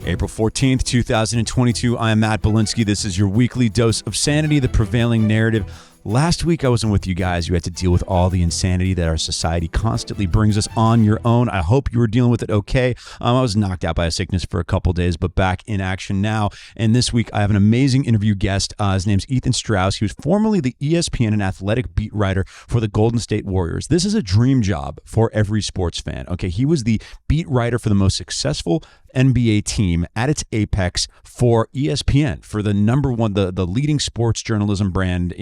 April 14th, 2022. I am Matt Bilinsky. This is your weekly dose of sanity, the prevailing narrative. Last week, I wasn't with you guys. You had to deal with all the insanity that our society constantly brings us on your own. I hope you were dealing with it okay. I was knocked out by a sickness for a couple days, but back in action now. And this week, I have an amazing interview guest. His name's Ethan Strauss. He was formerly the ESPN and Athletic beat writer for the Golden State Warriors. This is a dream job for every sports fan. Okay, he was the beat writer for the most successful NBA team at its apex for ESPN, for the number one, the leading sports journalism brand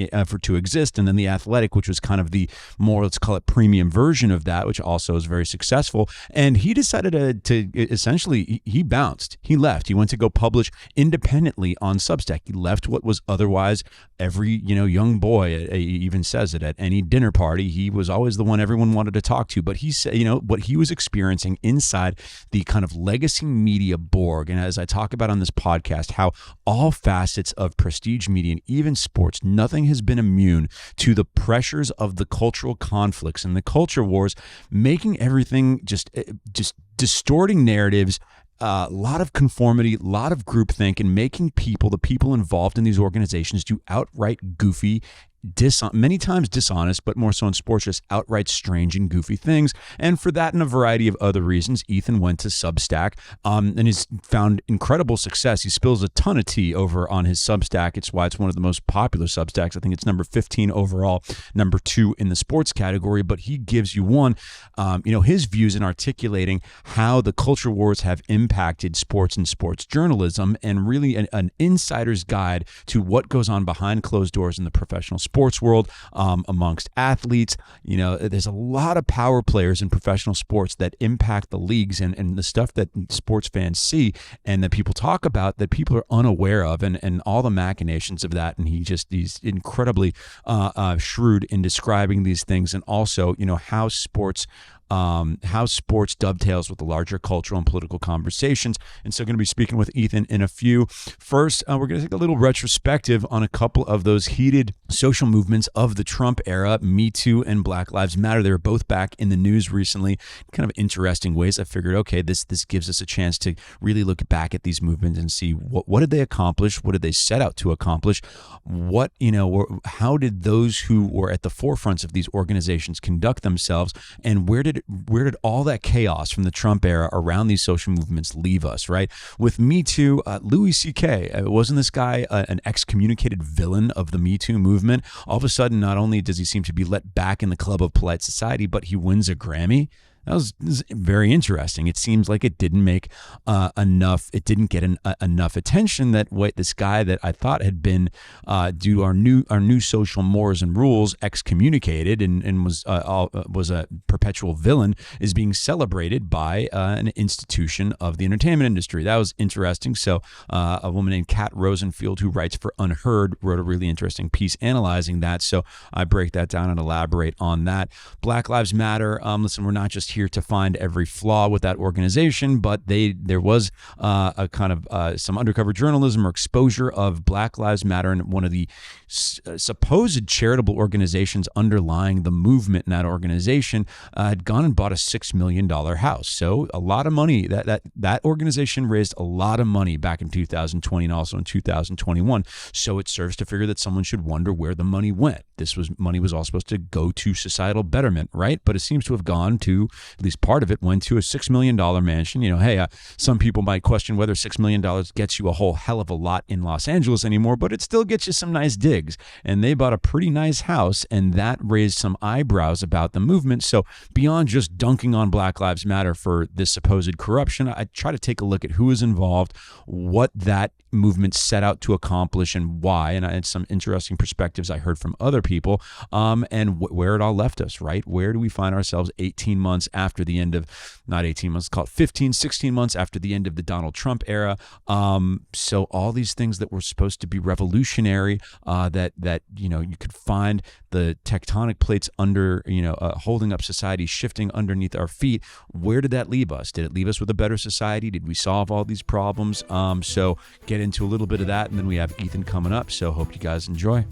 to exist, and then The Athletic, which was kind of the more, let's call it, premium version of that, which also is very successful. And he decided to essentially, he bounced. He left. He went to go publish independently on Substack. He left what was otherwise every, young boy, he even says it at any dinner party, he was always the one everyone wanted to talk to. But he said, what he was experiencing inside the kind of legacy media Borg, and as I talk about on this podcast, how all facets of prestige media and even sports, nothing has been immune to the pressures of the cultural conflicts and the culture wars, making everything just distorting narratives, a lot of conformity, a lot of groupthink, and making the people involved in these organizations do outright goofy, many times dishonest, but more so in sports, just outright strange and goofy things. And for that and a variety of other reasons, Ethan went to Substack and has found incredible success. He spills a ton of tea over on his Substack. It's why it's one of the most popular Substacks. I think it's number 15 overall, number 2 in the sports category. But he gives you his views in articulating how the culture wars have impacted sports and sports journalism, and really an insider's guide to what goes on behind closed doors in the professional sports world, amongst athletes. There's a lot of power players in professional sports that impact the leagues and the stuff that sports fans see and that people talk about that people are unaware of, and all the machinations of that. And he's incredibly shrewd in describing these things, and also how sports dovetails with the larger cultural and political conversations. And so, going to be speaking with Ethan in a few. First, we're going to take a little retrospective on a couple of those heated social movements of the Trump era, MeToo and Black Lives Matter. They were both back in the news recently, kind of interesting ways. I figured, okay, this gives us a chance to really look back at these movements and see what did they accomplish, what did they set out to accomplish, how did those who were at the forefronts of these organizations conduct themselves, and where did all that chaos from the Trump era around these social movements leave us, right? With Me Too, Louis C.K., wasn't this guy an excommunicated villain of the Me Too movement? All of a sudden, not only does he seem to be let back in the club of polite society, but he wins a Grammy. That was very interesting. It seems like it didn't make enough. It didn't get enough attention that this guy that I thought had been, due to our new social mores and rules, excommunicated and was a perpetual villain, is being celebrated by an institution of the entertainment industry. That was interesting. So a woman named Kat Rosenfield, who writes for Unheard, wrote a really interesting piece analyzing that. So I break that down and elaborate on that. Black Lives Matter. Listen, we're not just here to find every flaw with that organization, but there was a kind of some undercover journalism or exposure of Black Lives Matter, and one of the supposed charitable organizations underlying the movement in that organization had gone and bought a $6 million house. So a lot of money. That organization raised a lot of money back in 2020 and also in 2021. So it serves to figure that someone should wonder where the money went. Money was all supposed to go to societal betterment, right? But it seems to have gone to, at least part of it went to, a $6 million mansion. Some people might question whether $6 million gets you a whole hell of a lot in Los Angeles anymore, but it still gets you some nice digs. And they bought a pretty nice house, and that raised some eyebrows about the movement. So beyond just dunking on Black Lives Matter for this supposed corruption, I try to take a look at who is involved, what that movement set out to accomplish, and why. And I had some interesting perspectives I heard from other people, and where it all left us, right? Where do we find ourselves 18 months after the end of, not 18 months, call it 15, 16 months after the end of the Donald Trump era? So all these things that were supposed to be revolutionary, that you could find the tectonic plates under, holding up society, shifting underneath our feet. Where did that leave us? Did it leave us with a better society? Did we solve all these problems? So get into a little bit of that, and then we have Ethan coming up. So hope you guys enjoy.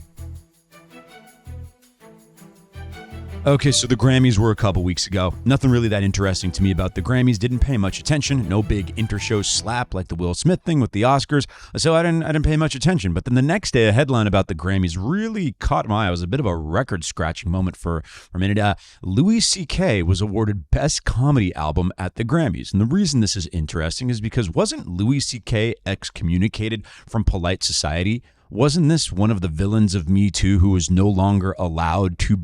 Okay, so the Grammys were a couple weeks ago. Nothing really that interesting to me about the Grammys. Didn't pay much attention. No big inter-show slap like the Will Smith thing with the Oscars. So I didn't pay much attention. But then the next day, a headline about the Grammys really caught my eye. It was a bit of a record-scratching moment for a minute. Louis C.K. was awarded Best Comedy Album at the Grammys. And the reason this is interesting is because wasn't Louis C.K. excommunicated from polite society? Wasn't this one of the villains of MeToo who was no longer allowed to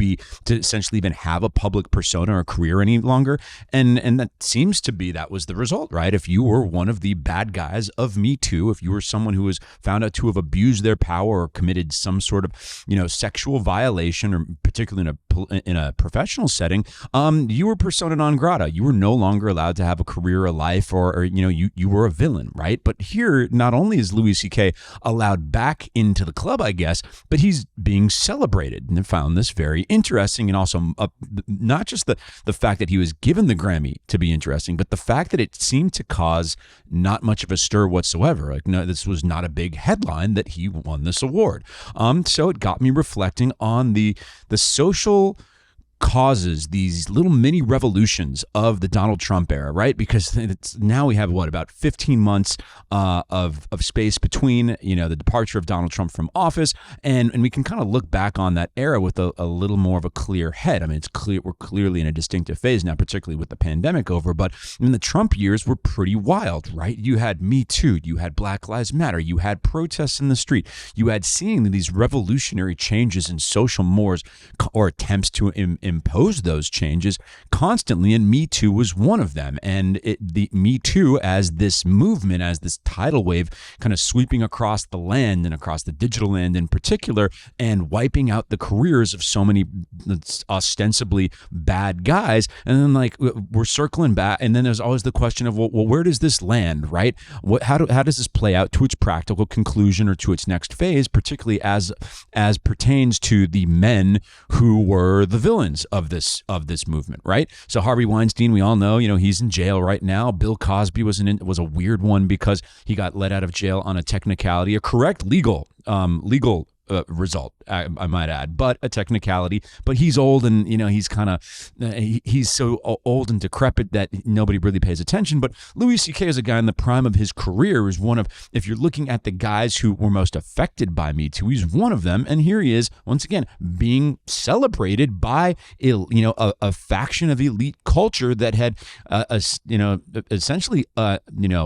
essentially even have a public persona or career any longer? And that seems to be that was the result, right? If you were one of the bad guys of MeToo, if you were someone who was found out to have abused their power or committed some sort of, sexual violation, or particularly in a professional setting, you were persona non grata. You were no longer allowed to have a career or life, or you were a villain, right? But here, not only is Louis C.K. allowed back into the club, I guess, but he's being celebrated. And I found this very interesting, and also not just the fact that he was given the Grammy to be interesting, but the fact that it seemed to cause not much of a stir whatsoever. Like, no, this was not a big headline that he won this award. So it got me reflecting on the social causes, these little mini revolutions of the Donald Trump era, right? Because now we have about 15 months of space between the departure of Donald Trump from office, and we can kind of look back on that era with a little more of a clear head. I mean, it's clear we're clearly in a distinctive phase now, particularly with the pandemic over. But the Trump years were pretty wild, right? You had Me Too, you had Black Lives Matter, you had protests in the street, you had seeing these revolutionary changes in social mores or attempts to impose those changes constantly, and Me Too was one of them. And the Me Too as this movement, as this tidal wave kind of sweeping across the land and across the digital land in particular, and wiping out the careers of so many ostensibly bad guys. And then we're circling back, and then there's always the question of, well, where does this land, right? How does this play out to its practical conclusion or to its next phase, particularly as pertains to the men who were the villains of this movement, right? So Harvey Weinstein, we all know, he's in jail right now. Bill Cosby was a weird one because he got let out of jail on a technicality, a correct legal result, I might add, but a technicality. But he's old, and he's kind of he's so old and decrepit that nobody really pays attention. But Louis C.K. is a guy in the prime of his career, is one of, if you're looking at the guys who were most affected by Me Too, he's one of them. And here he is once again being celebrated by a faction of elite culture that had essentially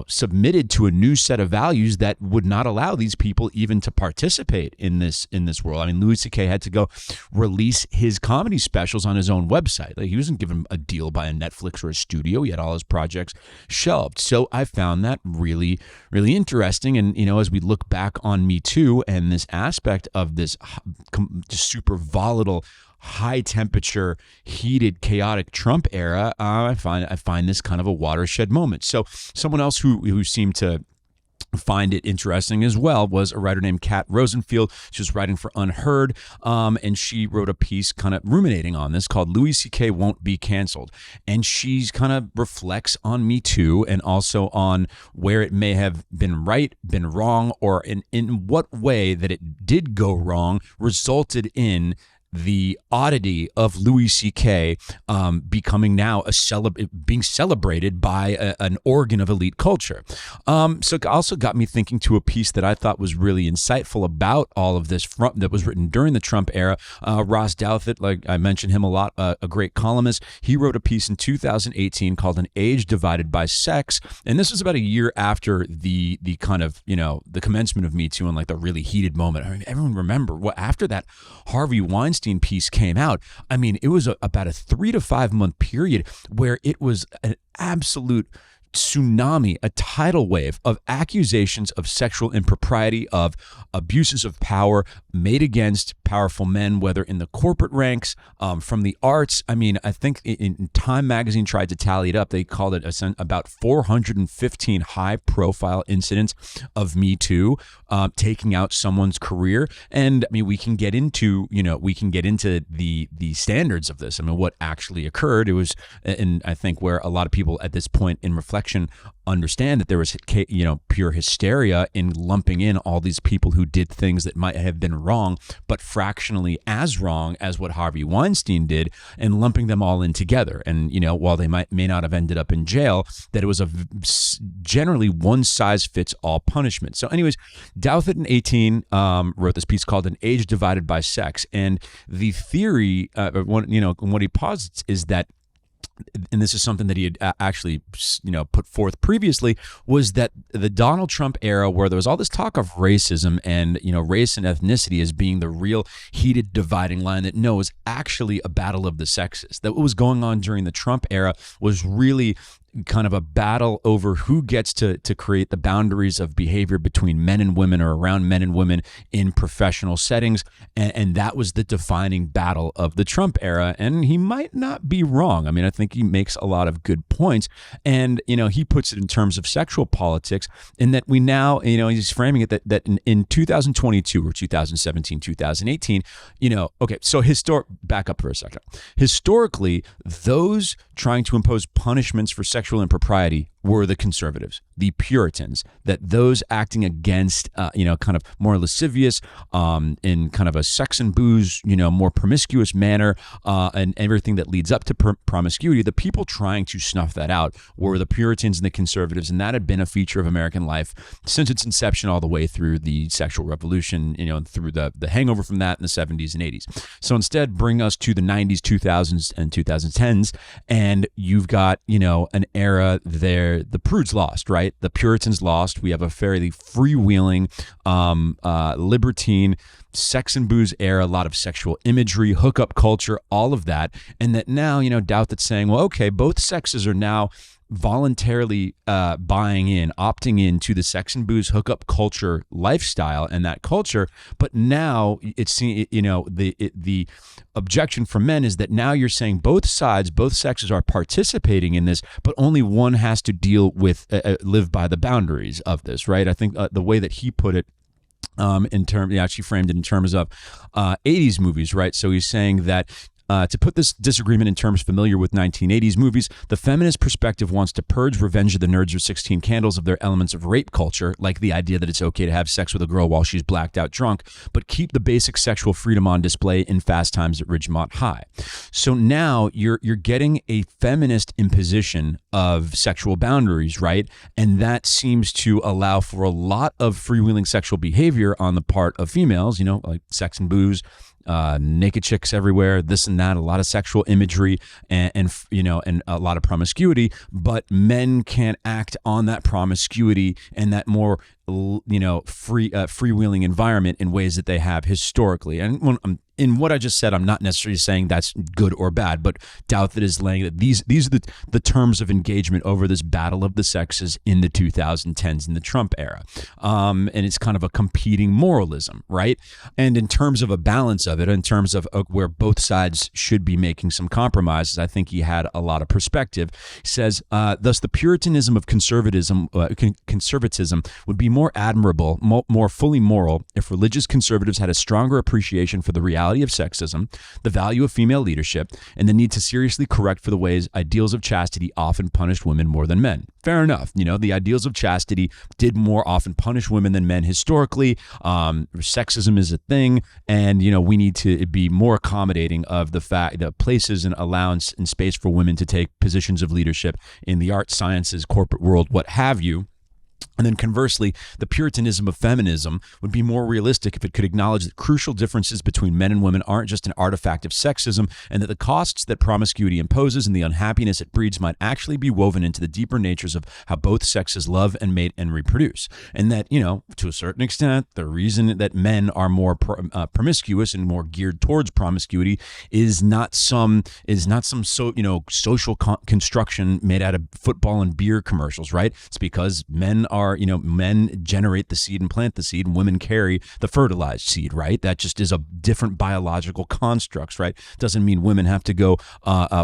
submitted to a new set of values that would not allow these people even to participate in this world. I mean, Louis C.K. had to go release his comedy specials on his own website. He wasn't given a deal by a Netflix or a studio. He had all his projects shelved. So I found that really, really interesting. And, as we look back on Me Too and this aspect of this just super volatile, high temperature, heated, chaotic Trump era, I find this kind of a watershed moment. So someone else who seemed to find it interesting as well was a writer named Kat Rosenfield. She was writing for Unheard, and she wrote a piece kind of ruminating on this called Louis C.K. Won't Be Canceled. And she kind of reflects on Me Too and also on where it may have been right, been wrong, or in what way that it did go wrong resulted in the oddity of Louis C.K. Becoming now being celebrated by an organ of elite culture. So it also got me thinking to a piece that I thought was really insightful about all of this that was written during the Trump era. Ross Douthat, like I mentioned him a lot, a great columnist. He wrote a piece in 2018 called An Age Divided by Sex. And this was about a year after the kind of, the commencement of Me Too and the really heated moment. I mean, everyone remember after that Harvey Weinstein piece came out. I mean, it was about a 3 to 5 month period where it was an absolute tsunami, a tidal wave of accusations of sexual impropriety, of abuses of power made against powerful men, whether in the corporate ranks, from the arts. I mean, I think in Time magazine tried to tally it up. They called it about 415 high-profile incidents of Me Too taking out someone's career. And I mean, we can get into the standards of this. I mean, what actually occurred. It was, and I think where a lot of people at this point in reflection section understand that there was, pure hysteria in lumping in all these people who did things that might have been wrong, but fractionally as wrong as what Harvey Weinstein did, and lumping them all in together. And, while they may not have ended up in jail, that it was generally one size fits all punishment. So anyways, Douthit in 18 wrote this piece called An Age Divided by Sex. And the theory, what he posits is that, and this is something that he had actually, put forth previously, was that the Donald Trump era, where there was all this talk of racism and, race and ethnicity as being the real heated dividing line, that no, it was actually a battle of the sexes. That what was going on during the Trump era was really kind of a battle over who gets to create the boundaries of behavior between men and women, or around men and women in professional settings. And that was the defining battle of the Trump era. And he might not be wrong. I mean, I think he makes a lot of good points. And, he puts it in terms of sexual politics, in that we now, he's framing it that in 2022 or 2017, 2018, okay, so back up for a second. Historically, those trying to impose punishments for sexual impropriety were the conservatives, the Puritans, that those acting against, kind of more lascivious, in kind of a sex and booze, more promiscuous manner, and everything that leads up to promiscuity, the people trying to snuff that out were the Puritans and the conservatives. And that had been a feature of American life since its inception, all the way through the sexual revolution, through the hangover from that in the 70s and 80s. So instead, bring us to the 90s, 2000s, and 2010s, and you've got, an era there. The prudes lost, right? The Puritans lost. We have a fairly freewheeling, libertine, sex and booze era, a lot of sexual imagery, hookup culture, all of that. And that now, Douthit's saying, well, okay, both sexes are now voluntarily opting in to the sex and booze hookup culture lifestyle and that culture. But now it's, the objection from men is that now you're saying both sexes are participating in this, but only one has to deal with, live by the boundaries of this, right? I think the way that he put it, he actually framed it in terms of 80s movies, right? So he's saying that, to put this disagreement in terms familiar with 1980s movies, the feminist perspective wants to purge Revenge of the Nerds or 16 Candles of their elements of rape culture, like the idea that it's okay to have sex with a girl while she's blacked out drunk, but keep the basic sexual freedom on display in Fast Times at Ridgemont High. So now you're getting a feminist imposition of sexual boundaries, right? And that seems to allow for a lot of freewheeling sexual behavior on the part of females, like sex and booze, naked chicks everywhere, this and that, a lot of sexual imagery and a lot of promiscuity, but men can't act on that promiscuity and that more freewheeling environment in ways that they have historically. And in what I just said, I'm not necessarily saying that's good or bad, but Douthit is laying that these are the terms of engagement over this battle of the sexes in the 2010s in the Trump era. And it's kind of a competing moralism, right? And in terms of a balance of it, in terms of where both sides should be making some compromises, I think he had a lot of perspective. He says, thus the Puritanism of conservatism would be more admirable, more fully moral, if religious conservatives had a stronger appreciation for the reality of sexism, the value of female leadership, and the need to seriously correct for the ways ideals of chastity often punished women more than men. Fair enough. The ideals of chastity did more often punish women than men historically. Sexism is a thing, and we need to be more accommodating of the fact that places and allowance and space for women to take positions of leadership in the arts, sciences, corporate world, what have you. And then conversely, the Puritanism of feminism would be more realistic if it could acknowledge that crucial differences between men and women aren't just an artifact of sexism, and that the costs that promiscuity imposes and the unhappiness it breeds might actually be woven into the deeper natures of how both sexes love and mate and reproduce. And that, to a certain extent, the reason that men are more promiscuous and more geared towards promiscuity is not some social construction made out of football and beer commercials, right? It's because men generate the seed and plant the seed, and women carry the fertilized seed, right? That just is a different biological constructs, right? Doesn't mean women have to go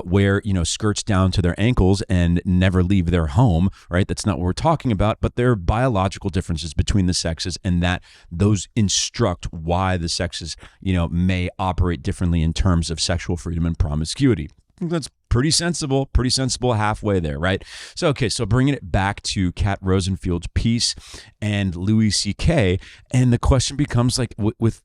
wear, skirts down to their ankles and never leave their home, right? That's not what we're talking about, but there are biological differences between the sexes, and that those instruct why the sexes, may operate differently in terms of sexual freedom and promiscuity. That's pretty sensible halfway there, right? So, okay, so bringing it back to Kat Rosenfield's piece and Louis C.K., and the question becomes like, with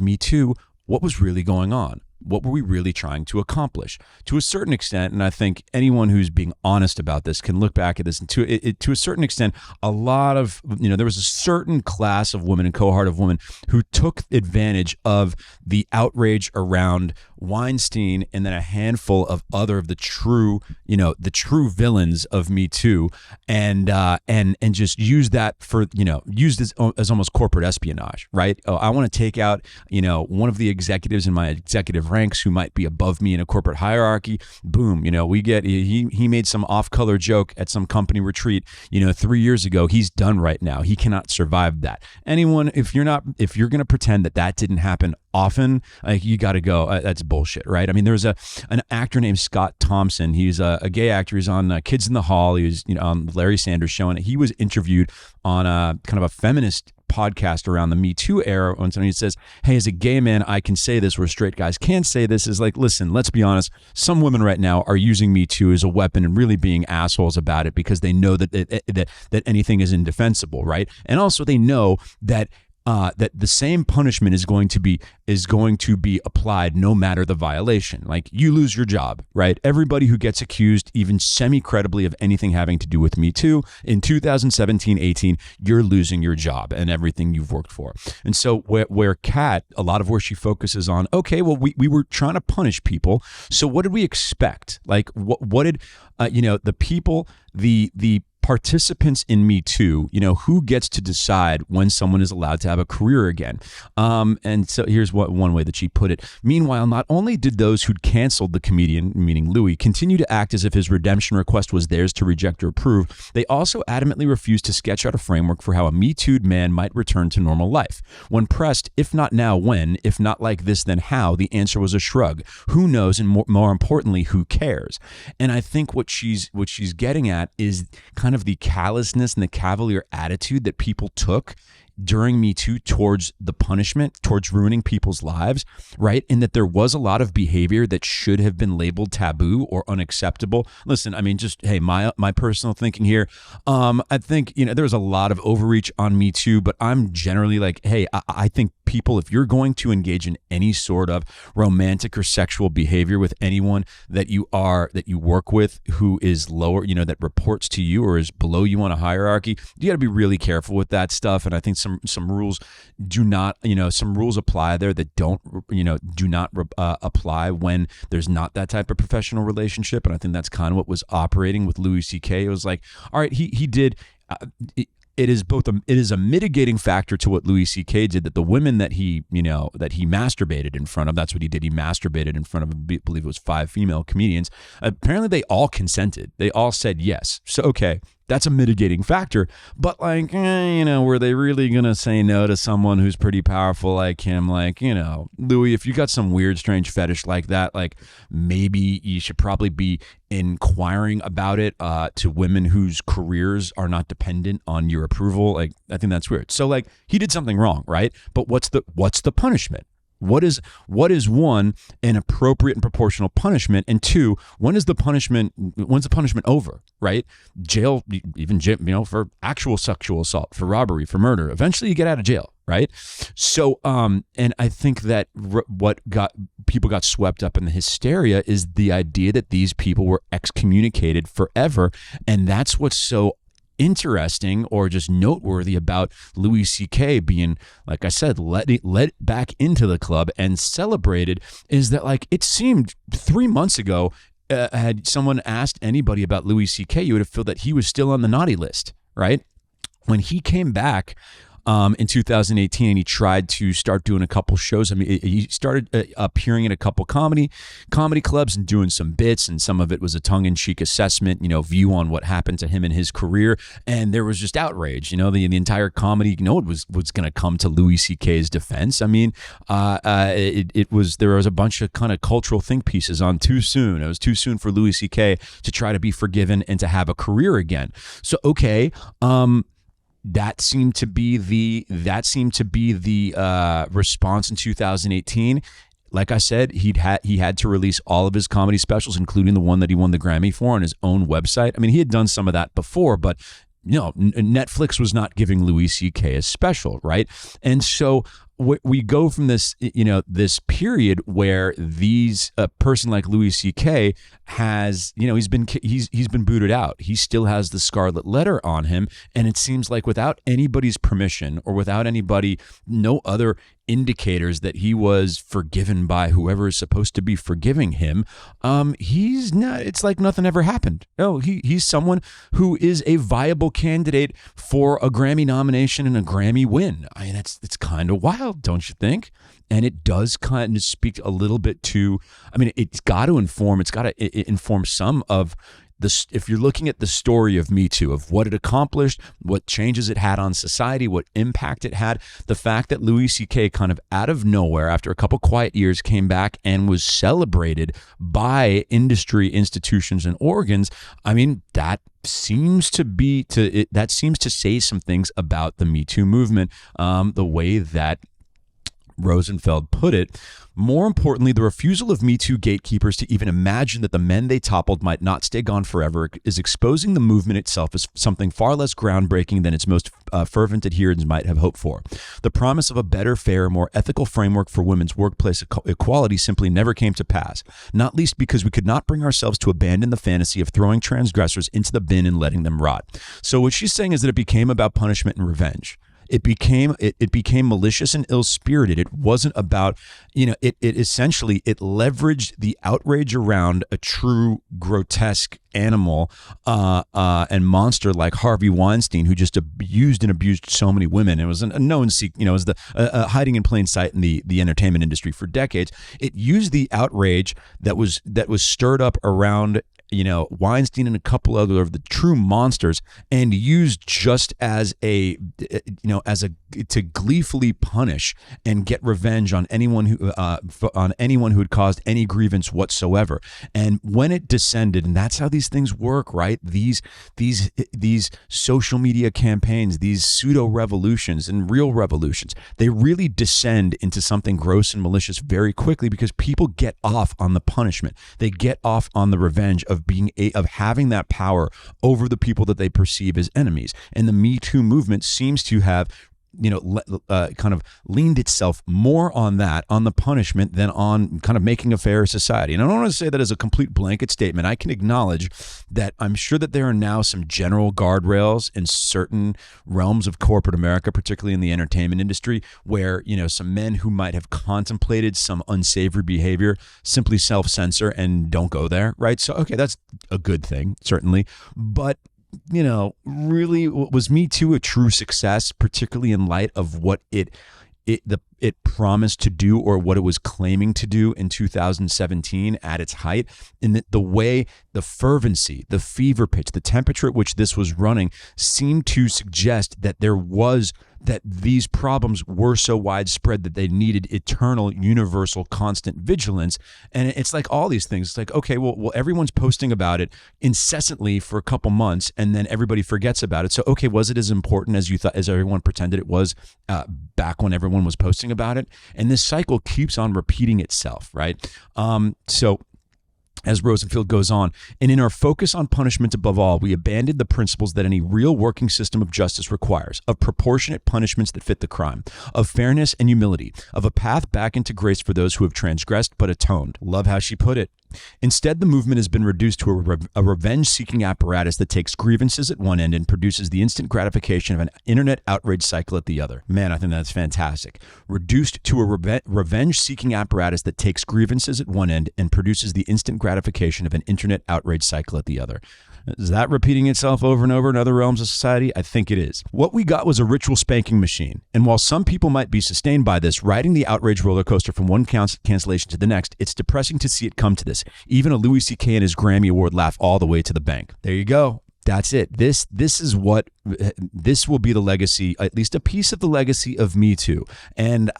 Me Too, what was really going on? What were we really trying to accomplish? To a certain extent, and I think anyone who's being honest about this can look back at this, and to a certain extent, a lot of, there was a certain class of women and cohort of women who took advantage of the outrage around Weinstein, and then a handful of other of the true villains of Me Too, and just used that for, used as almost corporate espionage, right? Oh, I want to take out, one of the executives in my executive ranks who might be above me in a corporate hierarchy. Boom, we get, he made some off-color joke at some company retreat, 3 years ago. He's done right now. He cannot survive that. Anyone, if you're going to pretend that didn't happen often, like, you got to go, that's bullshit, right? I mean, there's an actor named Scott Thompson. He's a gay actor. He's on Kids in the Hall. He was, on Larry Sanders Show, and he was interviewed on a kind of a feminist podcast around the Me Too era, when somebody says, hey, as a gay man, I can say this where straight guys can't say this, is like, listen, let's be honest. Some women right now are using Me Too as a weapon and really being assholes about it because they know that anything is indefensible, right? And also they know that that the same punishment is going to be applied no matter the violation. Like, you lose your job, right? Everybody who gets accused, even semi-credibly, of anything having to do with Me Too in 2017-18, you're losing your job and everything you've worked for. And so where Kat, a lot of where she focuses on, okay, well, we were trying to punish people. So what did we expect? Like, what did the people, the participants in Me Too, who gets to decide when someone is allowed to have a career again? And so here's one way that she put it. Meanwhile, not only did those who'd canceled the comedian, meaning Louis, continue to act as if his redemption request was theirs to reject or approve, they also adamantly refused to sketch out a framework for how a Me Too'd man might return to normal life. When pressed, if not now, when? If not like this, then how? The answer was a shrug. Who knows? And more importantly, who cares? And I think what she's getting at is kind of the callousness and the cavalier attitude that people took during Me Too towards the punishment, towards ruining people's lives, right? And that there was a lot of behavior that should have been labeled taboo or unacceptable. Listen, I mean, just, hey, my personal thinking here, I think, there was a lot of overreach on Me Too, but I'm generally like, hey, I think people, if you're going to engage in any sort of romantic or sexual behavior with anyone that you work with who is lower, that reports to you or is below you on a hierarchy, you got to be really careful with that stuff. And I think some rules do not, some rules apply there that do not apply when there's not that type of professional relationship. And I think that's kind of what was operating with Louis C.K. It was like, all right, he did. It is a mitigating factor to what Louis C.K. did, that the women that he masturbated in front of, that's what he did. He masturbated in front of, I believe it was 5 female comedians. Apparently they all consented. They all said yes. So, okay, that's a mitigating factor. But like, were they really going to say no to someone who's pretty powerful like him? Like, Louis, if you got some weird, strange fetish like that, like, maybe you should probably be inquiring about it to women whose careers are not dependent on your approval. Like, I think that's weird. So like, he did something wrong, right? But what's the punishment? What is one, an appropriate and proportional punishment, and two, when's the punishment over, right? Jail, even jail, for actual sexual assault, for robbery, for murder. Eventually you get out of jail, right? So, and I think that people got swept up in the hysteria is the idea that these people were excommunicated forever, and that's what's so interesting or just noteworthy about Louis C.K. being, like I said, let back into the club and celebrated, is that, like, it seemed 3 months ago, had someone asked anybody about Louis C.K., you would have felt that he was still on the naughty list, right? When he came back in 2018 and he tried to start doing a couple shows. I mean, he started appearing in a couple comedy clubs and doing some bits, and some of it was a tongue-in-cheek assessment, view on what happened to him in his career. And there was just outrage, the entire comedy, was going to come to Louis C.K.'s defense. I mean, there was a bunch of kind of cultural think pieces on too soon. It was too soon for Louis C.K. to try to be forgiven and to have a career again. So, okay, that seemed to be the response in 2018. like I said, he had to release all of his comedy specials, including the one that he won the Grammy for, on his own website. I mean, he had done some of that before, but Netflix was not giving Louis C.K. a special, right? And so we go from this, this period where a person like Louis C.K. has, he's been booted out. He still has the scarlet letter on him, and it seems like without anybody's permission or without no other indicators that he was forgiven by whoever is supposed to be forgiving him, he's not. It's like nothing ever happened. No, he's someone who is a viable candidate for a Grammy nomination and a Grammy win. I mean, it's kind of wild, don't you think? And it does kind of speak a little bit to, I mean, it's got to inform some of this. If you're looking at the story of MeToo, of what it accomplished, what changes it had on society, what impact it had, the fact that Louis C.K. kind of out of nowhere, after a couple quiet years, came back and was celebrated by industry institutions and organs, I mean, that seems to say some things about the MeToo movement, the way that Rosenfeld put it. More importantly, the refusal of MeToo gatekeepers to even imagine that the men they toppled might not stay gone forever is exposing the movement itself as something far less groundbreaking than its most fervent adherents might have hoped for. The promise of a better, fairer, more ethical framework for women's workplace equality simply never came to pass, not least because we could not bring ourselves to abandon the fantasy of throwing transgressors into the bin and letting them rot. So what she's saying is that it became about punishment and revenge. It became malicious and ill-spirited. It wasn't about, it essentially leveraged the outrage around a true grotesque animal and monster like Harvey Weinstein, who just abused and abused so many women. It was a known secret, it was the hiding in plain sight in the entertainment industry for decades. It used the outrage that was stirred up around Weinstein and a couple other of the true monsters, and used just as to gleefully punish and get revenge on anyone who had caused any grievance whatsoever. And when it descended, and that's how these things work, right? These social media campaigns, these pseudo revolutions and real revolutions, they really descend into something gross and malicious very quickly because people get off on the punishment. They get off on the revenge of having that power over the people that they perceive as enemies. And the Me Too movement seems to have kind of leaned itself more on the punishment than on kind of making a fair society. And I don't want to say that as a complete blanket statement. I can acknowledge that I'm sure that there are now some general guardrails in certain realms of corporate America, particularly in the entertainment industry, where, some men who might have contemplated some unsavory behavior simply self-censor and don't go there, right? So, okay, that's a good thing, certainly. But really, was Me Too a true success, particularly in light of what it promised to do or what it was claiming to do in 2017 at its height? In the way, the fervency, the fever pitch, the temperature at which this was running seemed to suggest that these problems were so widespread that they needed eternal, universal, constant vigilance. And it's like all these things. It's like, okay, well, everyone's posting about it incessantly for a couple months, and then everybody forgets about it. So, okay, was it as important as you thought, as everyone pretended it was back when everyone was posting about it? And this cycle keeps on repeating itself, right? As Rosenfeld goes on, and in our focus on punishment above all, we abandoned the principles that any real working system of justice requires, of proportionate punishments that fit the crime, of fairness and humility, of a path back into grace for those who have transgressed but atoned. Love how she put it. Instead, the movement has been reduced to a revenge-seeking apparatus that takes grievances at one end and produces the instant gratification of an internet outrage cycle at the other. Man, I think that's fantastic. Reduced to a revenge-seeking apparatus that takes grievances at one end and produces the instant gratification of an internet outrage cycle at the other. Is that repeating itself over and over in other realms of society? I think it is. What we got was a ritual spanking machine. And while some people might be sustained by this, riding the outrage roller coaster from one cancellation to the next, it's depressing to see it come to this. Even a Louis C.K. and his Grammy Award laugh all the way to the bank. There you go. That's it. This is what this will be the legacy, at least a piece of the legacy of Me Too. And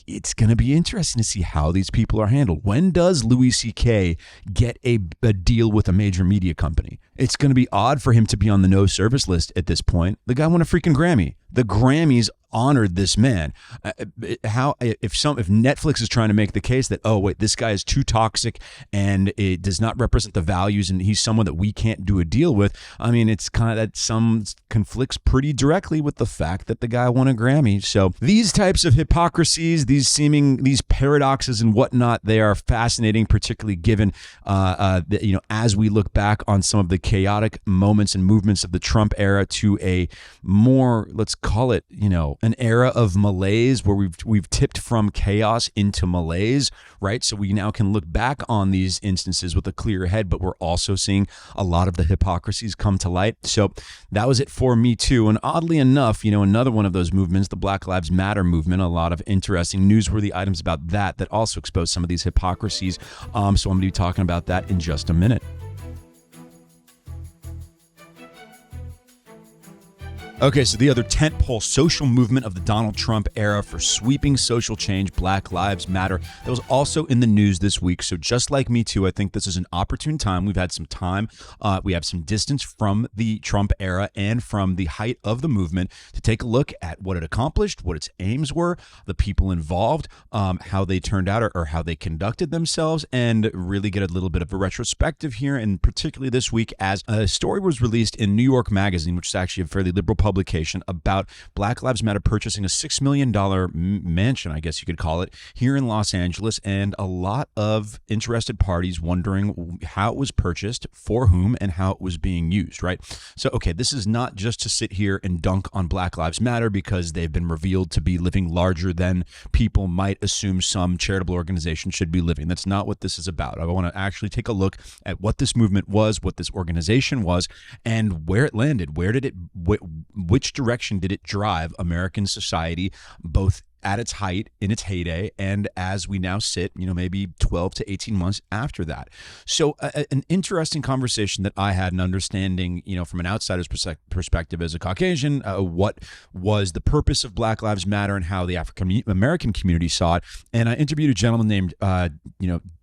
it's going to be interesting to see how these people are handled. When does Louis C.K. get a deal with a major media company? It's going to be odd for him to be on the no service list at this point. The guy won a freaking Grammy. The Grammys honored this man. If Netflix is trying to make the case that, oh wait, this guy is too toxic and it does not represent the values and he's someone that we can't do a deal with, I mean, it's kind of that some conflicts pretty directly with the fact that the guy won a Grammy. So these types of hypocrisies, these paradoxes and whatnot, they are fascinating, particularly given as we look back on some of the chaotic moments and movements of the Trump era to a more, let's call it, an era of malaise where we've tipped from chaos into malaise, right? So we now can look back on these instances with a clear head, but we're also seeing a lot of the hypocrisies come to light. So that was it for Me Too. And oddly enough, another one of those movements, the Black Lives Matter movement, a lot of interesting newsworthy items about that also expose some of these hypocrisies. So I'm going to be talking about that in just a minute. Okay, so the other tentpole social movement of the Donald Trump era for sweeping social change, Black Lives Matter, that was also in the news this week. So just like Me Too, I think this is an opportune time. We've had some time. We have some distance from the Trump era and from the height of the movement to take a look at what it accomplished, what its aims were, the people involved, how they turned out or how they conducted themselves, and really get a little bit of a retrospective here. And particularly this week, as a story was released in New York Magazine, which is actually a fairly liberal publication, about Black Lives Matter purchasing a $6 million mansion, I guess you could call it, here in Los Angeles, and a lot of interested parties wondering how it was purchased, for whom, and how it was being used, right? So, okay, this is not just to sit here and dunk on Black Lives Matter because they've been revealed to be living larger than people might assume some charitable organization should be living. That's not what this is about. I want to actually take a look at what this movement was, what this organization was, and where it landed. Where did it which direction did it drive American society, both at its height, in its heyday, and as we now sit, maybe 12 to 18 months after that. So an interesting conversation that I had, an understanding, from an outsider's perspective as a Caucasian, what was the purpose of Black Lives Matter and how the African American community saw it. And I interviewed a gentleman named,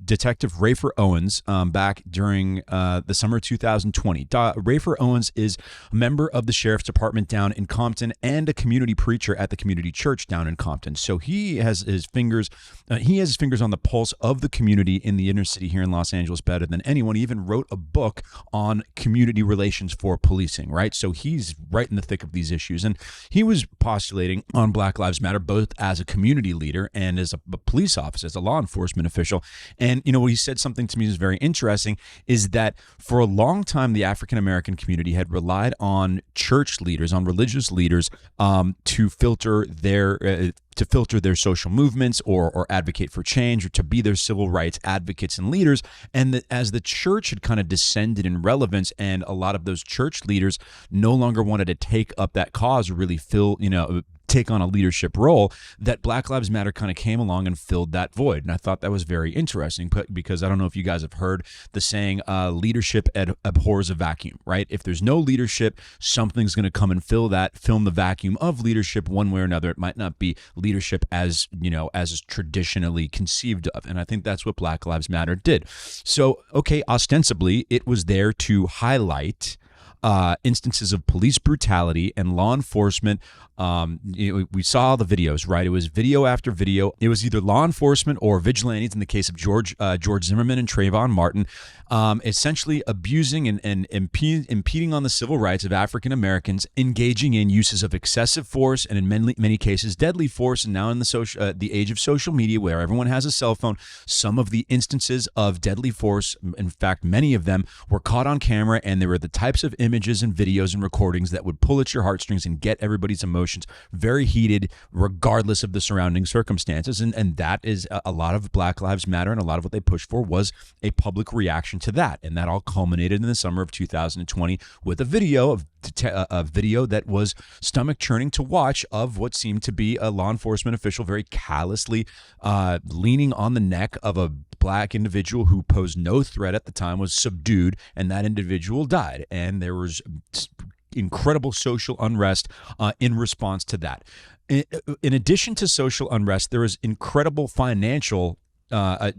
Detective Rafer Owens back during the summer of 2020. Rafer Owens is a member of the Sheriff's Department down in Compton and a community preacher at the community church down in Compton. So he has his fingers on the pulse of the community in the inner city here in Los Angeles better than anyone. He even wrote a book on community relations for policing, right? So he's right in the thick of these issues. And he was postulating on Black Lives Matter, both as a community leader and as a police officer, as a law enforcement official. And, what he said something to me is very interesting, is that for a long time, the African-American community had relied on church leaders, on religious leaders, to filter their social movements or advocate for change, or to be their civil rights advocates and leaders. And as the church had kind of descended in relevance, and a lot of those church leaders no longer wanted to take up that cause or really take on a leadership role, that Black Lives Matter kind of came along and filled that void. And I thought that was very interesting, because I don't know if you guys have heard the saying, leadership abhors a vacuum, right? If there's no leadership, something's going to come and fill the vacuum of leadership one way or another. It might not be leadership as is traditionally conceived of. And I think that's what Black Lives Matter did. So, okay, ostensibly, it was there to highlight instances of police brutality and law enforcement. We saw the videos, right? It was video after video. It was either law enforcement or vigilantes, in the case of George Zimmerman and Trayvon Martin, essentially abusing and impeding on the civil rights of African Americans, engaging in uses of excessive force and in many cases deadly force. And now in the age of social media, where everyone has a cell phone, some of the instances of deadly force, in fact, many of them were caught on camera, and they were the types of images and videos and recordings that would pull at your heartstrings and get everybody's emotions very heated, regardless of the surrounding circumstances. And that is a lot of Black Lives Matter, and a lot of what they pushed for was a public reaction to that. And that all culminated in the summer of 2020 with a video that was stomach churning to watch, of what seemed to be a law enforcement official very callously leaning on the neck of a black individual who posed no threat at the time, was subdued, and that individual died. And there was incredible social unrest in response to that. In addition to social unrest, there is incredible financial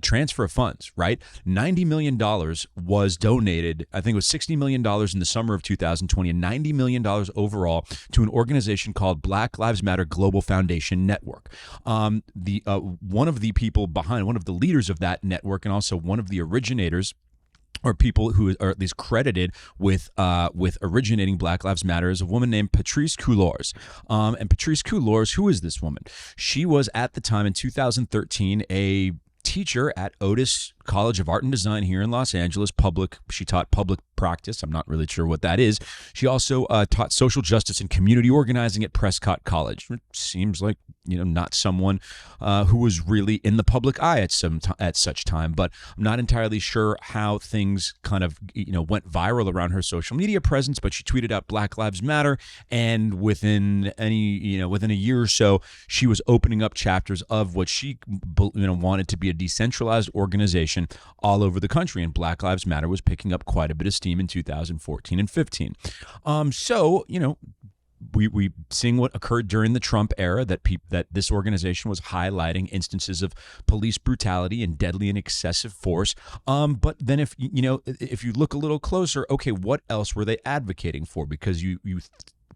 transfer of funds, right? $90 million was donated. I think it was $60 million in the summer of 2020 and $90 million overall to an organization called Black Lives Matter Global Foundation Network. One of the people behind, one of the leaders of that network, and also one of the originators, or people who are at least credited with originating Black Lives Matter, is a woman named Patrisse Cullors. And Patrisse Cullors, who is this woman? She was at the time in 2013 a teacher at Otis College of Art and Design here in Los Angeles. She taught public practice. I'm not really sure what that is. She also taught social justice and community organizing at Prescott College. It seems like, not someone who was really in the public eye at such time, but I'm not entirely sure how things kind of, went viral around her social media presence, but she tweeted out Black Lives Matter, and within a year or so, she was opening up chapters of what she, wanted to be a decentralized organization all over the country, and Black Lives Matter was picking up quite a bit of steam in 2014 and 15. We seeing what occurred during the Trump era, that this organization was highlighting instances of police brutality and deadly and excessive force. But then if you look a little closer, okay, what else were they advocating for? Because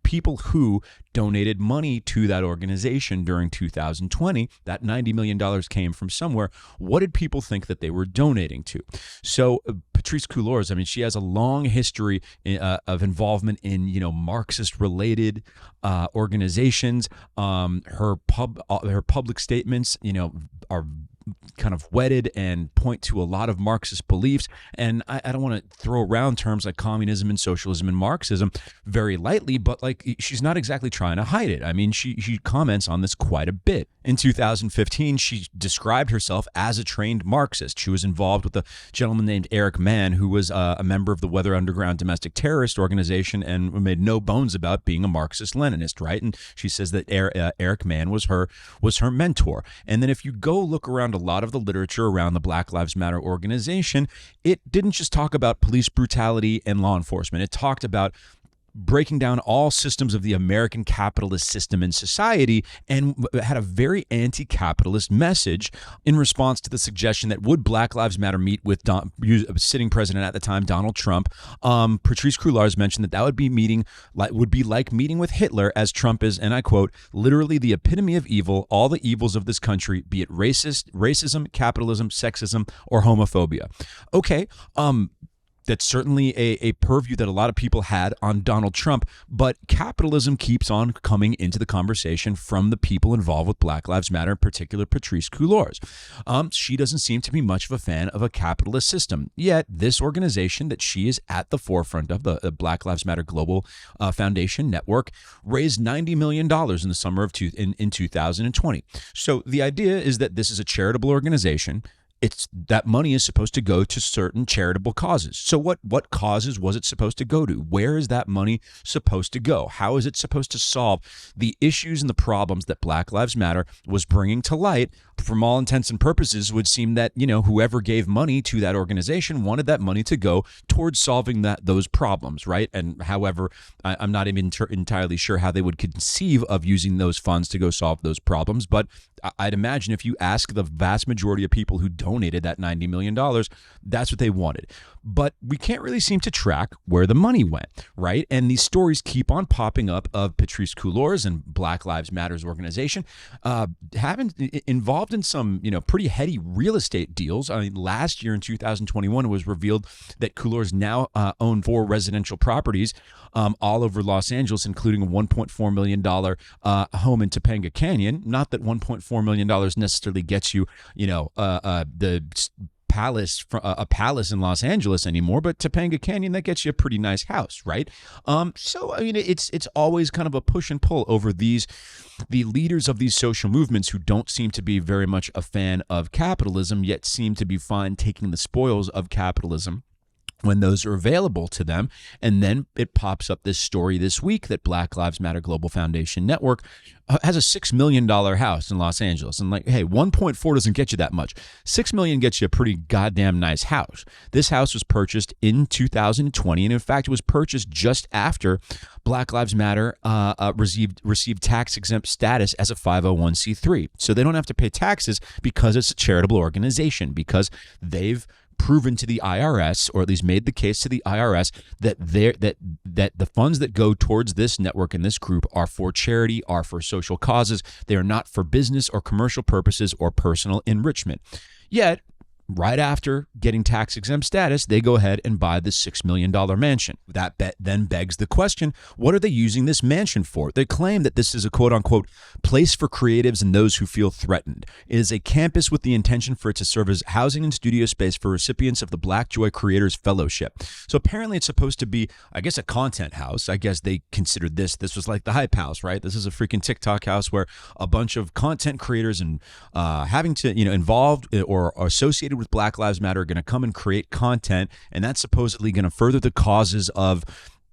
people who donated money to that organization during 2020, that $90 million came from somewhere. What did people think that they were donating to? So Patrisse Cullors, she has a long history of involvement in, Marxist-related organizations. Her public statements, are kind of wedded and point to a lot of Marxist beliefs. And I don't want to throw around terms like communism and socialism and Marxism very lightly, but she's not exactly trying to hide it. She comments on this quite a bit. In 2015, she described herself as a trained Marxist. She was involved with a gentleman named Eric Mann, who was a member of the Weather Underground domestic terrorist organization and made no bones about being a Marxist-Leninist, right? And she says that Eric Mann was her mentor. And then if you go look around a lot of the literature around the Black Lives Matter organization, it didn't just talk about police brutality and law enforcement. It talked about breaking down all systems of the American capitalist system and society, and had a very anti-capitalist message in response to the suggestion that would Black Lives Matter meet with sitting president at the time, Donald Trump. Patrisse Cullors mentioned that would be like meeting with Hitler, as Trump is, and I quote, literally the epitome of evil, all the evils of this country, be it racism, capitalism, sexism, or homophobia. Okay, that's certainly a purview that a lot of people had on Donald Trump, but capitalism keeps on coming into the conversation from the people involved with Black Lives Matter, in particular Patrisse Cullors. She doesn't seem to be much of a fan of a capitalist system, yet this organization that she is at the forefront of, the Black Lives Matter Global Foundation Network, raised $90 million in the summer of 2020. So the idea is that this is a charitable organization. That money is supposed to go to certain charitable causes. So what causes was it supposed to go to? Where is that money supposed to go? How is it supposed to solve the issues and the problems that Black Lives Matter was bringing to light? From all intents and purposes, would seem that, whoever gave money to that organization wanted that money to go towards solving those problems, right? And however, I'm not even entirely sure how they would conceive of using those funds to go solve those problems, but I'd imagine if you ask the vast majority of people who donated that $90 million, that's what they wanted. But we can't really seem to track where the money went, right? And these stories keep on popping up of Patrisse Cullors and Black Lives Matter's organization involved in some, pretty heady real estate deals. Last year in 2021, it was revealed that Cullors now own 4 residential properties all over Los Angeles, including a $1.4 million home in Topanga Canyon. Not that $1.4 million necessarily gets you, the a palace in Los Angeles anymore, but Topanga Canyon, that gets you a pretty nice house, right? It's always kind of a push and pull over the leaders of these social movements who don't seem to be very much a fan of capitalism, yet seem to be fine taking the spoils of capitalism when those are available to them. And then it pops up this story this week that Black Lives Matter Global Foundation Network has a $6 million house in Los Angeles. And like, hey, 1.4 doesn't get you that much. $6 million gets you a pretty goddamn nice house. This house was purchased in 2020. And in fact, it was purchased just after Black Lives Matter received tax-exempt status as a 501c3. So they don't have to pay taxes because it's a charitable organization, because they've proven to the IRS, or at least made the case to the IRS, that the funds that go towards this network and this group are for charity, are for social causes. They are not for business or commercial purposes or personal enrichment. Yet, right after getting tax-exempt status, they go ahead and buy this $6 million mansion. That then begs the question, what are they using this mansion for? They claim that this is a quote-unquote place for creatives and those who feel threatened. It is a campus with the intention for it to serve as housing and studio space for recipients of the Black Joy Creators Fellowship. So apparently it's supposed to be, I guess, a content house. I guess they considered this was like the Hype House, right? This is a freaking TikTok house where a bunch of content creators and having to, involved or associated with Black Lives Matter are going to come and create content, and that's supposedly going to further the causes of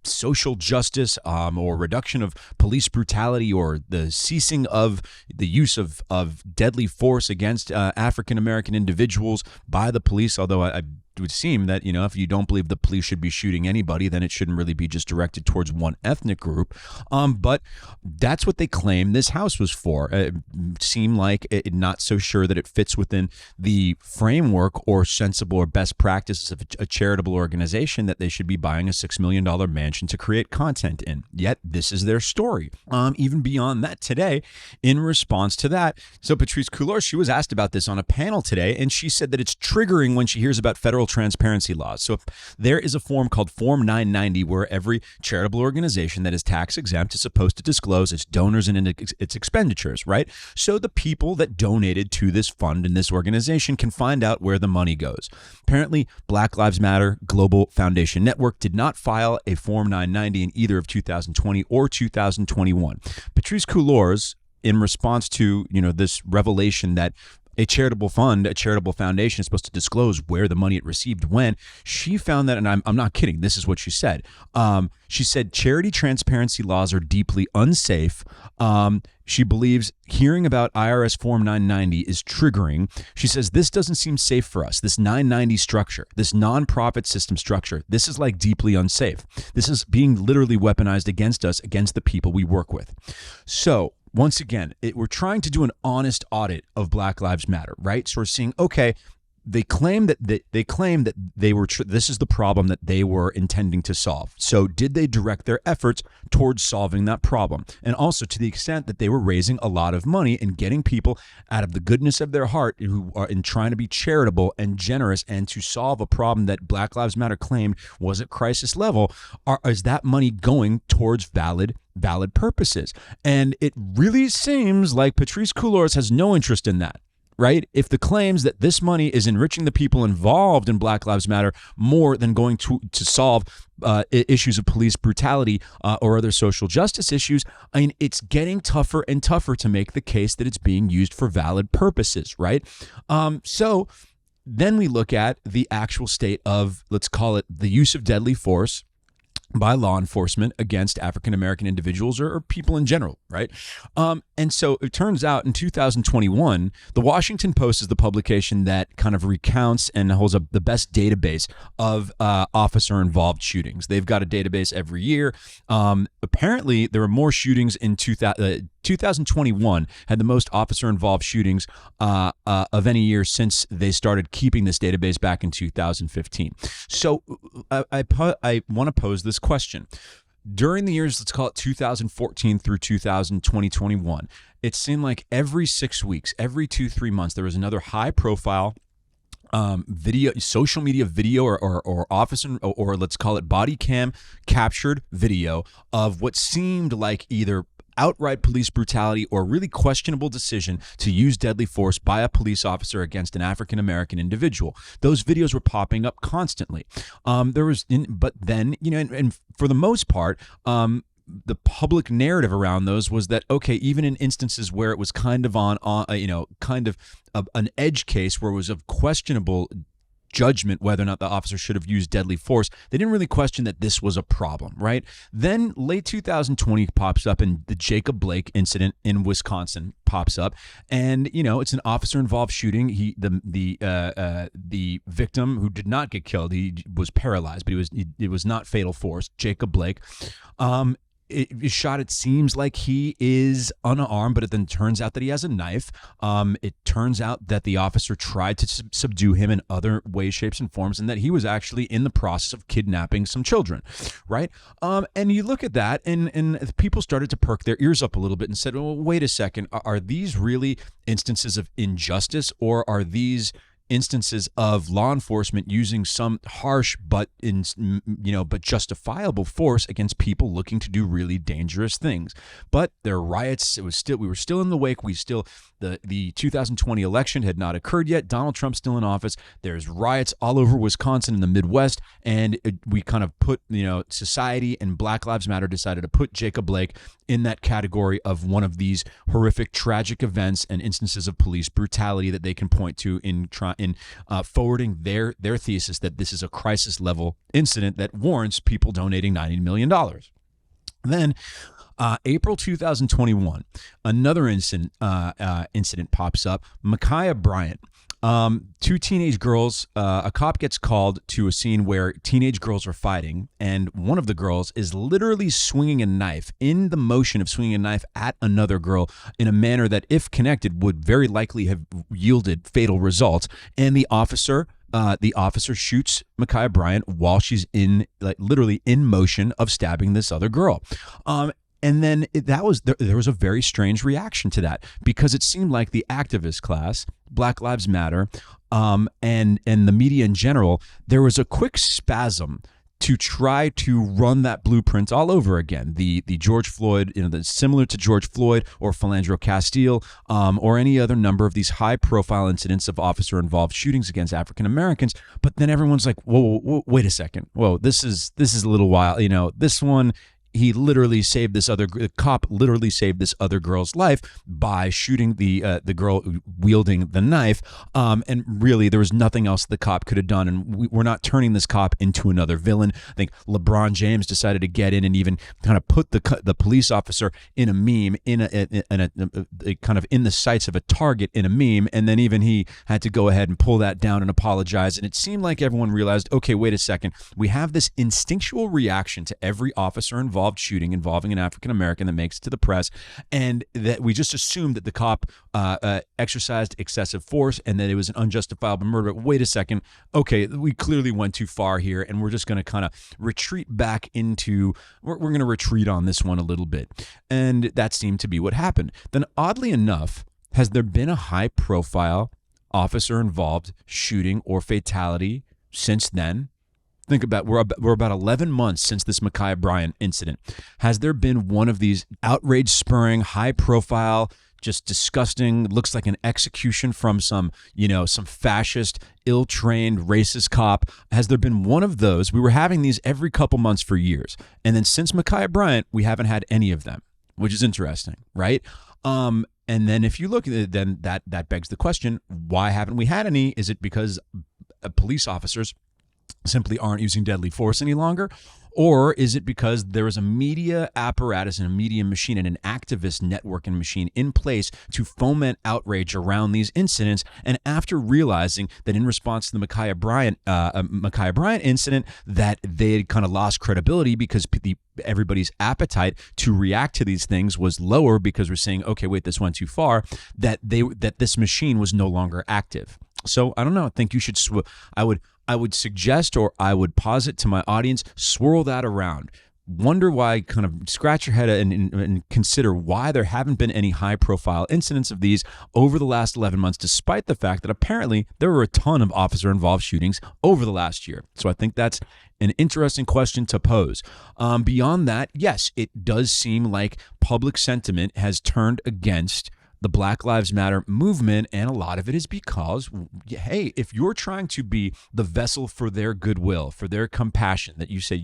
social justice or reduction of police brutality or the ceasing of the use of deadly force against African American individuals by the police. Although I would seem that, if you don't believe the police should be shooting anybody, then it shouldn't really be just directed towards one ethnic group. But that's what they claim this house was for. It seemed like it not so sure that it fits within the framework or sensible or best practices of a charitable organization that they should be buying a $6 million mansion to create content in. Yet this is their story. Even beyond that today, in response to that, so Patrisse Cullors, she was asked about this on a panel today, and she said that it's triggering when she hears about federal transparency laws. So there is a form called Form 990 where every charitable organization that is tax exempt is supposed to disclose its donors and its expenditures, right? So the people that donated to this fund and this organization can find out where the money goes. Apparently, Black Lives Matter Global Foundation Network did not file a Form 990 in either of 2020 or 2021. Patrisse Cullors, in response to, this revelation that a charitable fund, a charitable foundation is supposed to disclose where the money it received went, she found that, and I'm not kidding, this is what she said. She said charity transparency laws are deeply unsafe. She believes hearing about IRS Form 990 is triggering. She says, this doesn't seem safe for us. This 990 structure, this nonprofit system structure, this is like deeply unsafe. This is being literally weaponized against us, against the people we work with. So, once again, we're trying to do an honest audit of Black Lives Matter, right? So we're seeing, okay, they claim that they were. This is the problem that they were intending to solve. So did they direct their efforts towards solving that problem? And also, to the extent that they were raising a lot of money and getting people out of the goodness of their heart who are in trying to be charitable and generous and to solve a problem that Black Lives Matter claimed was at crisis level, is that money going towards valid purposes? And it really seems like Patrisse Cullors has no interest in that. Right? If the claims that this money is enriching the people involved in Black Lives Matter more than going to solve issues of police brutality or other social justice issues, I mean, it's getting tougher and tougher to make the case that it's being used for valid purposes, right? So then we look at the actual state of, let's call it, the use of deadly force by law enforcement against African American individuals or people in general, right? And so it turns out in 2021, the Washington Post is the publication that kind of recounts and holds up the best database of officer-involved shootings. They've got a database every year. Apparently, there were more shootings in 2021 had the most officer-involved shootings of any year since they started keeping this database back in 2015. So I want to pose this question. During the years, let's call it 2014 through 2021, it seemed like every 6 weeks, every 2-3 months, there was another high-profile video, social media video or officer, or let's call it body cam captured video of what seemed like either outright police brutality or really questionable decision to use deadly force by a police officer against an African American individual. Those videos were popping up constantly. But then, and for the most part, the public narrative around those was that, okay, even in instances where it was kind of an edge case where it was of questionable judgment whether or not the officer should have used deadly force. They didn't really question that this was a problem, right? Then late 2020 pops up and the Jacob Blake incident in Wisconsin pops up, and it's an officer-involved shooting. The victim, who did not get killed, he was paralyzed, but it was not fatal force. Jacob Blake. Is shot. It seems like he is unarmed, but it then turns out that he has a knife. It turns out that the officer tried to subdue him in other ways, shapes, and forms, and that he was actually in the process of kidnapping some children, right? And you look at that, and people started to perk their ears up a little bit and said, well, wait a second, are these really instances of injustice, or are these instances of law enforcement using some harsh but justifiable force against people looking to do really dangerous things? But there are riots. We were still in the wake. The 2020 election had not occurred yet. Donald Trump's still in office. There's riots all over Wisconsin and the Midwest, and we kind of put, society and Black Lives Matter decided to put Jacob Blake in that category of one of these horrific, tragic events and instances of police brutality that they can point to in forwarding their thesis that this is a crisis level incident that warrants people donating $90 million. Then April 2021, another incident pops up. Ma'Khia Bryant. Two teenage girls, a cop gets called to a scene where teenage girls are fighting, and one of the girls is literally swinging a knife, in the motion of swinging a knife at another girl in a manner that, if connected, would very likely have yielded fatal results. And the officer shoots Ma'Khia Bryant while she's literally in motion of stabbing this other girl. And then there was a very strange reaction to that, because it seemed like the activist class, Black Lives Matter, and the media in general, there was a quick spasm to try to run that blueprint all over again. The George Floyd, similar to George Floyd or Philando Castile, or any other number of these high-profile incidents of officer-involved shootings against African Americans. But then everyone's like, whoa, wait a second. Whoa, this is a little wild. This one, the cop literally saved this other girl's life by shooting the girl wielding the knife. And really, there was nothing else the cop could have done. And we're not turning this cop into another villain. I think LeBron James decided to get in and even kind of put the police officer in a meme, in a kind of in the sights of a target in a meme. And then even he had to go ahead and pull that down and apologize. And it seemed like everyone realized, okay, wait a second. We have this instinctual reaction to every officer involved shooting involving an African American that makes it to the press, and that we just assumed that the cop exercised excessive force and that it was an unjustifiable murder. But wait a second, okay, we clearly went too far here, and we're just going to kind of retreat back into, we're going to retreat on this one a little bit. And that seemed to be what happened. Then oddly enough, has there been a high-profile officer-involved shooting or fatality since then? Think about, we're about 11 months since this Ma'Khia Bryant incident. Has there been one of these outrage-spurring, high-profile, just disgusting, looks like an execution from some fascist, ill-trained, racist cop? Has there been one of those? We were having these every couple months for years. And then since Ma'Khia Bryant, we haven't had any of them, which is interesting, right? And then if you look at it, then that begs the question, why haven't we had any? Is it because police officers simply aren't using deadly force any longer? Or is it because there is a media apparatus and a media machine and an activist network and machine in place to foment outrage around these incidents? And after realizing that in response to the Ma'Khia Bryant incident, that they had kind of lost credibility because everybody's appetite to react to these things was lower because we're saying, okay, wait, this went too far, that this machine was no longer active. So I don't know. I think you should. I would suggest, or I would posit to my audience, swirl that around. Wonder why, kind of scratch your head and consider why there haven't been any high-profile incidents of these over the last 11 months, despite the fact that apparently there were a ton of officer-involved shootings over the last year. So I think that's an interesting question to pose. Beyond that, yes, it does seem like public sentiment has turned against the Black Lives Matter movement, and a lot of it is because, hey, if you're trying to be the vessel for their goodwill, for their compassion, that you say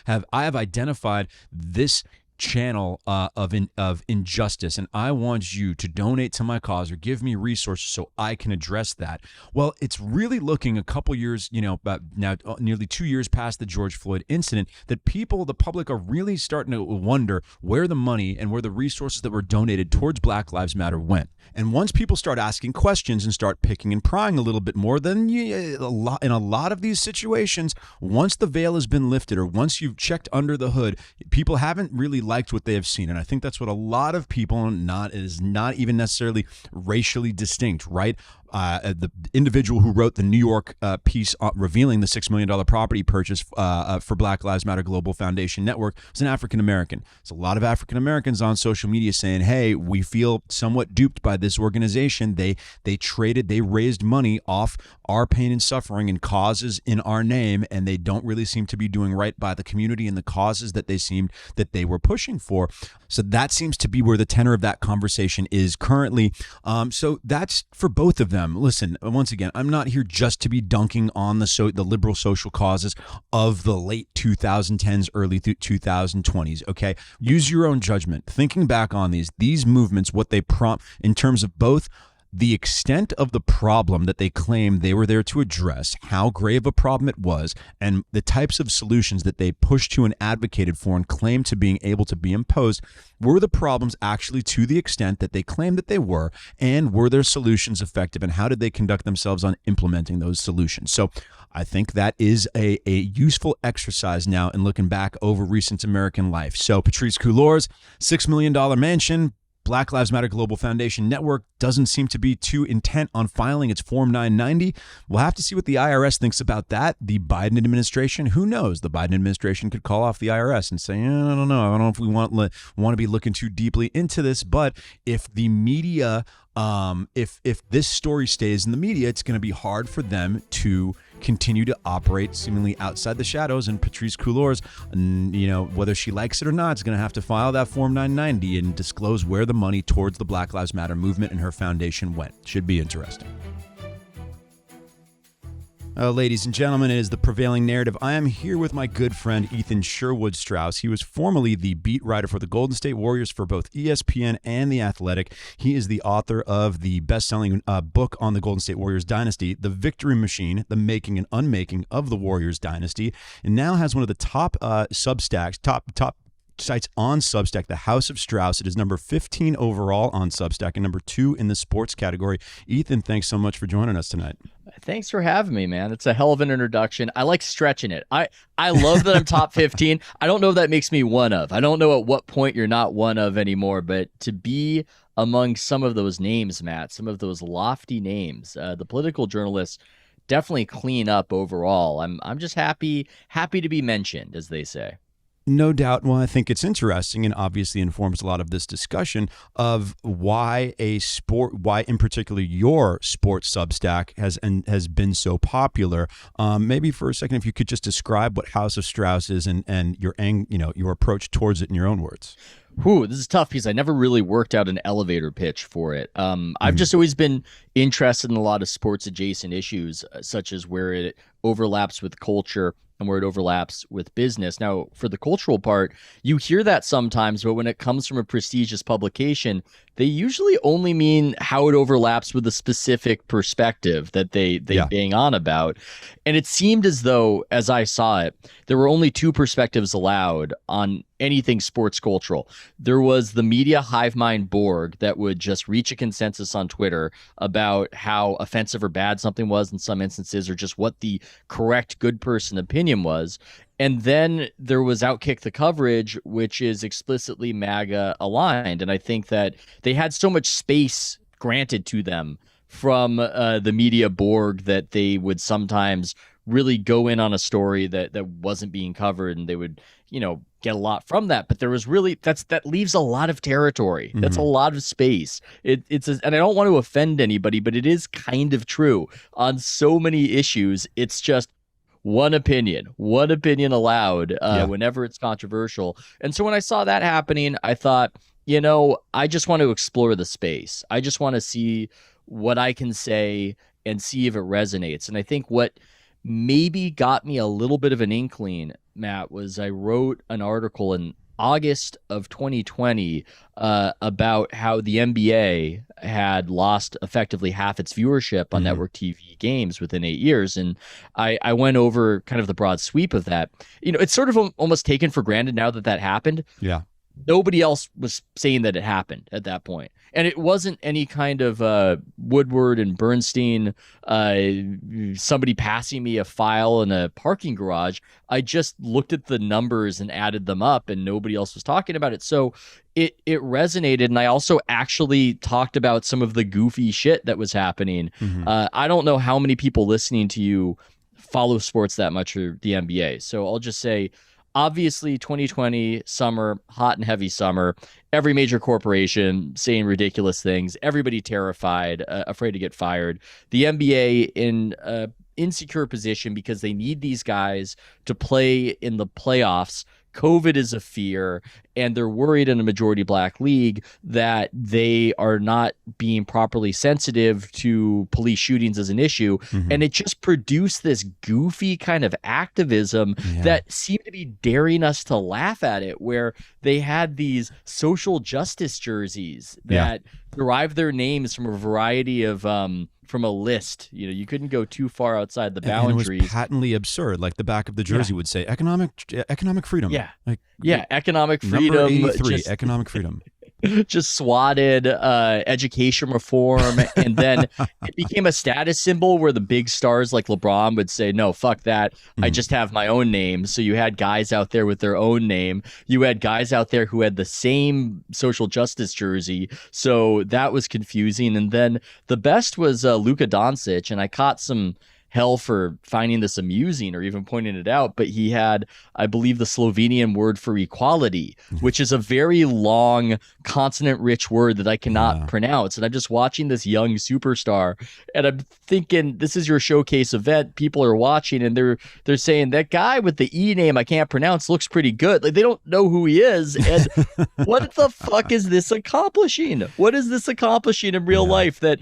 I have identified this channel of injustice, and I want you to donate to my cause or give me resources so I can address that. Well, it's really looking a couple years, about now nearly 2 years past the George Floyd incident, that the public are really starting to wonder where the money and where the resources that were donated towards Black Lives Matter went. And once people start asking questions and start picking and prying a little bit more, then in a lot of these situations, once the veil has been lifted or once you've checked under the hood, people haven't really liked what they have seen. And I think that's what a lot of people, is not even necessarily racially distinct, right? The individual who wrote the New York piece revealing the $6 million property purchase for Black Lives Matter Global Foundation Network was an African American. There's a lot of African Americans on social media saying, hey, we feel somewhat duped by this organization. They raised money off our pain and suffering and causes in our name, and they don't really seem to be doing right by the community and the causes that they were pushing for. So that seems to be where the tenor of that conversation is currently. So that's for both of them. Listen, once again, I'm not here just to be dunking on the liberal social causes of the late 2010s, early 2020s, okay? Use your own judgment. Thinking back on these movements, what they prompt in terms of both the extent of the problem that they claim they were there to address, how grave a problem it was, and the types of solutions that they pushed to and advocated for and claimed to being able to be imposed. Were the problems actually to the extent that they claimed that they were, and were their solutions effective, and how did they conduct themselves on implementing those solutions? So I think that is a useful exercise now in looking back over recent American life. So Patrisse Cullors, $6 million mansion, Black Lives Matter Global Foundation Network doesn't seem to be too intent on filing its Form 990. We'll have to see what the IRS thinks about that. The Biden administration, who knows? The Biden administration could call off the IRS and say, I don't know if we want to be looking too deeply into this. But if the media, if this story stays in the media, it's going to be hard for them to continue to operate seemingly outside the shadows. And Patrisse Cullors, whether she likes it or not, is going to have to file that Form 990 and disclose where the money towards the Black Lives Matter movement and her foundation went. Should be interesting. Ladies and gentlemen, it is the Prevailing Narrative. I am here with my good friend Ethan Strauss. He was formerly the beat writer for the Golden State Warriors for both ESPN and The Athletic. He is the author of the best-selling book on the Golden State Warriors dynasty, The Victory Machine, The Making and Unmaking of the Warriors Dynasty, and now has one of the top Substacks, top sites on Substack, The House of Strauss. It is number 15 overall on Substack and number 2 in the sports category. Ethan, thanks so much for joining us tonight. Thanks for having me, man. It's a hell of an introduction. I like stretching it. I love that I'm top 15. I don't know if that makes me one of. I don't know at what point you're not one of anymore, but to be among some of those names, Matt, some of those lofty names, the political journalists definitely clean up overall. I'm just happy to be mentioned, as they say. No doubt. Well, I think it's interesting and obviously informs a lot of this discussion of why in particular your sports Substack has been so popular. Maybe for a second, if you could just describe what House of Strauss is and your approach towards it in your own words. This is tough because I never really worked out an elevator pitch for it. I've just always been interested in a lot of sports adjacent issues, such as where it overlaps with culture and where it overlaps with business. Now, for the cultural part, you hear that sometimes, but when it comes from a prestigious publication, they usually only mean how it overlaps with a specific perspective that they bang on about. And it seemed as though, as I saw it, there were only two perspectives allowed on anything sports cultural. There was the media hive mind Borg that would just reach a consensus on Twitter about how offensive or bad something was in some instances, or just what the correct good person opinion was. And then there was Outkick the Coverage, which is explicitly MAGA aligned. And I think that they had so much space granted to them from the media Borg that they would sometimes really go in on a story that wasn't being covered, and they would, get a lot from that. But there was really, that leaves a lot of territory. That's a lot of space. And I don't want to offend anybody, but it is kind of true on so many issues. It's just one opinion allowed whenever it's controversial. And so when I saw that happening, I thought, I just want to explore the space. I just want to see what I can say and see if it resonates. And I think what maybe got me a little bit of an inkling, Matt, was I wrote an article in August of 2020 about how the NBA had lost effectively half its viewership on network TV games within 8 years. And I went over kind of the broad sweep of that. It's sort of almost taken for granted now that that happened. Yeah. Nobody else was saying that it happened at that point. And it wasn't any kind of Woodward and Bernstein, somebody passing me a file in a parking garage. I just looked at the numbers and added them up, and nobody else was talking about it. So it resonated. And I also actually talked about some of the goofy shit that was happening. I don't know how many people listening to you follow sports that much, or the NBA. So I'll just say, obviously, 2020 summer, hot and heavy summer, every major corporation saying ridiculous things, everybody terrified, afraid to get fired. The NBA in an insecure position because they need these guys to play in the playoffs. COVID is a fear, and they're worried in a majority black league that they are not being properly sensitive to police shootings as an issue. And it just produced this goofy kind of activism that seemed to be daring us to laugh at it, where they had these social justice jerseys that derived their names from a variety of from a list. You couldn't go too far outside the boundaries. And it was patently absurd. Like the back of the jersey would say economic freedom. Economic freedom. Number 83, economic freedom. Just swatted education reform. And then it became a status symbol where the big stars like LeBron would say, no, fuck that. I just have my own name. So you had guys out there with their own name. You had guys out there who had the same social justice jersey. So that was confusing. And then the best was Luka Doncic. And I caught some hell for finding this amusing or even pointing it out, but he had, I believe, the Slovenian word for equality, which is a very long, consonant-rich word that I cannot pronounce. And I'm just watching this young superstar, and I'm thinking, this is your showcase event. People are watching, and they're saying, that guy with the E name I can't pronounce looks pretty good. Like, they don't know who he is. And what the fuck is this accomplishing? What is this accomplishing in real life that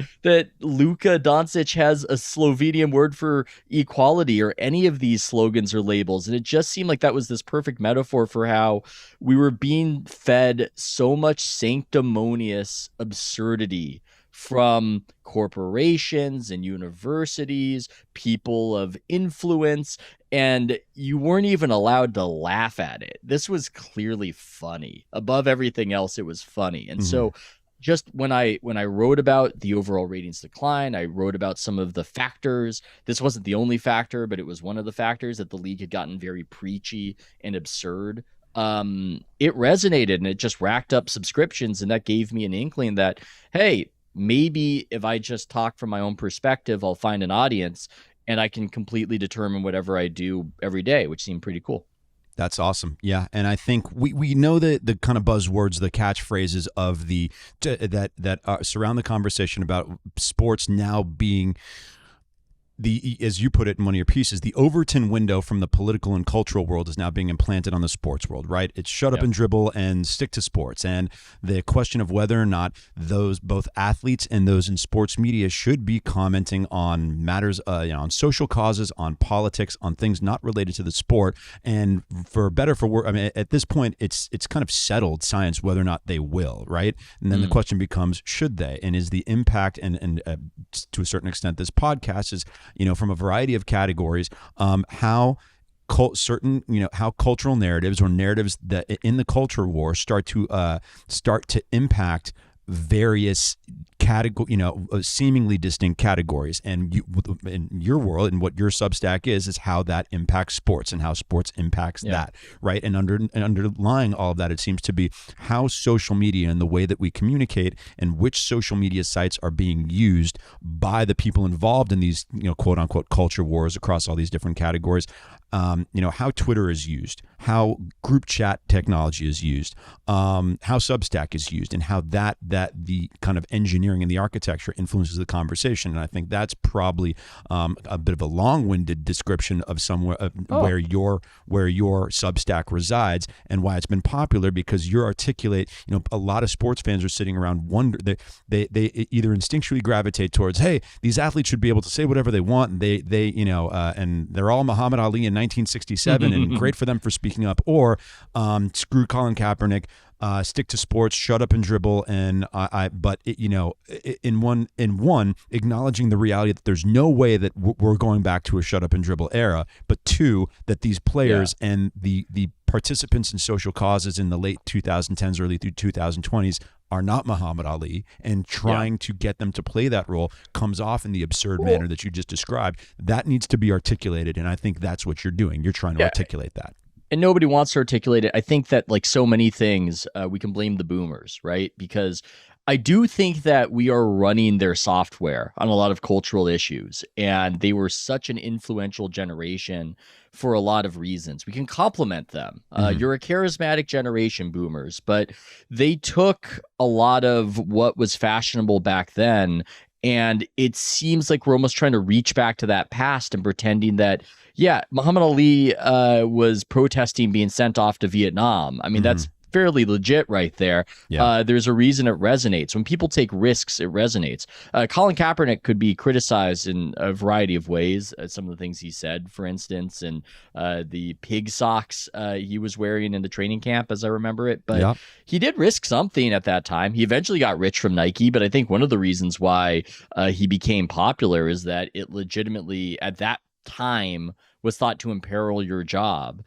Luka Doncic has a Slovenian word for equality or any of these slogans or labels? And it just seemed like that was this perfect metaphor for how we were being fed so much sanctimonious absurdity from corporations and universities, people of influence, and you weren't even allowed to laugh at it. This was clearly funny. Above everything else, it was funny. And so just when I wrote about the overall ratings decline, I wrote about some of the factors. This wasn't the only factor, but it was one of the factors that the league had gotten very preachy and absurd. It resonated, and it just racked up subscriptions, and that gave me an inkling that, hey, maybe if I just talk from my own perspective, I'll find an audience, and I can completely determine whatever I do every day, which seemed pretty cool. That's awesome. Yeah. And I think we know the kind of buzzwords, the catchphrases of that surround the conversation about sports now being as you put it in one of your pieces, the Overton window from the political and cultural world is now being implanted on the sports world, right? It's shut up and dribble and stick to sports. And the question of whether or not those both athletes and those in sports media should be commenting on matters, on social causes, on politics, on things not related to the sport. And for better for worse, I mean, at this point, it's kind of settled science whether or not they will, right? And then the question becomes, should they? And is the impact, and to a certain extent, this podcast is, from a variety of categories, how cultural narratives or narratives that in the culture war start to impact various seemingly distinct categories. And in your world, and what your Substack is how that impacts sports and how sports impacts that, right? And underlying all of that, it seems to be how social media and the way that we communicate and which social media sites are being used by the people involved in these, quote unquote culture wars across all these different categories. How Twitter is used, how group chat technology is used, how Substack is used, and how that the kind of engineering and the architecture influences the conversation. And I think that's probably a bit of a long-winded description of where your Substack resides and why it's been popular, because you articulate, a lot of sports fans are sitting around they either instinctually gravitate towards, hey, these athletes should be able to say whatever they want, and and they're all Muhammad Ali and 1967, and great for them for speaking up, or screw Colin Kaepernick, stick to sports, shut up and dribble, and in one acknowledging the reality that there's no way that we're going back to a shut up and dribble era, but two, that these players and the participants in social causes in the late 2010s, early through 2020s are not Muhammad Ali, and trying to get them to play that role comes off in the absurd manner that you just described. That needs to be articulated, and I think that's what you're doing. You're trying to articulate that. And nobody wants to articulate it. I think that, like so many things, we can blame the boomers, right? Because I do think that we are running their software on a lot of cultural issues, and they were such an influential generation for a lot of reasons. We can compliment them. You're a charismatic generation, boomers, but they took a lot of what was fashionable back then, and it seems like we're almost trying to reach back to that past and pretending that, Muhammad Ali was protesting being sent off to Vietnam. I mean, that's fairly legit right there. There's a reason it resonates. When people take risks, it resonates. Colin Kaepernick could be criticized in a variety of ways. Some of the things he said, for instance, and the pig socks he was wearing in the training camp, as I remember it. But he did risk something at that time. He eventually got rich from Nike, but I think one of the reasons why he became popular is that it legitimately, at that time, was thought to imperil your job.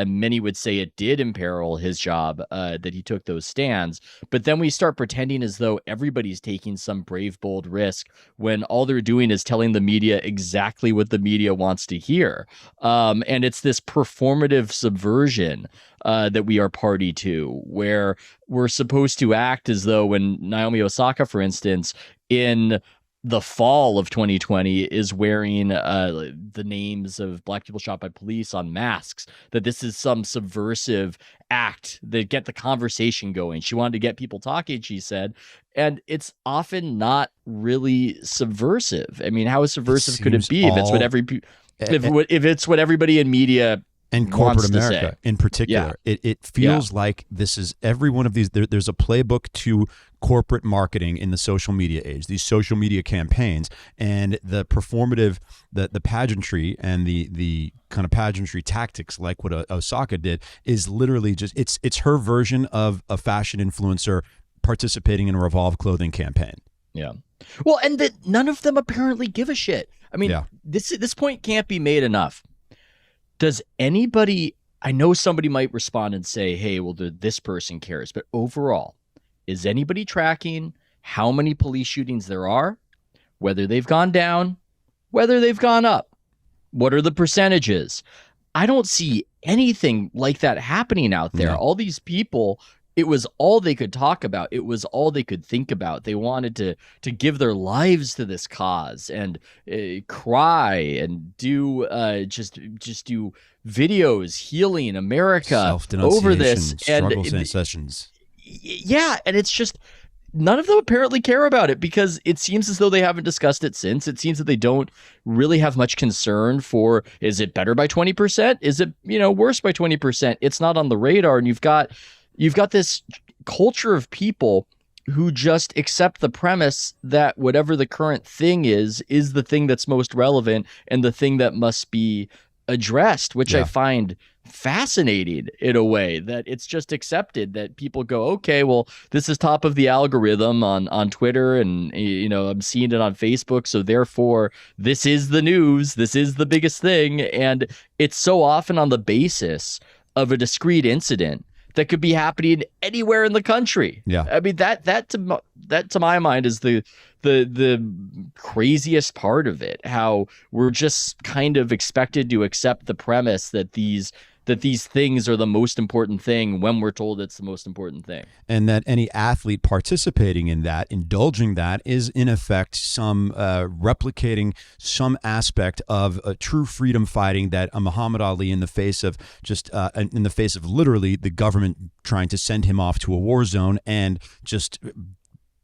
Many would say it did imperil his job, that he took those stands. But then we start pretending as though everybody's taking some brave, bold risk when all they're doing is telling the media exactly what the media wants to hear. And it's this performative subversion that we are party to, where we're supposed to act as though when Naomi Osaka, for instance, in the fall of 2020 is wearing the names of black people shot by police on masks, that this is some subversive act that get the conversation going. She wanted to get people talking, she said, and it's often not really subversive. I mean, how subversive could it be if it's what if it's what everybody in media and corporate America in particular? It feels like this is every one of these. There's a playbook to corporate marketing in the social media age, these social media campaigns, and the performative, the pageantry and the kind of pageantry tactics, like what Osaka did, is literally just it's her version of a fashion influencer participating in a Revolve clothing campaign. Yeah. Well, and that none of them apparently give a shit. I mean, this point can't be made enough. Does anybody, I know somebody might respond and say, hey, well, this person cares, but overall, is anybody tracking how many police shootings there are, whether they've gone down, whether they've gone up? What are the percentages? I don't see anything like that happening out there. No. All these people, it was all they could talk about. It was all they could think about. They wanted to give their lives to this cause and cry and do just do videos healing America over this struggle sessions. Yeah, and it's just none of them apparently care about it, because it seems as though they haven't discussed it since. It seems that they don't really have much concern for, is it better by 20%? Is it, worse by 20%? It's not on the radar, and you've got this culture of people who just accept the premise that whatever the current thing is the thing that's most relevant and the thing that must be addressed, which I find fascinating in a way, that it's just accepted that people go, okay, well, this is top of the algorithm on Twitter, and I'm seeing it on Facebook, so therefore this is the news, this is the biggest thing. And it's so often on the basis of a discrete incident that could be happening anywhere in the country. Yeah, I mean that to my mind is the craziest part of it. How we're just kind of expected to accept the premise that these things are the most important thing when we're told it's the most important thing. And that any athlete participating in that, indulging that, is in effect some replicating some aspect of a true freedom fighting that a Muhammad Ali, in the face of literally the government trying to send him off to a war zone, and just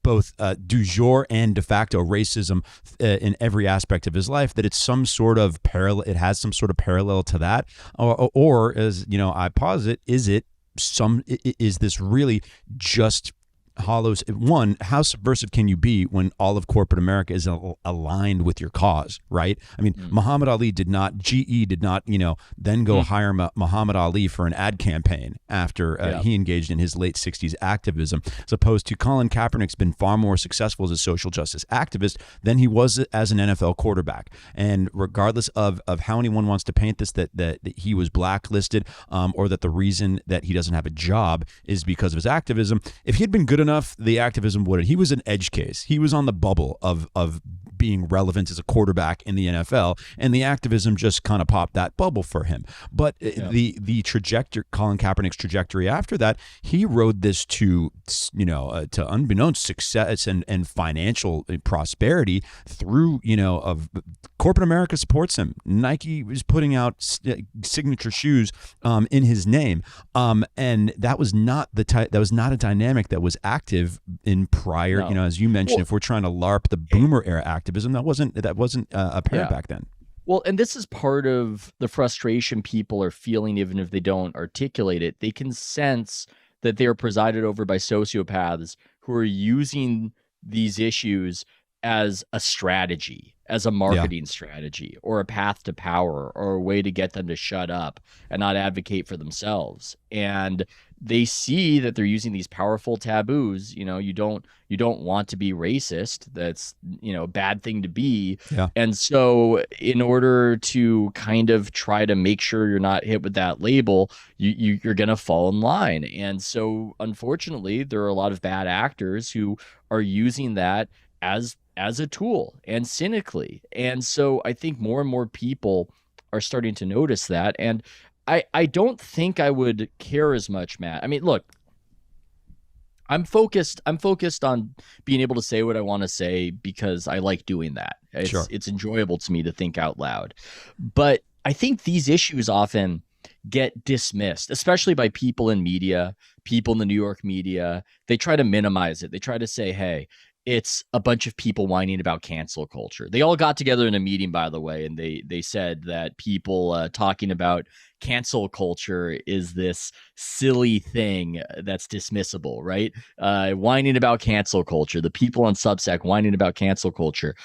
both du jour and de facto racism in every aspect of his life, that it's some sort of parallel. It has some sort of parallel to that, or as I posit, is this really just hollows. One, how subversive can you be when all of corporate America is aligned with your cause, right? I mean, Muhammad Ali did not, GE did not, then go hire Muhammad Ali for an ad campaign after he engaged in his late 60s activism, as opposed to Colin Kaepernick's been far more successful as a social justice activist than he was as an NFL quarterback. And regardless of how anyone wants to paint this, that he was blacklisted, or that the reason that he doesn't have a job is because of his activism, if he had been good enough, the activism would. He was an edge case. He was on the bubble of being relevant as a quarterback in the NFL, and the activism just kind of popped that bubble for him. But the trajectory, Colin Kaepernick's trajectory after that, he rode this to unbeknownst success and financial prosperity through of corporate America supports him. Nike was putting out signature shoes in his name, and that was not a dynamic that was active in prior. As you mentioned, if we're trying to LARP the boomer era activism, that wasn't apparent back then. Well, and this is part of the frustration people are feeling, even if they don't articulate it. They can sense that they are presided over by sociopaths who are using these issues as a strategy, as a marketing strategy, or a path to power, or a way to get them to shut up and not advocate for themselves. And they see that they're using these powerful taboos. You don't want to be racist. That's a bad thing to be. And so in order to kind of try to make sure you're not hit with that label, you're going to fall in line. And so unfortunately, there are a lot of bad actors who are using that as a tool, and cynically. And so I think more and more people are starting to notice that. And I don't think I would care as much, Matt. I mean, look, I'm focused on being able to say what I want to say because I like doing that. It's enjoyable to me to think out loud. But I think these issues often get dismissed, especially by people in media, people in the New York media. They try to minimize it. They try to say, hey, it's a bunch of people whining about cancel culture. They all got together in a meeting, by the way, and they said that people talking about cancel culture is this silly thing that's dismissible, right? Whining about cancel culture, the people on Substack whining about cancel culture.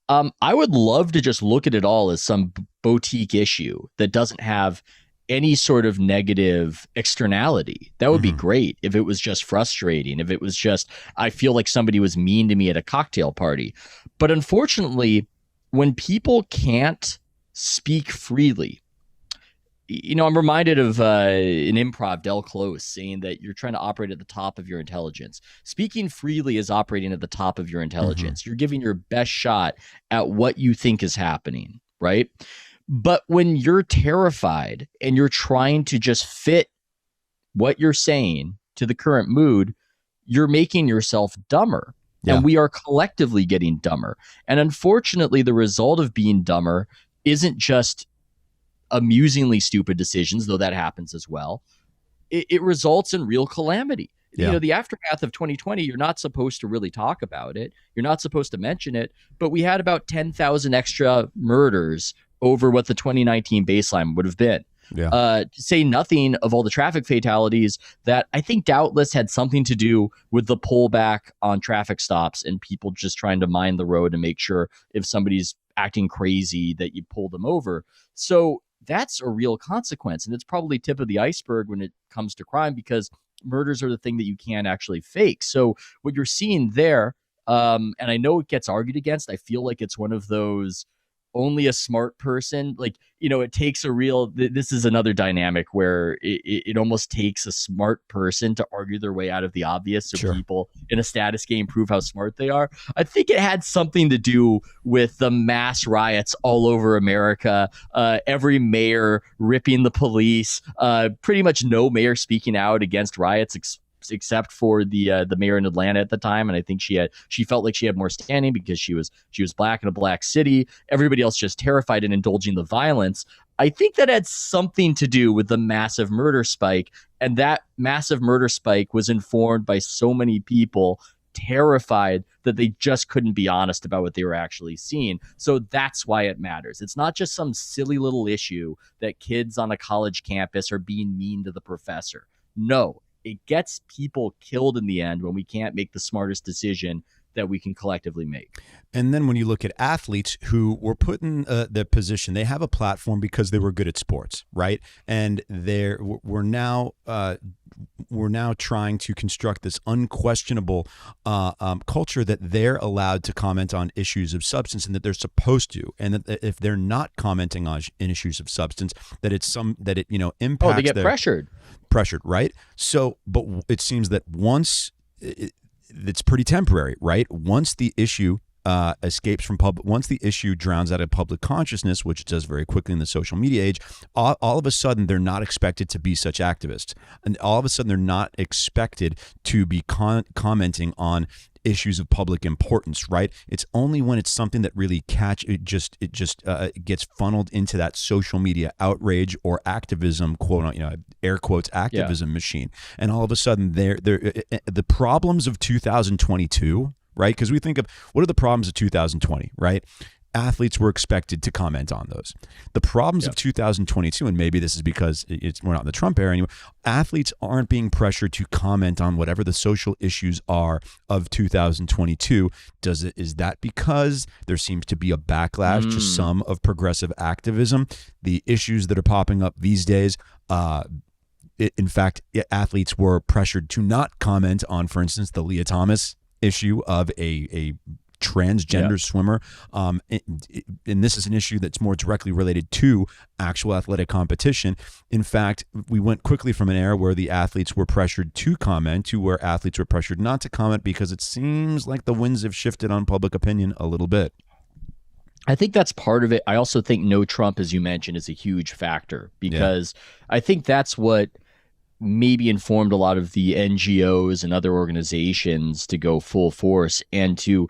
I would love to just look at it all as some boutique issue that doesn't have any sort of negative externality. That would be great if it was just frustrating, if it was just, I feel like somebody was mean to me at a cocktail party. But unfortunately, when people can't speak freely, I'm reminded of an improv, Del Close, saying that you're trying to operate at the top of your intelligence. Speaking freely is operating at the top of your intelligence. You're giving your best shot at what you think is happening, right? But when you're terrified and you're trying to just fit what you're saying to the current mood, you're making yourself dumber. And we are collectively getting dumber. And unfortunately, the result of being dumber isn't just amusingly stupid decisions, though that happens as well. It results in real calamity. The aftermath of 2020, you're not supposed to really talk about it. You're not supposed to mention it. But we had about 10,000 extra murders over what the 2019 baseline would have been. To say nothing of all the traffic fatalities that I think doubtless had something to do with the pullback on traffic stops and people just trying to mind the road and make sure if somebody's acting crazy that you pull them over. So that's a real consequence. And it's probably tip of the iceberg when it comes to crime, because murders are the thing that you can't actually fake. So what you're seeing there, and I know it gets argued against, I feel like it's one of those only a smart person, it takes a real, this is another dynamic where it almost takes a smart person to argue their way out of the obvious. So people in a status game prove how smart they are. I think it had something to do with the mass riots all over America, every mayor ripping the police, pretty much no mayor speaking out against riots, except for the mayor in Atlanta at the time. And I think she felt like she had more standing because she was black in a black city. Everybody else just terrified and indulging the violence. I think that had something to do with the massive murder spike. And that massive murder spike was informed by so many people terrified that they just couldn't be honest about what they were actually seeing. So that's why it matters. It's not just some silly little issue that kids on a college campus are being mean to the professor. No, it gets people killed in the end when we can't make the smartest decision that we can collectively make. And then when you look at athletes who were put in the position, they have a platform because they were good at sports, right? And we're now trying to construct this unquestionable culture that they're allowed to comment on issues of substance, and that they're supposed to, and that if they're not commenting on issues of substance, that it impacts. Oh, they get pressured, right? So, but it seems that once it's pretty temporary, right? Once the issue escapes from once the issue drowns out of public consciousness, which it does very quickly in the social media age, all of a sudden they're not expected to be such activists, and all of a sudden they're not expected to be commenting on issues of public importance, right? It's only when it's something that really gets funneled into that social media outrage or activism, quote, air quotes, activism machine, and all of a sudden the problems of 2022, right? Because we think of what are the problems of 2020, right? Athletes were expected to comment on those. The problems of 2022, and maybe this is because we're not in the Trump era anymore, athletes aren't being pressured to comment on whatever the social issues are of 2022. Is that because there seems to be a backlash to some of progressive activism? The issues that are popping up these days, in fact, athletes were pressured to not comment on, for instance, the Leah Thomas issue of a transgender swimmer. And this is an issue that's more directly related to actual athletic competition. In fact, we went quickly from an era where the athletes were pressured to comment to where athletes were pressured not to comment, because it seems like the winds have shifted on public opinion a little bit. I think that's part of it. I also think no Trump, as you mentioned, is a huge factor, because I think that's what maybe informed a lot of the NGOs and other organizations to go full force and to,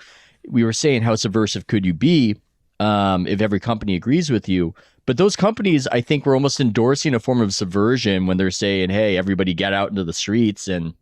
we were saying, how subversive could you be if every company agrees with you? But those companies, I think, were almost endorsing a form of subversion when they're saying, hey, everybody get out into the streets and,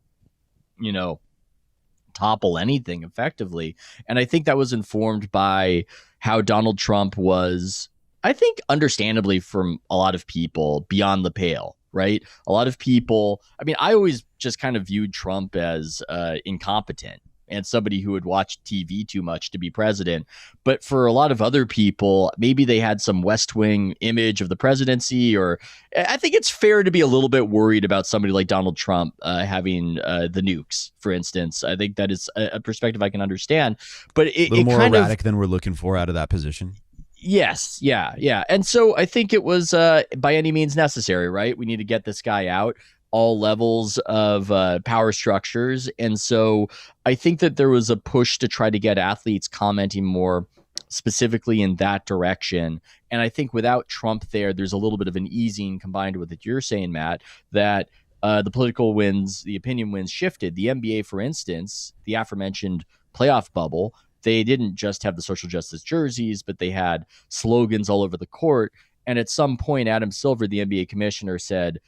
topple anything effectively. And I think that was informed by how Donald Trump was, I think, understandably from a lot of people, beyond the pale. Right. A lot of people, I always just kind of viewed Trump as incompetent and somebody who would watch TV too much to be president. But for a lot of other people, maybe they had some West Wing image of the presidency, or I think it's fair to be a little bit worried about somebody like Donald Trump having the nukes, for instance. I think that is a perspective I can understand. But a little more erratic than we're looking for out of that position. Yes. Yeah. And so I think it was by any means necessary, right? We need to get this guy out, all levels of power structures. And so I think that there was a push to try to get athletes commenting more specifically in that direction. And I think without Trump there's a little bit of an easing combined with what you're saying, Matt, that the political winds, the opinion winds shifted. The NBA, for instance, the aforementioned playoff bubble, they didn't just have the social justice jerseys, but they had slogans all over the court. And at some point, Adam Silver, the NBA commissioner, said,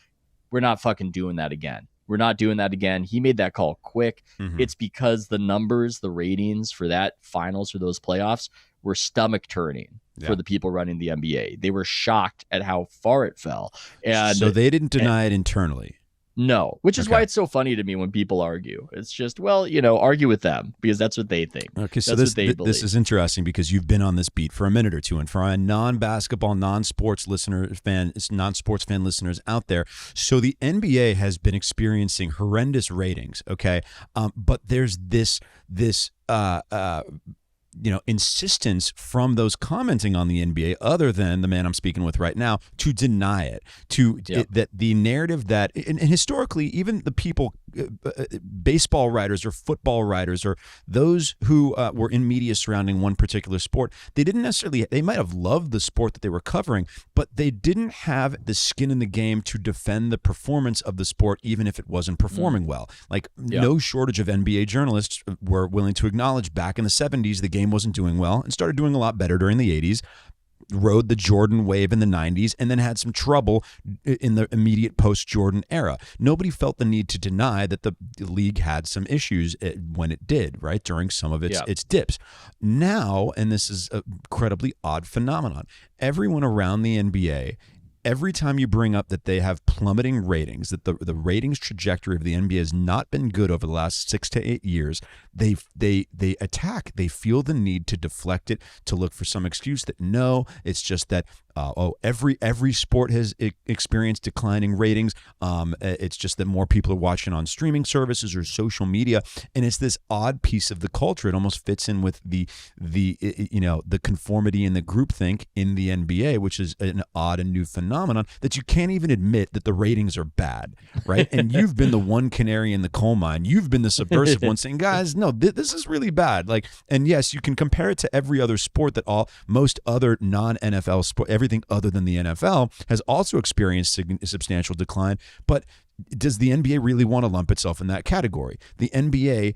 we're not fucking doing that again. We're not doing that again. He made that call quick. Mm-hmm. It's because the numbers, the ratings for that finals, for those playoffs, were stomach turning for the people running the NBA. They were shocked at how far it fell. And so they didn't deny it internally. No, which is why it's so funny to me when people argue. It's just, argue with them, because that's what they think. Okay, so this is interesting, because you've been on this beat for a minute or two, and for our non-basketball, non-sports fan listeners out there, so the NBA has been experiencing horrendous ratings. Okay, but there's this insistence from those commenting on the NBA, other than the man I'm speaking with right now, to deny it, that the narrative that, and historically, even the people, baseball writers or football writers or those who were in media surrounding one particular sport, they might have loved the sport that they were covering, but they didn't have the skin in the game to defend the performance of the sport, even if it wasn't performing well. No shortage of NBA journalists were willing to acknowledge back in the 70s, the game wasn't doing well and started doing a lot better during the 80s, rode the Jordan wave in the 90s, and then had some trouble in the immediate post-Jordan era. Nobody felt the need to deny that the league had some issues when it did, right, during some of its dips. Now, and this is an incredibly odd phenomenon, everyone around the NBA every time you bring up that they have plummeting ratings, that the ratings trajectory of the NBA has not been good over the last 6 to 8 years, they attack. They feel the need to deflect it, to look for some excuse that no, it's just that every sport has experienced declining ratings. It's just that more people are watching on streaming services or social media, and it's this odd piece of the culture. It almost fits in with the conformity and the groupthink in the NBA, which is an odd and new phenomenon that you can't even admit that the ratings are bad, right? And you've been the one canary in the coal mine. You've been the subversive one saying, guys, no, this is really bad. Like, and yes, you can compare it to every other sport that most other non-NFL sport, everything other than the NFL has also experienced substantial decline. But does the NBA really want to lump itself in that category? The NBA,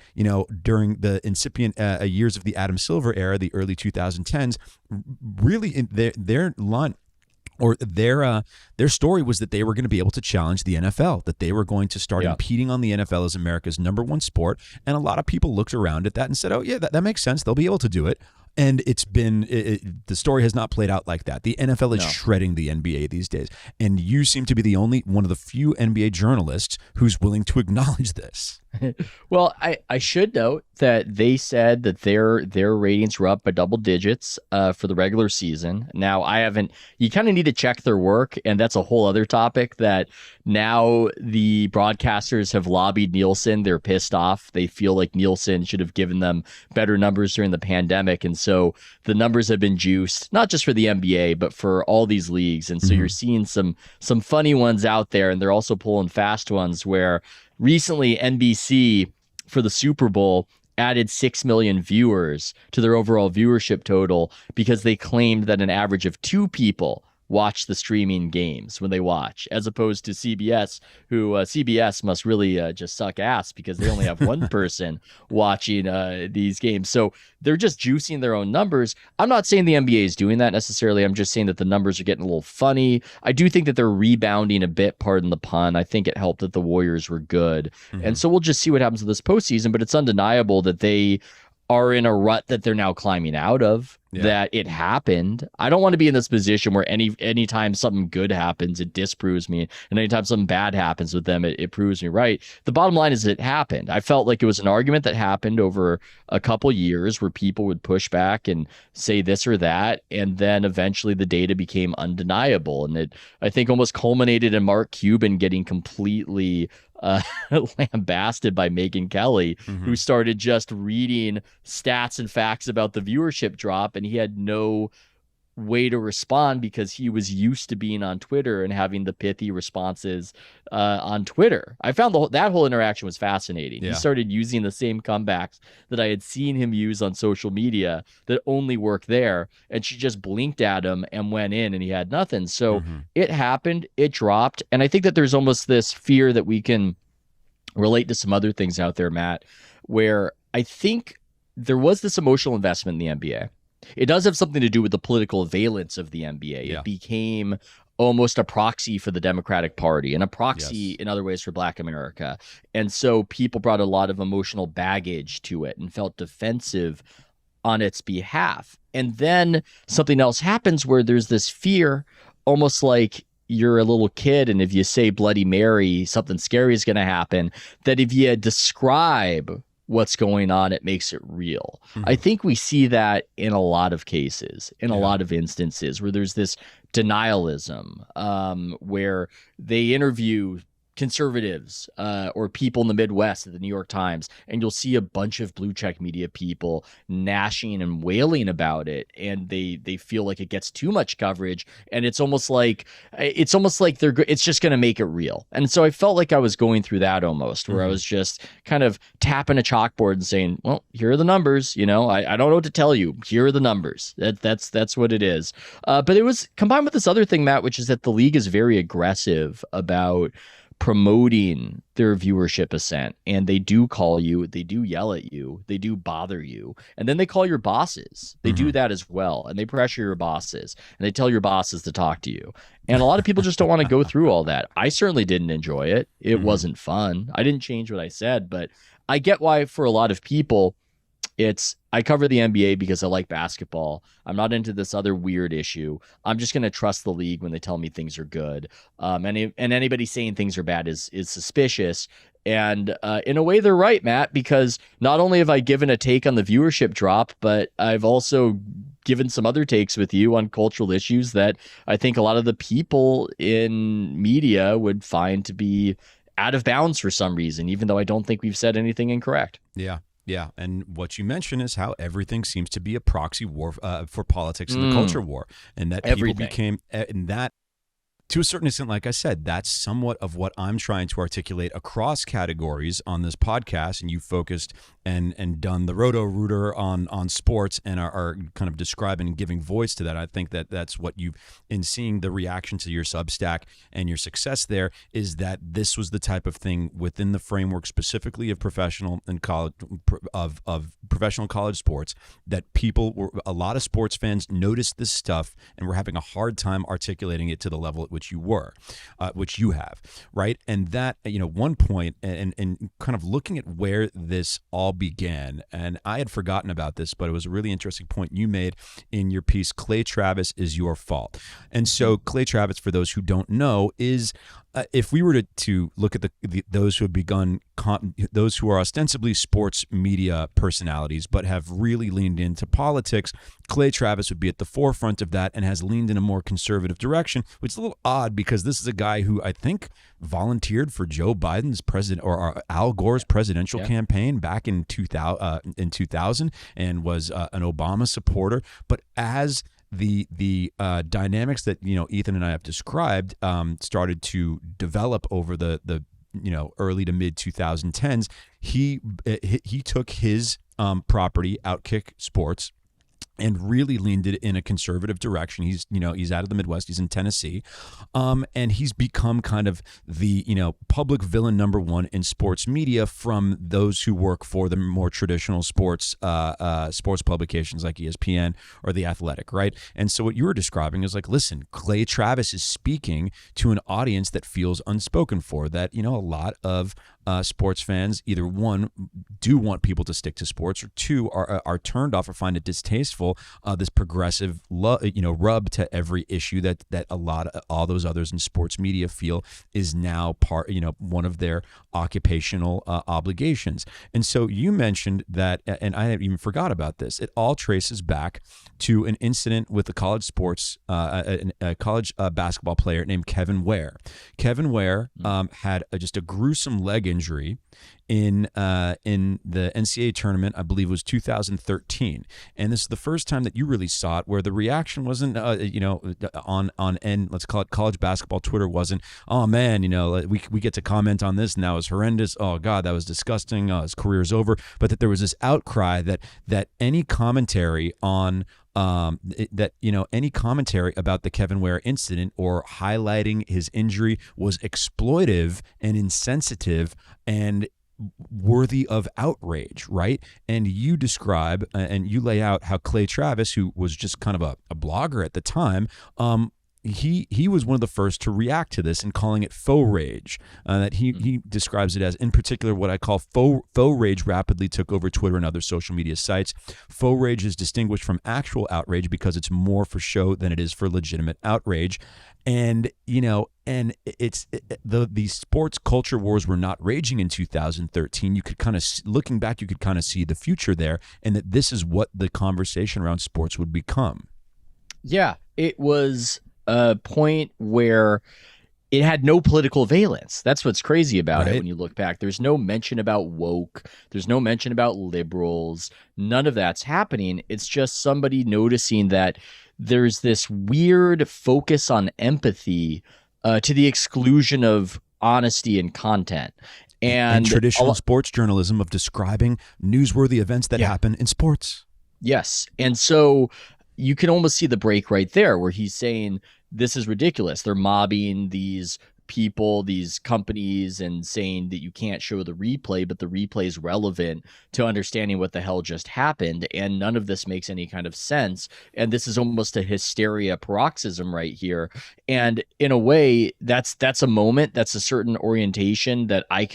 during the incipient years of the Adam Silver era, the early 2010s, really their line or their story was that they were going to be able to challenge the NFL, that they were going to start impeding on the NFL as America's #1 sport. And a lot of people looked around at that and said, oh, yeah, that makes sense. They'll be able to do it. And it's been the story has not played out like that. The NFL is shredding the NBA these days. And you seem to be the only one of the few NBA journalists who's willing to acknowledge this. Well, I should note that they said that their ratings were up by double digits for the regular season. Now, you kind of need to check their work, and that's a whole other topic that now the broadcasters have lobbied Nielsen. They're pissed off. They feel like Nielsen should have given them better numbers during the pandemic. And so the numbers have been juiced, not just for the NBA, but for all these leagues. And so you're seeing some funny ones out there, and they're also pulling fast ones where recently NBC for the Super Bowl added 6 million viewers to their overall viewership total because they claimed that an average of 2 people watch the streaming games when they watch, as opposed to CBS, who CBS must really just suck ass because they only have one person watching these games. So they're just juicing their own numbers. I'm not saying the NBA is doing that necessarily. I'm just saying that the numbers are getting a little funny. I do think that they're rebounding a bit, pardon the pun. I think it helped that the Warriors were good. And so we'll just see what happens with this postseason, but it's undeniable that they are in a rut that they're now climbing out of, that it happened. I don't want to be in this position where anytime something good happens, it disproves me. And anytime something bad happens with them, it proves me right. The bottom line is it happened. I felt like it was an argument that happened over a couple years where people would push back and say this or that. And then eventually the data became undeniable. And it, I think, almost culminated in Mark Cuban getting completely lambasted by Megyn Kelly, who started just reading stats and facts about the viewership drop, and he had no way to respond because he was used to being on Twitter and having the pithy responses on Twitter. I found that whole interaction was fascinating. He started using the same comebacks that I had seen him use on social media that only work there, and she just blinked at him and went in, and he had nothing. So it happened, it dropped, and I think that there's almost this fear that we can relate to some other things out there, Matt, where I think there was this emotional investment in the NBA. It does have something to do with the political valence of the NBA. It became almost a proxy for the Democratic Party and a proxy in other ways for Black America. And so people brought a lot of emotional baggage to it and felt defensive on its behalf. And then something else happens where there's this fear, almost like you're a little kid, and if you say Bloody Mary, something scary is going to happen, that if you describe what's going on, it makes it real. I think we see that in a lot of cases, in a lot of instances where there's this denialism, where they interview conservatives or people in the Midwest at the New York Times, and you'll see a bunch of blue check media people gnashing and wailing about it, and they feel like it gets too much coverage, and it's almost like it's just going to make it real. And so I felt like I was going through that almost, where I was just kind of tapping a chalkboard and saying, well, here are the numbers. I don't know what to tell you. Here are the numbers. That's what it is. But it was combined with this other thing, Matt, which is that the league is very aggressive about promoting their viewership ascent, and they do call you, they do yell at you, they do bother you, and then they call your bosses. They do that as well, and they pressure your bosses, and they tell your bosses to talk to you. And a lot of people just don't want to go through all that. I certainly didn't enjoy it. It wasn't fun. I didn't change what I said, but I get why for a lot of people I cover the NBA because I like basketball. I'm not into this other weird issue. I'm just going to trust the league when they tell me things are good. And anybody saying things are bad is suspicious. And in a way, they're right, Matt, because not only have I given a take on the viewership drop, but I've also given some other takes with you on cultural issues that I think a lot of the people in media would find to be out of bounds for some reason, even though I don't think we've said anything incorrect. Yeah. Yeah. And what you mentioned is how everything seems to be a proxy war for politics and the culture war, and that people became, and that, to a certain extent, like I said, that's somewhat of what I'm trying to articulate across categories on this podcast. And you focused and done the Roto-Rooter on sports and are kind of describing and giving voice to that. I think that that's what you've, in seeing the reaction to your Substack and your success there, is that this was the type of thing within the framework specifically of professional and college, of professional college sports, that a lot of sports fans noticed this stuff and were having a hard time articulating it to the level at which you have, right? And that, one point, and kind of looking at where this all began, and I had forgotten about this, but it was a really interesting point you made in your piece. Clay Travis is your fault. And so Clay Travis, for those who don't know, is if we were to look at those who have begun, those who are ostensibly sports media personalities but have really leaned into politics, Clay Travis would be at the forefront of that and has leaned in a more conservative direction, which is a little odd because this is a guy who I think volunteered for Joe Biden's president or Al Gore's presidential campaign back in 2000 and was an Obama supporter. But as the dynamics that Ethan and I have described started to develop over the early to mid 2010s, he took his property, Outkick Sports, and really leaned it in a conservative direction. He's out of the Midwest. He's in Tennessee, and he's become kind of the public villain number one in sports media from those who work for the more traditional sports publications like ESPN or The Athletic, right? And so what you were describing is like, listen, Clay Travis is speaking to an audience that feels unspoken for. That a lot of sports fans either, one, do want people to stick to sports, or two, are turned off or find it distasteful, this progressive rub to every issue that all those others in sports media feel is now part, one of their occupational obligations. And so you mentioned that, and I even forgot about this, it all traces back to an incident with a college sports, a college basketball player named Kevin Ware. Kevin Ware had just a gruesome leg injury in the NCAA tournament. I believe it was 2013, and this is the first time that you really saw it, where the reaction wasn't, on let's call it college basketball Twitter, wasn't, oh man, we get to comment on this and that was horrendous. Oh God, that was disgusting. His career's over. But that there was this outcry that any commentary on any commentary about the Kevin Ware incident or highlighting his injury was exploitive and insensitive and worthy of outrage, right? And you describe and you lay out how Clay Travis, who was just kind of a blogger at the time, he was one of the first to react to this and calling it faux rage. That he describes it as, in particular, what I call faux rage rapidly took over Twitter and other social media sites. Faux rage is distinguished from actual outrage because it's more for show than it is for legitimate outrage. And the sports culture wars were not raging in 2013. You could kind of, looking back, you could kind of see the future there, and that this is what the conversation around sports would become. Yeah, it was a point where it had no political valence. That's what's crazy about it when you look back. There's no mention about woke. There's no mention about liberals. None of that's happening. It's just somebody noticing that there's this weird focus on empathy to the exclusion of honesty and content. And traditional sports journalism of describing newsworthy events that happen in sports. Yes. And so you can almost see the break right there where he's saying, this is ridiculous. They're mobbing these people, these companies, and saying that you can't show the replay, but the replay is relevant to understanding what the hell just happened. And none of this makes any kind of sense. And this is almost a hysteria paroxysm right here. And in a way, that's a moment, that's a certain orientation that I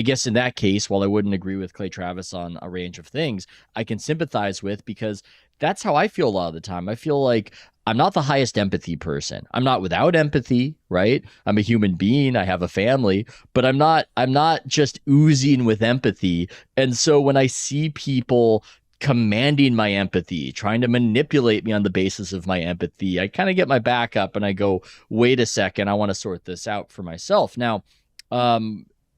guess in that case, while I wouldn't agree with Clay Travis on a range of things, I can sympathize with, because that's how I feel a lot of the time. I feel like I'm not the highest empathy person. I'm not without empathy, right? I'm a human being. I have a family, but I'm not just oozing with empathy. And so when I see people commanding my empathy, trying to manipulate me on the basis of my empathy, I kind of get my back up and I go, wait a second, I want to sort this out for myself. Now,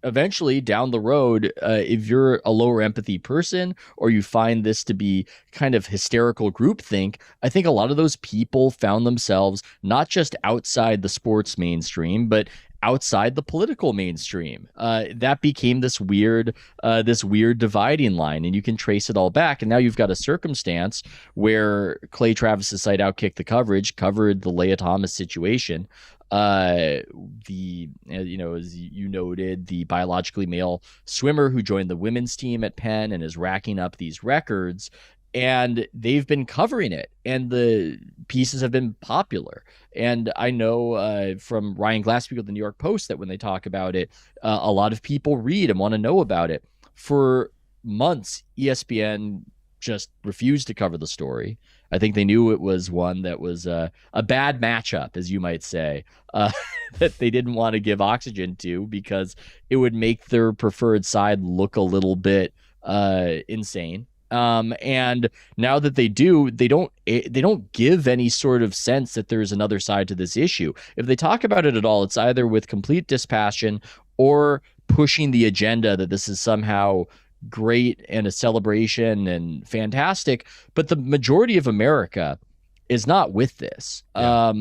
eventually down the road, if you're a lower empathy person, or you find this to be kind of hysterical groupthink, I think a lot of those people found themselves not just outside the sports mainstream, but outside the political mainstream. That became this weird dividing line, and you can trace it all back. And now you've got a circumstance where Clay Travis's site Outkick the Coverage covered the Leah Thomas situation. As you noted, the biologically male swimmer who joined the women's team at Penn and is racking up these records, and they've been covering it, and the pieces have been popular. And I know from Ryan Glassfield of the New York Post that when they talk about it, a lot of people read and want to know about it. For months, ESPN just refused to cover the story. I think they knew it was one that was a bad matchup, as you might say, that they didn't want to give oxygen to, because it would make their preferred side look a little bit insane. And now that they do, they don't give any sort of sense that there's another side to this issue. If they talk about it at all, it's either with complete dispassion or pushing the agenda that this is somehow great and a celebration and fantastic, but the majority of America is not with this. Yeah.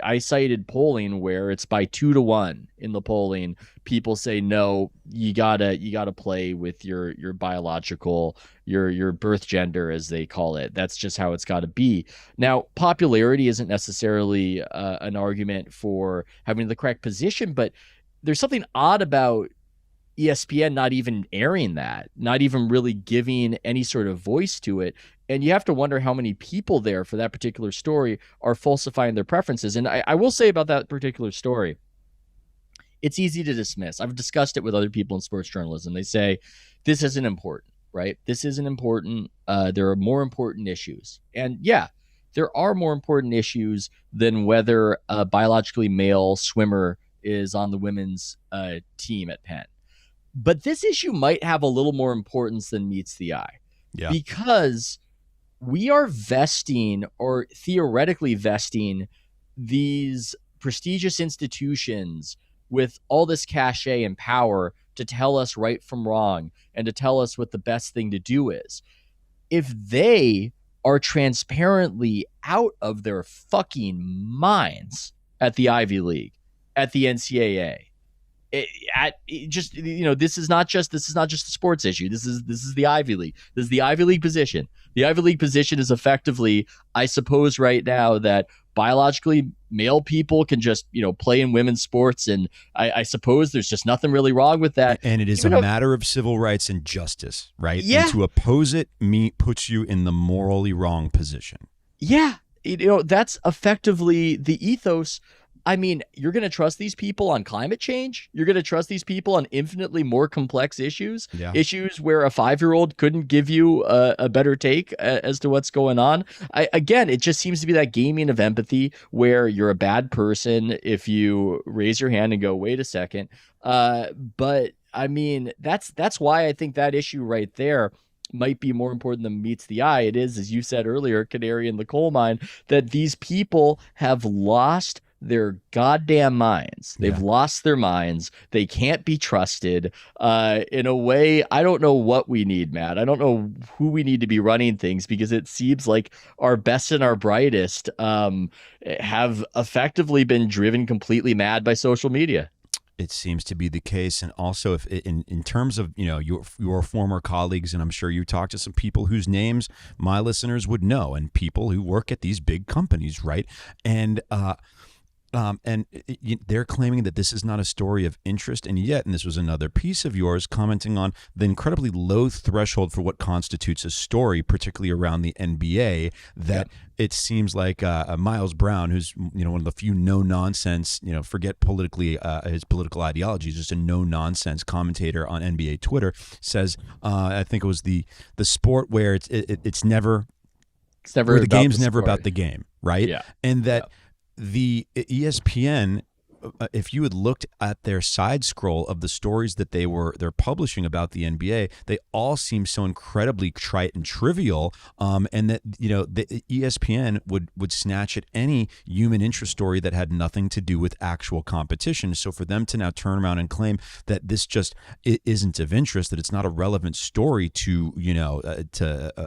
I cited polling where it's by 2-1 in the polling. People say, no, you gotta play with your biological, your birth gender, as they call it. That's just how it's got to be. Now, popularity isn't necessarily an argument for having the correct position, but there's something odd about ESPN not even airing that, not even really giving any sort of voice to it. And you have to wonder how many people there for that particular story are falsifying their preferences. And I will say about that particular story, it's easy to dismiss. I've discussed it with other people in sports journalism. They say, this isn't important, right? This isn't important. There are more important issues. And yeah, there are more important issues than whether a biologically male swimmer is on the women's team at Penn. But this issue might have a little more importance than meets the eye. Yeah. Because we are vesting, or theoretically vesting, these prestigious institutions with all this cachet and power to tell us right from wrong and to tell us what the best thing to do is. If they are transparently out of their fucking minds at the Ivy League, at the NCAA, this is not just a sports issue. This is the Ivy League. This is the Ivy League position. The Ivy League position is effectively, I suppose right now, that biologically male people can just, play in women's sports. And I suppose there's just nothing really wrong with that. And it is a matter of civil rights and justice, right? Yeah. And to oppose it puts you in the morally wrong position. Yeah. That's effectively the ethos. I mean, you're going to trust these people on climate change? You're going to trust these people on infinitely more complex issues? Yeah. Issues where a 5-year-old couldn't give you a better take as to what's going on? Again, it just seems to be that gaming of empathy where you're a bad person if you raise your hand and go, wait a second. But, I mean, that's why I think that issue right there might be more important than meets the eye. It is, as you said earlier, canary in the coal mine, that these people have lost their goddamn minds. They've lost their minds. They can't be trusted. In a way, I don't know what we need, Matt. I don't know who we need to be running things, because it seems like our best and our brightest have effectively been driven completely mad by social media. It seems to be the case. And also, if in terms of your former colleagues, and I'm sure you talked to some people whose names my listeners would know, and people who work at these big companies, right? And They're claiming that this is not a story of interest, and yet, and this was another piece of yours commenting on the incredibly low threshold for what constitutes a story, particularly around the NBA, that it seems like Miles Brown, who's one of the few no nonsense, forget politically his political ideology, just a no nonsense commentator on NBA Twitter, says I think it was the sport where it's never never where the about game's the never sport. about the game, right? Yeah. And that the ESPN, if you had looked at their side scroll of the stories that they're publishing about the NBA, they all seem so incredibly trite and trivial, and that the ESPN would snatch at any human interest story that had nothing to do with actual competition. So for them to now turn around and claim that this just isn't of interest, that it's not a relevant story to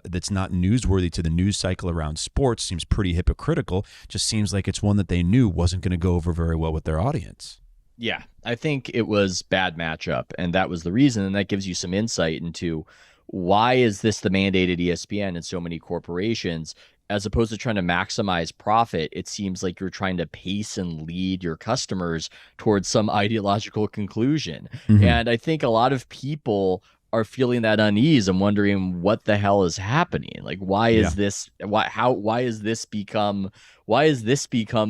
that's not newsworthy to the news cycle around sports, seems pretty hypocritical. Just seems like it's one that they knew wasn't going to go over very well with their audience. Yeah, I think it was bad matchup, and that was the reason. And that gives you some insight into why is this the mandated ESPN and so many corporations, as opposed to trying to maximize profit. It seems like you're trying to pace and lead your customers towards some ideological conclusion. Mm-hmm. And I think a lot of people are feeling that unease and wondering what the hell is happening. Like, why is this? Why is this become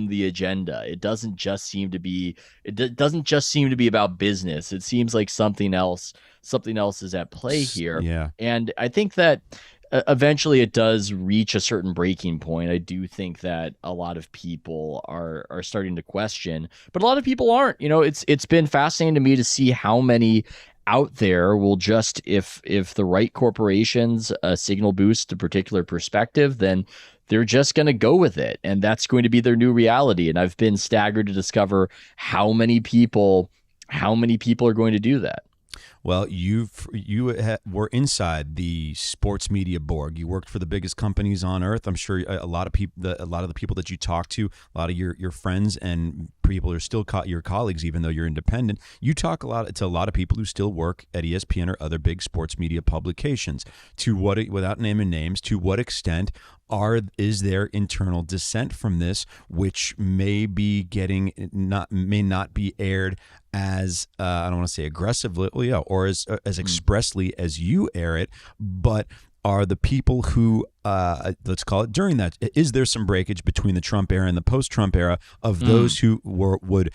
the agenda? It doesn't just seem to be. It doesn't just seem to be about business. It seems like something else is at play here. Yeah. And I think that eventually it does reach a certain breaking point. I do think that a lot of people are starting to question, but a lot of people aren't. It's been fascinating to me to see how many out there will just, if the right corporations signal boost a particular perspective, then they're just going to go with it, and that's going to be their new reality. And I've been staggered to discover how many people are going to do that. Well, you were inside the sports media Borg. You worked for the biggest companies on earth. I'm sure a lot of the people that you talk to, a lot of your friends and people are still your colleagues, even though you're independent. You talk to a lot of people who still work at ESPN or other big sports media publications. Without naming names, to what extent is there internal dissent from this, which may not be aired as I don't want to say aggressively, or as expressly as you air it, but are the people who let's call it during that, is there some breakage between the Trump era and the post-Trump era of those who would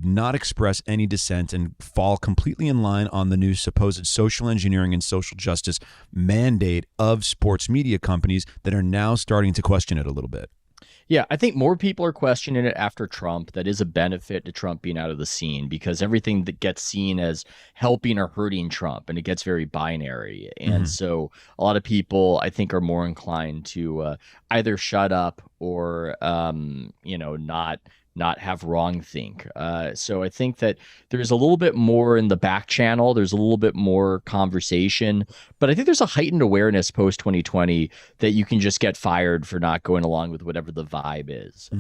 not express any dissent and fall completely in line on the new supposed social engineering and social justice mandate of sports media companies that are now starting to question it a little bit? Yeah, I think more people are questioning it after Trump. That is a benefit to Trump being out of the scene, because everything that gets seen as helping or hurting Trump, and it gets very binary. And so a lot of people, I think, are more inclined to either shut up or, not have wrong think. So I think that there's a little bit more in the back channel. There's a little bit more conversation, but I think there's a heightened awareness post 2020 that you can just get fired for not going along with whatever the vibe is.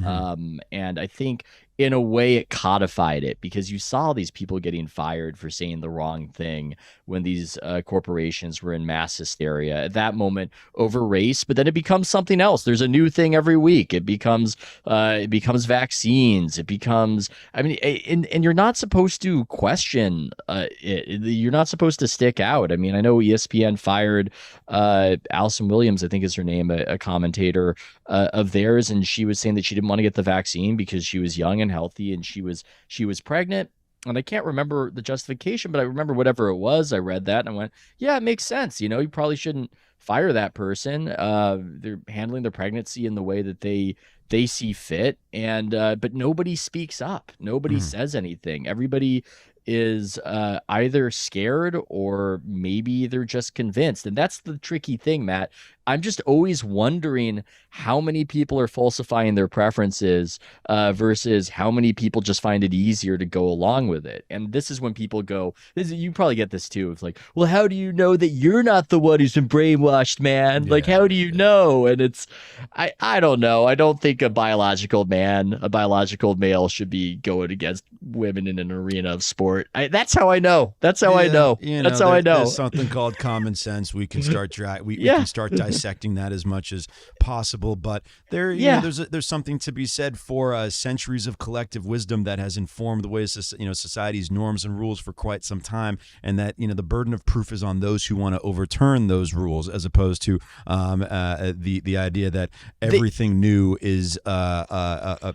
And I think in a way it codified it, because you saw these people getting fired for saying the wrong thing when these corporations were in mass hysteria at that moment over race. But then it becomes something else. There's a new thing every week. It becomes vaccines. It becomes, and you're not supposed to question it. You're not supposed to stick out. I mean, I know ESPN fired Allison Williams, I think is her name, a commentator of theirs, and she was saying that she didn't want to get the vaccine because she was young and healthy, and she was pregnant. And I can't remember the justification, but I remember whatever it was. I read that and I went, yeah, it makes sense. You probably shouldn't fire that person. They're handling their pregnancy in the way that they see fit. And but nobody speaks up. Nobody says anything. Everybody is either scared or maybe they're just convinced. And that's the tricky thing, Matt. I'm just always wondering how many people are falsifying their preferences versus how many people just find it easier to go along with it. And this is when people go, you probably get this too. It's like, well, how do you know that you're not the one who's been brainwashed, man? Like, how do you know? And it's, I don't know. I don't think a biological male should be going against women in an arena of sports. sport. That's how I know. That's how I know. That's how I know. There's something called common sense. We can start we can start dissecting that as much as possible. But there's something to be said for centuries of collective wisdom that has informed the way society's norms and rules for quite some time, and that the burden of proof is on those who want to overturn those rules, as opposed to the idea that everything new is. I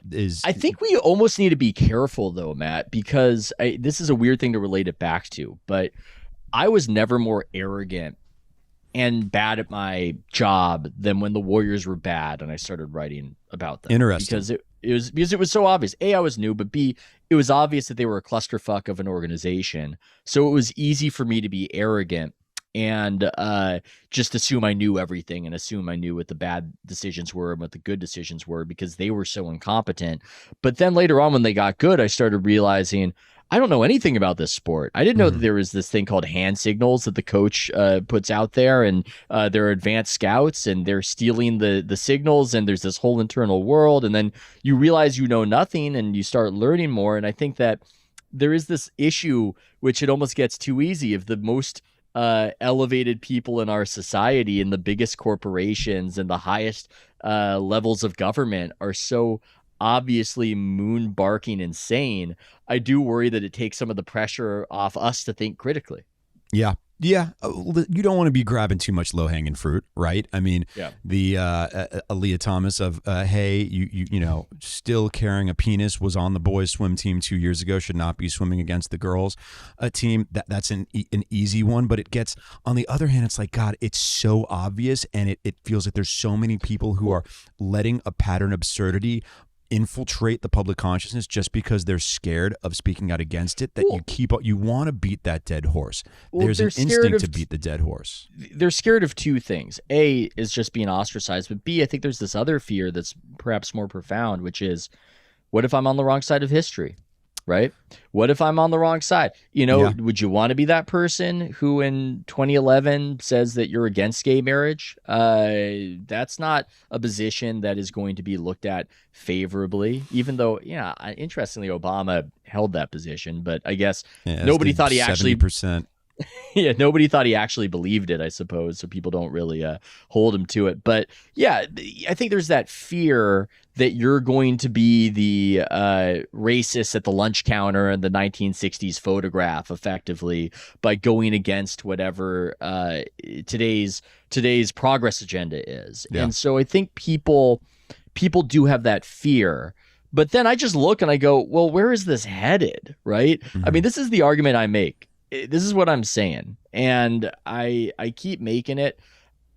think we almost need to be careful though, Matt, because this is a weird thing to relate it back to, but I was never more arrogant and bad at my job than when the Warriors were bad and I started writing about them. Interesting. Because it was so obvious. A, I was new, but B, it was obvious that they were a clusterfuck of an organization. So it was easy for me to be arrogant and just assume I knew everything and assume I knew what the bad decisions were and what the good decisions were because they were so incompetent. But then later on when they got good, I started realizing I don't know anything about this sport. I didn't know that there was this thing called hand signals that the coach puts out there, and they're advanced scouts and they're stealing the signals, and there's this whole internal world. And then you realize you know nothing and you start learning more. And I think that there is this issue, which it almost gets too easy, of the most elevated people in our society and the biggest corporations and the highest levels of government are so obviously moon barking insane. I do worry that it takes some of the pressure off us to think critically. Yeah. You don't want to be grabbing too much low-hanging fruit, right? I mean, the Aaliyah Thomas of, hey, you still carrying a penis, was on the boys' swim team 2 years ago, should not be swimming against the girls' team. That's an easy one, but it gets, on the other hand, it's like, God, it's so obvious, and it feels like there's so many people who are letting a pattern absurdity infiltrate the public consciousness just because they're scared of speaking out against it, that you want to beat that dead horse. There's an instinct to beat the dead horse. They're scared of two things. A is just being ostracized, but B, I think there's this other fear that's perhaps more profound, which is, what if I'm on the wrong side of history? Right? What if I'm on the wrong side? Would you want to be that person who in 2011 says that you're against gay marriage? That's not a position that is going to be looked at favorably, even though, interestingly, Obama held that position, but I guess nobody thought he 70%. Nobody thought he actually believed it, I suppose, so people don't really hold him to it. But yeah, I think there's that fear that you're going to be the racist at the lunch counter in the 1960s photograph, effectively, by going against whatever today's progress agenda is. Yeah. And so I think people do have that fear. But then I just look and I go, well, where is this headed, right? I mean, this is the argument I make. This is what I'm saying, and I keep making it.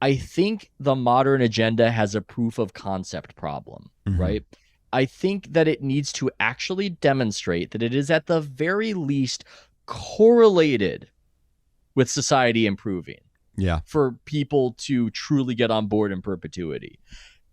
I think the modern agenda has a proof of concept problem, right? I think that it needs to actually demonstrate that it is at the very least correlated with society improving. Yeah, for people to truly get on board in perpetuity.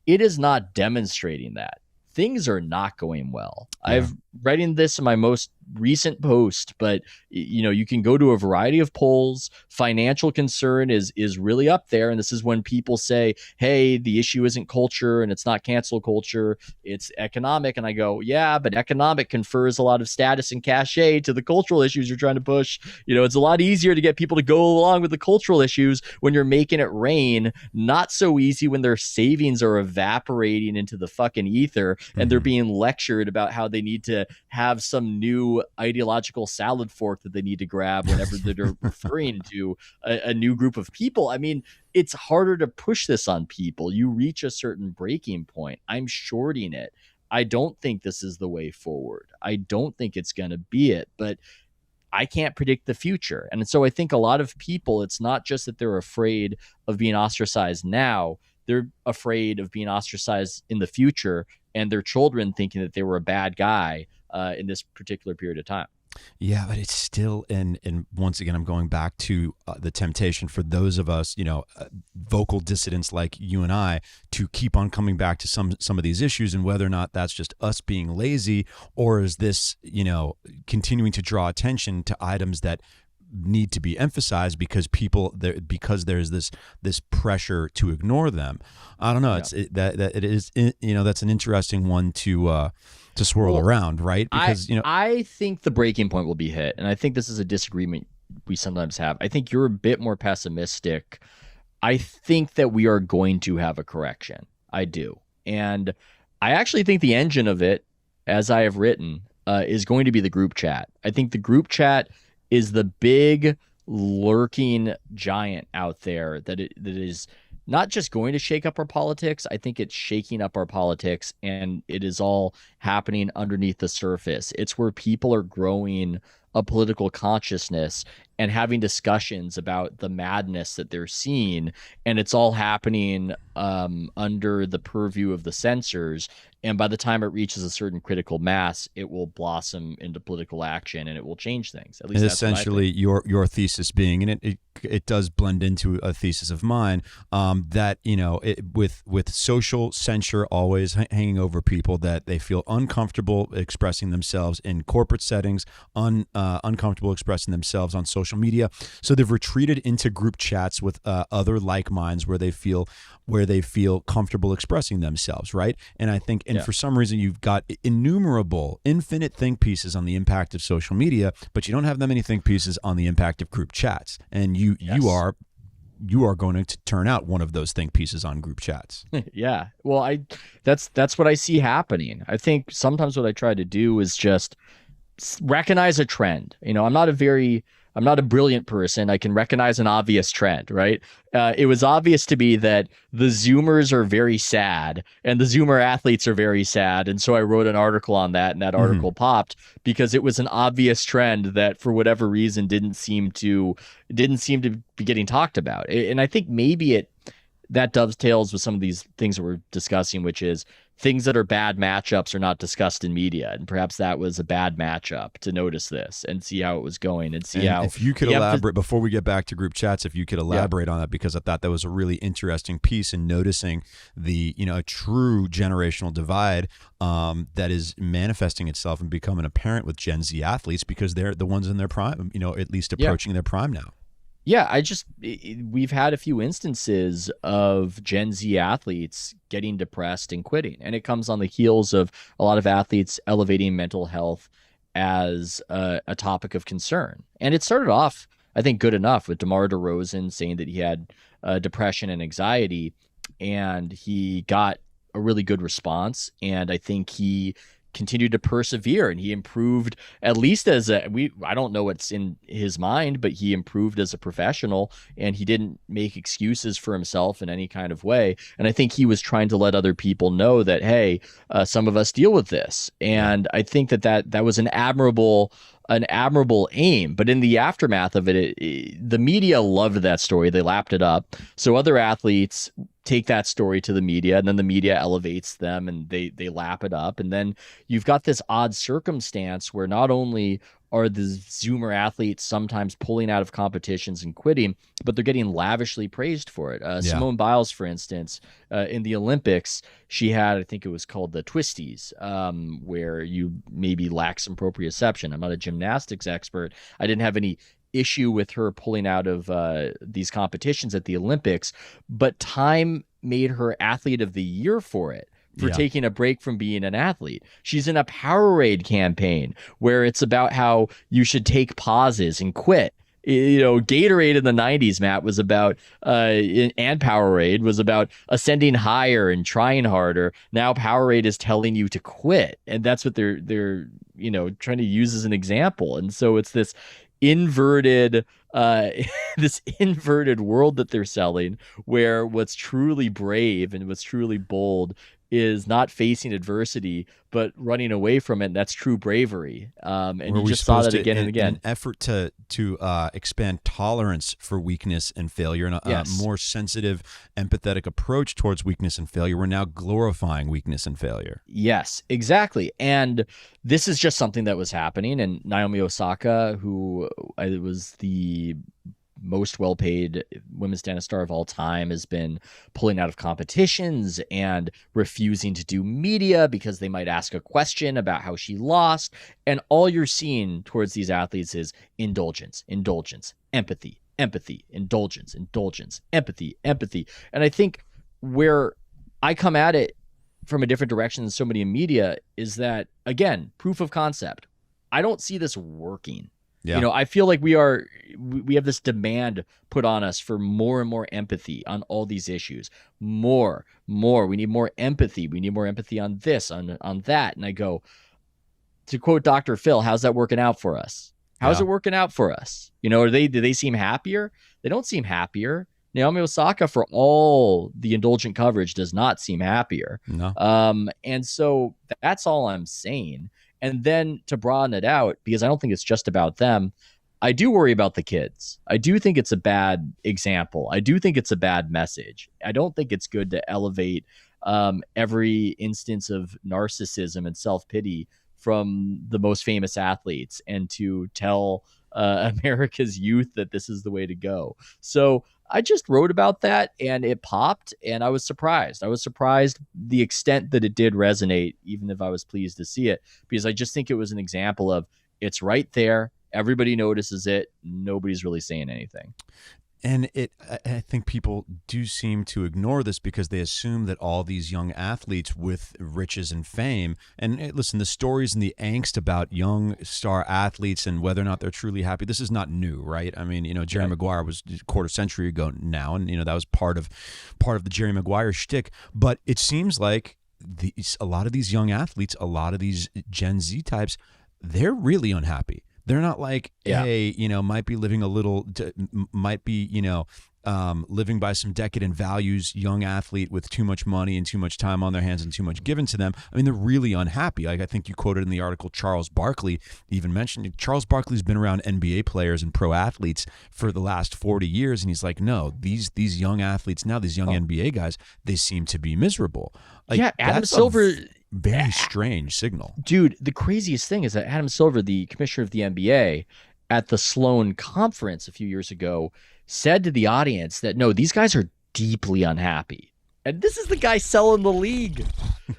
It is not demonstrating that. Things are not going well. Yeah. I've writing this in my most recent post, but you can go to a variety of polls. Financial concern is really up there, and this is when people say, hey, the issue isn't culture and it's not cancel culture, it's economic. And I go, yeah, but economic confers a lot of status and cachet to the cultural issues you're trying to push. It's a lot easier to get people to go along with the cultural issues when you're making it rain. Not so easy when their savings are evaporating into the fucking ether and they're being lectured about how they need to have some new ideological salad fork that they need to grab whenever they're referring to a new group of people. I mean, it's harder to push this on people. You reach a certain breaking point. I'm shorting it. I don't think this is the way forward. I don't think it's going to be it, but I can't predict the future. And so I think a lot of people, it's not just that they're afraid of being ostracized now, they're afraid of being ostracized in the future and their children thinking that they were a bad guy in this particular period of time. Yeah, but it's still, and once again, I'm going back to the temptation for those of us, vocal dissidents like you and I, to keep on coming back to some of these issues, and whether or not that's just us being lazy, or is this, continuing to draw attention to items that need to be emphasized because there's this pressure to ignore them. I don't know. That's an interesting one to swirl around, right? Because I think the breaking point will be hit, and I think this is a disagreement we sometimes have. I think you're a bit more pessimistic. I think that we are going to have a correction. I do. And I actually think the engine of it, as I have written, is going to be the group chat. I think the group chat is the big lurking giant out there that is not just going to shake up our politics. I think it's shaking up our politics, and it is all happening underneath the surface. It's where people are growing a political consciousness and having discussions about the madness that they're seeing, and it's all happening under the purview of the censors. And by the time it reaches a certain critical mass, it will blossom into political action, and it will change things. At least and that's essentially your thesis being, and it does blend into a thesis of mine, that with social censure always hanging over people, that they feel uncomfortable expressing themselves in corporate settings, uncomfortable expressing themselves on social media, so they've retreated into group chats with other like minds where they feel comfortable expressing themselves, right? And I think, and for some reason, you've got infinite think pieces on the impact of social media, but you don't have that many think pieces on the impact of group chats. And you are going to turn out one of those think pieces on group chats. Yeah. Well, that's what I see happening. I think sometimes what I try to do is just recognize a trend. I'm not a brilliant person. I can recognize an obvious trend, right? It was obvious to me that the Zoomers are very sad and the Zoomer athletes are very sad. And so I wrote an article on that, and that article popped because it was an obvious trend that for whatever reason didn't seem to be getting talked about. And I think maybe that dovetails with some of these things that we're discussing, which is things that are bad matchups are not discussed in media. And perhaps that was a bad matchup to notice this and see how it was going and see how. If you could elaborate, before we get back to group chats, if you could elaborate on that, because I thought that was a really interesting piece in noticing the, a true generational divide that is manifesting itself and becoming apparent with Gen Z athletes, because they're the ones in their prime, at least approaching their prime now. Yeah, we've had a few instances of Gen Z athletes getting depressed and quitting. And it comes on the heels of a lot of athletes elevating mental health as a topic of concern. And it started off, I think, good enough with DeMar DeRozan saying that he had depression and anxiety, and he got a really good response. And I think he continued to persevere, and he improved, at least I don't know what's in his mind, but he improved as a professional, and he didn't make excuses for himself in any kind of way. And I think he was trying to let other people know that, hey, some of us deal with this. And I think that was an admirable aim. But in the aftermath of it, the media loved that story. They lapped it up. So other athletes take that story to the media, and then the media elevates them and they lap it up. And then you've got this odd circumstance where not only are the Zoomer athletes sometimes pulling out of competitions and quitting, but they're getting lavishly praised for it. Simone Biles, for instance, in the Olympics, she had, I think it was called the twisties, where you maybe lack some proprioception. I'm not a gymnastics expert. I didn't have any issue with her pulling out of these competitions at the Olympics, but Time made her Athlete of the Year for it. For taking a break from being an athlete. She's in a Powerade campaign where it's about how you should take pauses and quit. Gatorade in the 90s, Matt, was about, and Powerade was about ascending higher and trying harder. Now Powerade is telling you to quit. And that's what they're trying to use as an example. And so it's this inverted world that they're selling, where what's truly brave and what's truly bold is not facing adversity, but running away from it. And that's true bravery. And you just saw that again and again. In an effort to expand tolerance for weakness and failure, and a more sensitive, empathetic approach towards weakness and failure, we're now glorifying weakness and failure. Yes, exactly. And this is just something that was happening. And Naomi Osaka, who was the most well-paid women's tennis star of all time, has been pulling out of competitions and refusing to do media because they might ask a question about how she lost. And all you're seeing towards these athletes is indulgence, empathy, indulgence, empathy. And I think where I come at it from a different direction than so many in media is that, again, proof of concept. I don't see this working. Yeah. I feel like we have this demand put on us for more and more empathy on all these issues. More. We need more empathy. We need more empathy on this, on that. And I go, to quote Dr. Phil, how's that working out for us? How's it working out for us? Do they seem happier? They don't seem happier. Naomi Osaka, for all the indulgent coverage, does not seem happier. No. And so that's all I'm saying. And then to broaden it out, because I don't think it's just about them, I do worry about the kids. I do think it's a bad example. I do think it's a bad message. I don't think it's good to elevate every instance of narcissism and self-pity from the most famous athletes and to tell America's youth that this is the way to go. So I just wrote about that and it popped and I was surprised. I was surprised the extent that it did resonate, even if I was pleased to see it, because I just think it was an example of it's right there. Everybody notices it. Nobody's really saying anything. And I think people do seem to ignore this because they assume that all these young athletes with riches and fame, and listen, the stories and the angst about young star athletes and whether or not they're truly happy, this is not new, right? I mean, Jerry Maguire was a quarter century ago now, and that was part of the Jerry Maguire shtick. But it seems like a lot of these young athletes, a lot of these Gen Z types, they're really unhappy. They're not like, hey, might be living living by some decadent values, young athlete with too much money and too much time on their hands and too much given to them. I mean, they're really unhappy. Like I think you quoted in the article, Charles Barkley even mentioned Charles Barkley's been around NBA players and pro athletes for the last 40 years. And he's like, no, these young athletes now, these young NBA guys, they seem to be miserable. Like, Adam Silver... Very strange signal. Dude, the craziest thing is that Adam Silver, the commissioner of the NBA, at the Sloan conference a few years ago, said to the audience that, no, these guys are deeply unhappy. And this is the guy selling the league.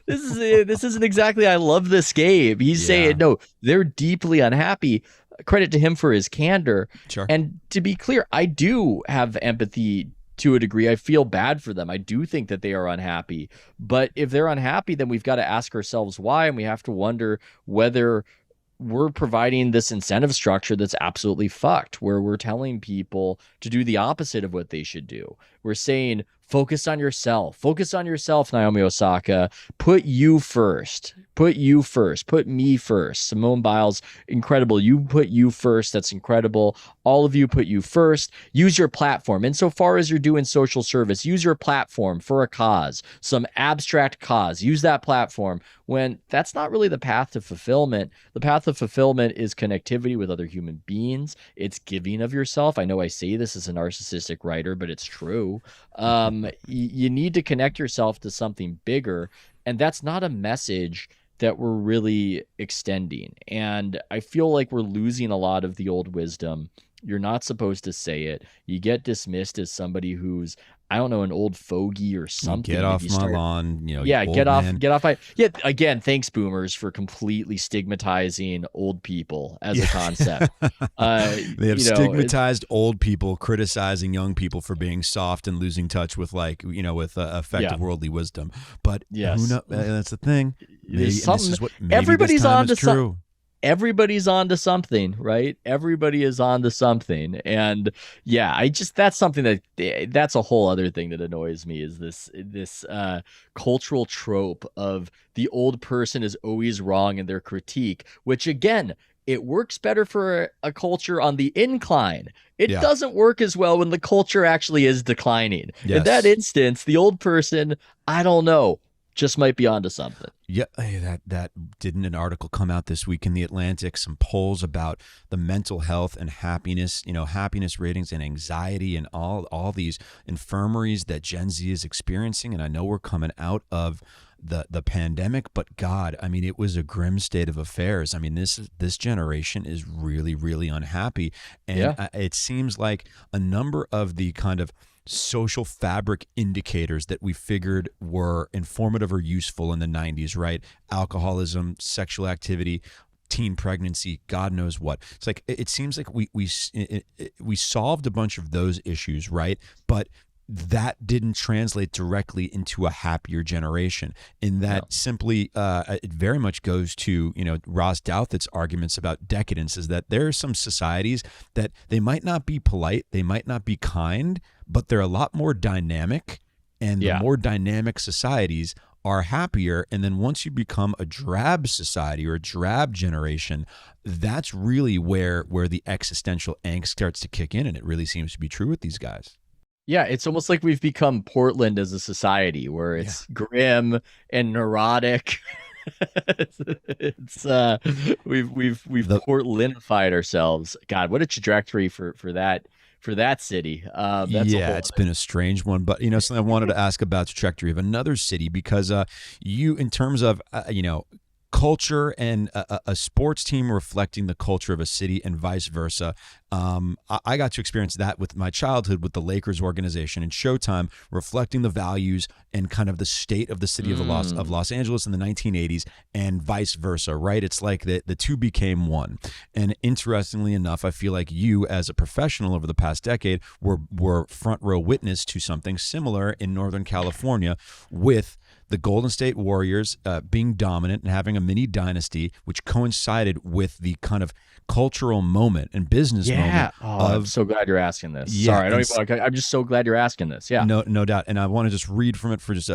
This isn't exactly, I love this game. He's saying, no, they're deeply unhappy. Credit to him for his candor. Sure. And to be clear, I do have empathy to a degree. I feel bad for them. I do think that they are unhappy. But if they're unhappy, then we've got to ask ourselves why, and we have to wonder whether we're providing this incentive structure that's absolutely fucked, where we're telling people to do the opposite of what they should do. We're saying, focus on yourself. Focus on yourself, Naomi Osaka. Put you first. Put you first. Put me first. Simone Biles, incredible. You put you first. That's incredible. All of you put you first. Use your platform. Insofar as you're doing social service, use your platform for a cause, some abstract cause. Use that platform when that's not really the path to fulfillment. The path of fulfillment is connectivity with other human beings. It's giving of yourself. I know I say this as a narcissistic writer, but it's true. You need to connect yourself to something bigger, and that's not a message that we're really extending. And I feel like we're losing a lot of the old wisdom. You're not supposed to say it. You get dismissed as somebody who's, I don't know, an old fogey or something. Get off my lawn. Get off. Again, thanks, boomers, for completely stigmatizing old people as a concept. They have stigmatized old people, criticizing young people for being soft and losing touch with effective worldly wisdom. But who knows? That's the thing. Everybody's on to something. Everybody's on to something, right? Everybody is on to something. And that's something that's a whole other thing that annoys me, is this cultural trope of the old person is always wrong in their critique, which again, it works better for a culture on the incline. It doesn't work as well when the culture actually is declining. Yes. In that instance, the old person, I don't know, just might be onto something. Yeah, that didn't an article come out this week in The Atlantic, some polls about the mental health and happiness, happiness ratings and anxiety and all these infirmaries that Gen Z is experiencing. And I know we're coming out of the pandemic, but God, I mean, it was a grim state of affairs. I mean, this generation is really, really unhappy, and Yeah. it seems like a number of the kind of social fabric indicators that we figured were informative or useful in the 90s, right? Alcoholism, sexual activity, teen pregnancy, God knows what. It's like it seems like we solved a bunch of those issues, right? But that didn't translate directly into a happier generation. In that, No. simply, it very much goes to Ross Douthat's arguments about decadence. Is that there are some societies that they might not be polite, they might not be kind, but they're a lot more dynamic, and the Yeah. more dynamic societies are happier. And then once you become a drab society or a drab generation, that's really where the existential angst starts to kick in, and it really seems to be true with these guys. Yeah, it's almost like we've become Portland as a society where it's grim and neurotic. it's we've Portlandified ourselves. God, what a trajectory for that city. That's a whole It's been a strange one, but something I wanted to ask about the trajectory of another city, because you, in terms of culture and a sports team reflecting the culture of a city and vice versa. I got to experience that with my childhood with the Lakers organization and Showtime, reflecting the values and kind of the state of the city of Los Angeles in the 1980s, and vice versa, right? It's like the two became one. And interestingly enough, I feel like you, as a professional over the past decade, were front row witness to something similar in Northern California, with the Golden State Warriors being dominant and having a mini dynasty, which coincided with the kind of cultural moment and business moment. I'm so glad you're asking this. Yeah, Sorry, I'm just so glad you're asking this. Yeah. No doubt. And I want to just read from it for just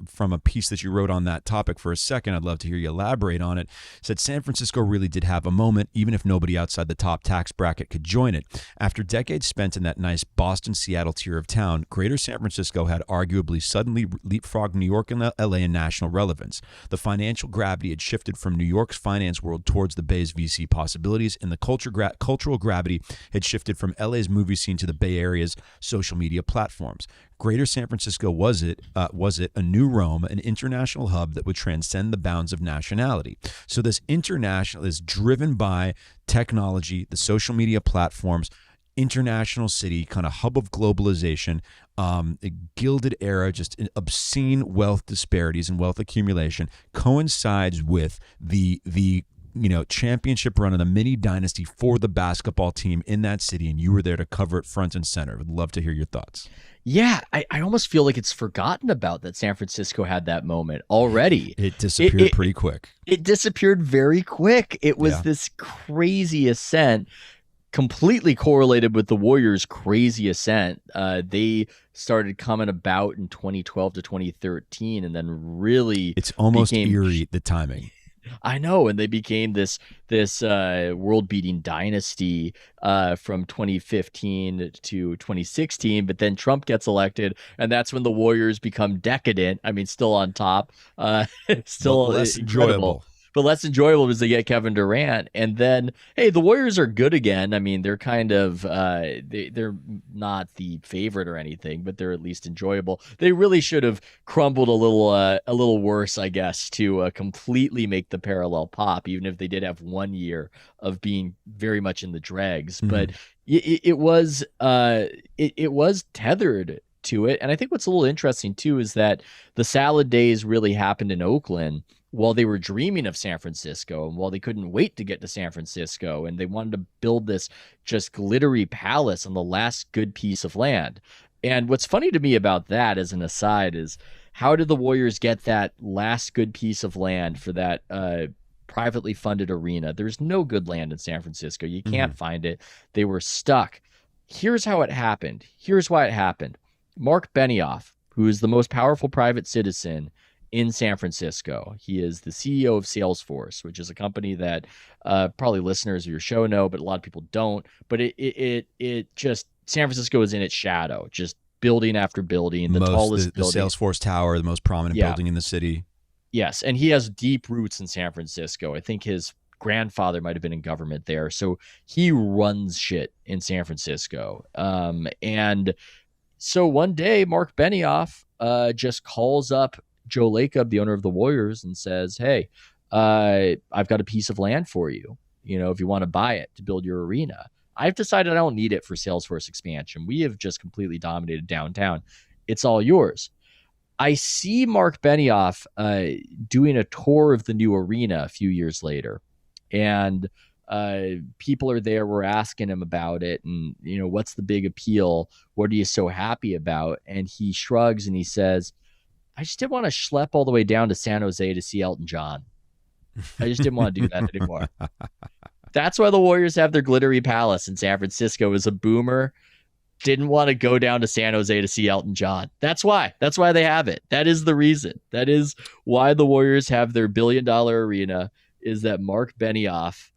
from a piece that you wrote on that topic for a second. I'd love to hear you elaborate on it. It said San Francisco really did have a moment, even if nobody outside the top tax bracket could join it. After decades spent in that nice Boston-Seattle tier of town, Greater San Francisco had arguably suddenly leapfrogged New York and LA in national relevance. The financial gravity had shifted from New York's finance world towards the Bay's VC possibilities, and the cultural gravity had shifted from LA's movie scene to the Bay Area's social media platforms. Greater San Francisco was it a new Rome, an international hub that would transcend the bounds of nationality. So this international is driven by technology, the social media platforms, international city, kind of hub of globalization, a gilded era, just obscene wealth disparities and wealth accumulation coincides with the championship run of the mini dynasty for the basketball team in that city, and you were there to cover it front and center. Would love to hear your thoughts. Yeah, I almost feel like it's forgotten about that San Francisco had that moment already. It disappeared pretty quick. It disappeared very quick. It was this crazy ascent, completely correlated with the Warriors' crazy ascent. They started coming about in 2012 to 2013, and then really it's almost eerie, the timing. I know, and they became this world-beating dynasty from 2015 to 2016. But then Trump gets elected, and that's when the Warriors become decadent. I mean, still on top, still less incredible. enjoyable. But less enjoyable because they get Kevin Durant, and then hey, the Warriors are good again. I mean, they're kind of they're not the favorite or anything, but they're at least enjoyable. They really should have crumbled a little worse, I guess, to completely make the parallel pop. Even if they did have 1 year of being very much in the dregs, but it was tethered to it. And I think what's a little interesting too is that the salad days really happened in Oakland while they were dreaming of San Francisco, and while they couldn't wait to get to San Francisco, and they wanted to build this just glittery palace on the last good piece of land. And what's funny to me about that, as an aside, is how did the Warriors get that last good piece of land for that privately funded arena? There's no good land in San Francisco. You can't find it. They were stuck. Here's how it happened. Here's why it happened. Mark Benioff, who is the most powerful private citizen in San Francisco. He is the CEO of Salesforce, which is a company that probably listeners of your show know, but a lot of people don't. But it just, San Francisco is in its shadow, just building after building, the tallest building. The Salesforce Tower, the most prominent building in the city. Yes, and he has deep roots in San Francisco. I think his grandfather might have been in government there. So he runs shit in San Francisco. And so one day, Mark Benioff just calls up Joe Lacob, the owner of the Warriors, and says, hey, I've got a piece of land for you, if you want to buy it to build your arena. I've decided I don't need it for Salesforce expansion. We have just completely dominated downtown. It's all yours. I see Mark Benioff doing a tour of the new arena a few years later, and people are there. We're asking him about it, and what's the big appeal? What are you so happy about? And he shrugs and he says, I just didn't want to schlep all the way down to San Jose to see Elton John. I just didn't want to do that anymore. That's why the Warriors have their glittery palace in San Francisco. As a boomer, didn't want to go down to San Jose to see Elton John. That's why they have it. That is the reason. That is why the Warriors have their $1 billion arena, is that Mark Benioff,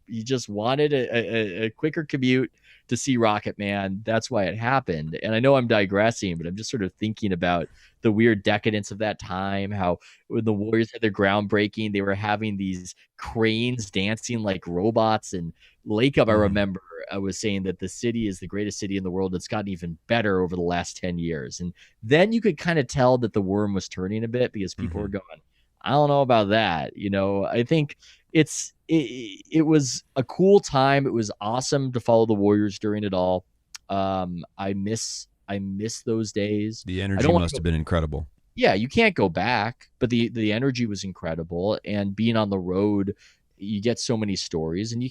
he just wanted a quicker commute to see Rocket Man. That's why it happened. And I know I'm digressing, but I'm just sort of thinking about the weird decadence of that time, how when the Warriors had their groundbreaking, they were having these cranes dancing like robots. And Lacob, I remember, was saying that the city is the greatest city in the world. It's gotten even better over the last 10 years. And then you could kind of tell that the worm was turning a bit, because people were going, I don't know about that. I think it was a cool time. It was awesome to follow the Warriors during it all. I miss those days. The energy must have been incredible. Yeah, you can't go back, but the energy was incredible. And being on the road, you get so many stories, and you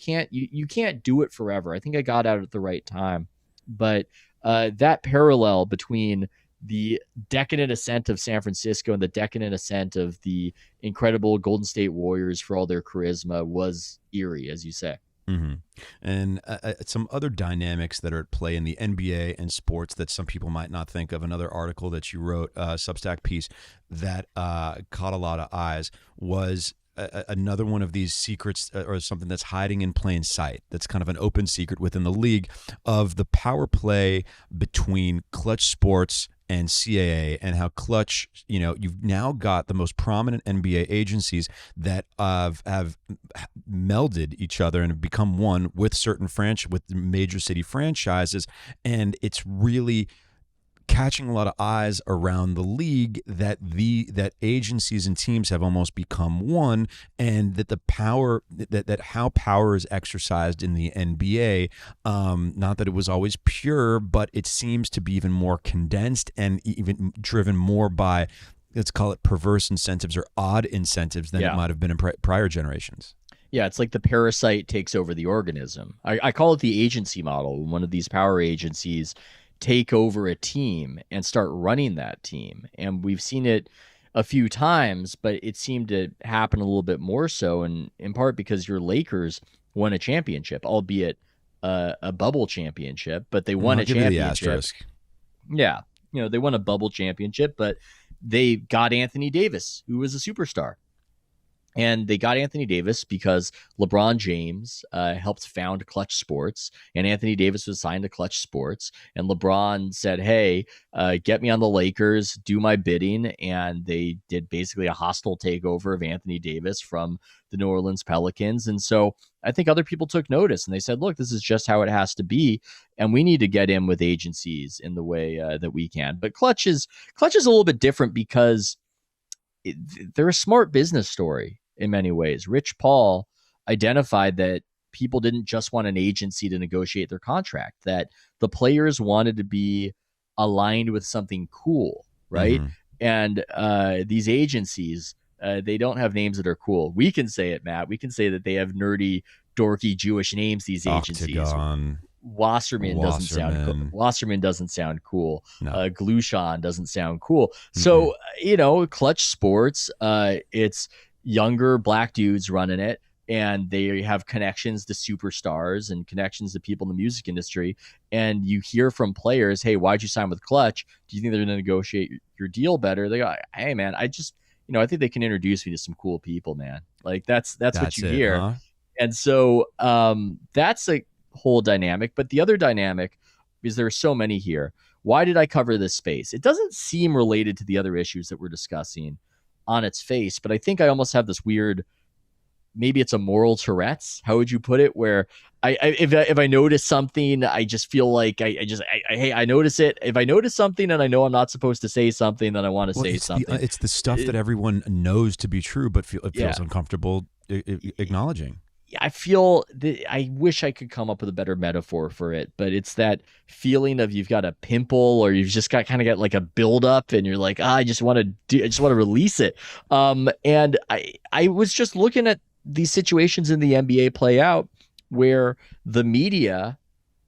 can't do it forever. I think I got out at the right time, but that parallel between the decadent ascent of San Francisco and the decadent ascent of the incredible Golden State Warriors for all their charisma was eerie, as you say. Mm-hmm. And some other dynamics that are at play in the NBA and sports that some people might not think of. Another article that you wrote, Substack piece that caught a lot of eyes, was another one of these secrets, or something that's hiding in plain sight. That's kind of an open secret within the league, of the power play between Clutch Sports and CAA, and how Clutch, you've now got the most prominent NBA agencies that have melded each other and have become one with certain with major city franchises, and it's really catching a lot of eyes around the league that agencies and teams have almost become one, and that the power that how power is exercised in the NBA, not that it was always pure, but it seems to be even more condensed and even driven more by, let's call it, perverse incentives or odd incentives than it might have been in prior generations. Yeah, it's like the parasite takes over the organism. I call it the agency model. One of these power agencies take over a team and start running that team. And we've seen it a few times, but it seemed to happen a little bit more so, and in part because your Lakers won a championship, albeit a bubble championship, but they won a championship. Yeah, they won a bubble championship, but they got Anthony Davis, who was a superstar. And they got Anthony Davis because LeBron James helped found Clutch Sports, and Anthony Davis was signed to Clutch Sports. And LeBron said, hey, get me on the Lakers, do my bidding. And they did basically a hostile takeover of Anthony Davis from the New Orleans Pelicans. And so I think other people took notice, and they said, look, this is just how it has to be, and we need to get in with agencies in the way that we can. But Clutch is a little bit different because they're a smart business story. In many ways, Rich Paul identified that people didn't just want an agency to negotiate their contract, that the players wanted to be aligned with something cool, right? And these agencies, they don't have names that are cool. We can say it, Matt. We can say that they have nerdy, dorky Jewish names, these agencies. Octagon. Wasserman doesn't sound cool. Wasserman doesn't sound cool. No. Glushan doesn't sound cool. So, Clutch Sports, it's younger black dudes running it, and they have connections to superstars and connections to people in the music industry. And you hear from players, hey, why'd you sign with Clutch? Do you think they're going to negotiate your deal better? They go, hey, man, I just, I think they can introduce me to some cool people, man. Like that's what you hear. Huh? And so that's a whole dynamic. But the other dynamic is there are so many here. Why did I cover this space? It doesn't seem related to the other issues that we're discussing on its face, but I think I almost have this weird maybe it's a moral Tourette's. How would you put it? Where if I notice something, I just feel like hey, I notice it. If I notice something and I know I'm not supposed to say something, then I want to say something. It's the stuff that everyone knows to be true, but feels Yeah. uncomfortable acknowledging. I feel that I wish I could come up with a better metaphor for it, but it's that feeling of you've got a pimple or you've just got like a buildup and you're like, I just want to release it. And I was just looking at these situations in the NBA play out where the media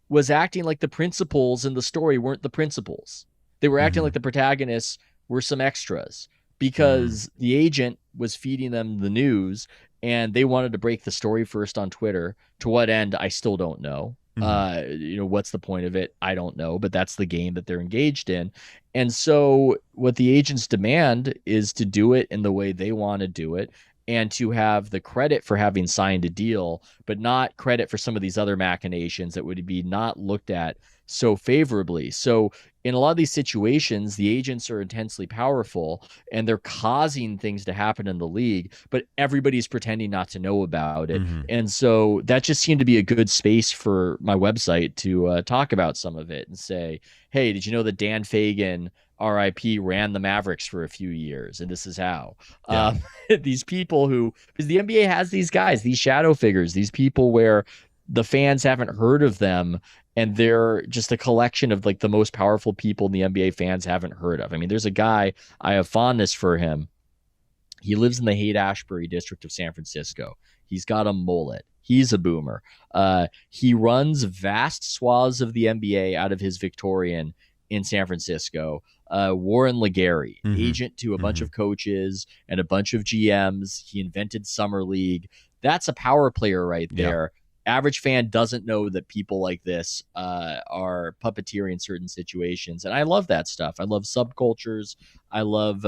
was acting like the principals in the story weren't the principals. They were acting like the protagonists were some extras because the agent was feeding them the news and they wanted to break the story first on Twitter. To what end, I still don't know. What's the point of it? I don't know, but that's the game that they're engaged in. And so what the agents demand is to do it in the way they want to do it and to have the credit for having signed a deal, but not credit for some of these other machinations that would be not looked at so favorably. So in a lot of these situations, the agents are intensely powerful and they're causing things to happen in the league, but everybody's pretending not to know about it. And so that just seemed to be a good space for my website to talk about some of it and say, hey, did you know that Dan Fagan, RIP, ran the Mavericks for a few years, and this is how. These people who, because the NBA has these guys, these shadow figures, these people where the fans haven't heard of them, and they're just a collection of like the most powerful people the NBA fans haven't heard of. I mean, there's a guy, I have fondness for him. He lives in the Haight-Ashbury district of San Francisco. He's got a mullet. He's a boomer. He runs vast swaths of the NBA out of his Victorian in San Francisco. Warren Legary, agent to a bunch of coaches and a bunch of GMs. He invented Summer League. That's a power player right there. Average fan doesn't know that people like this are puppeteering certain situations. And I love that stuff. I love subcultures. I love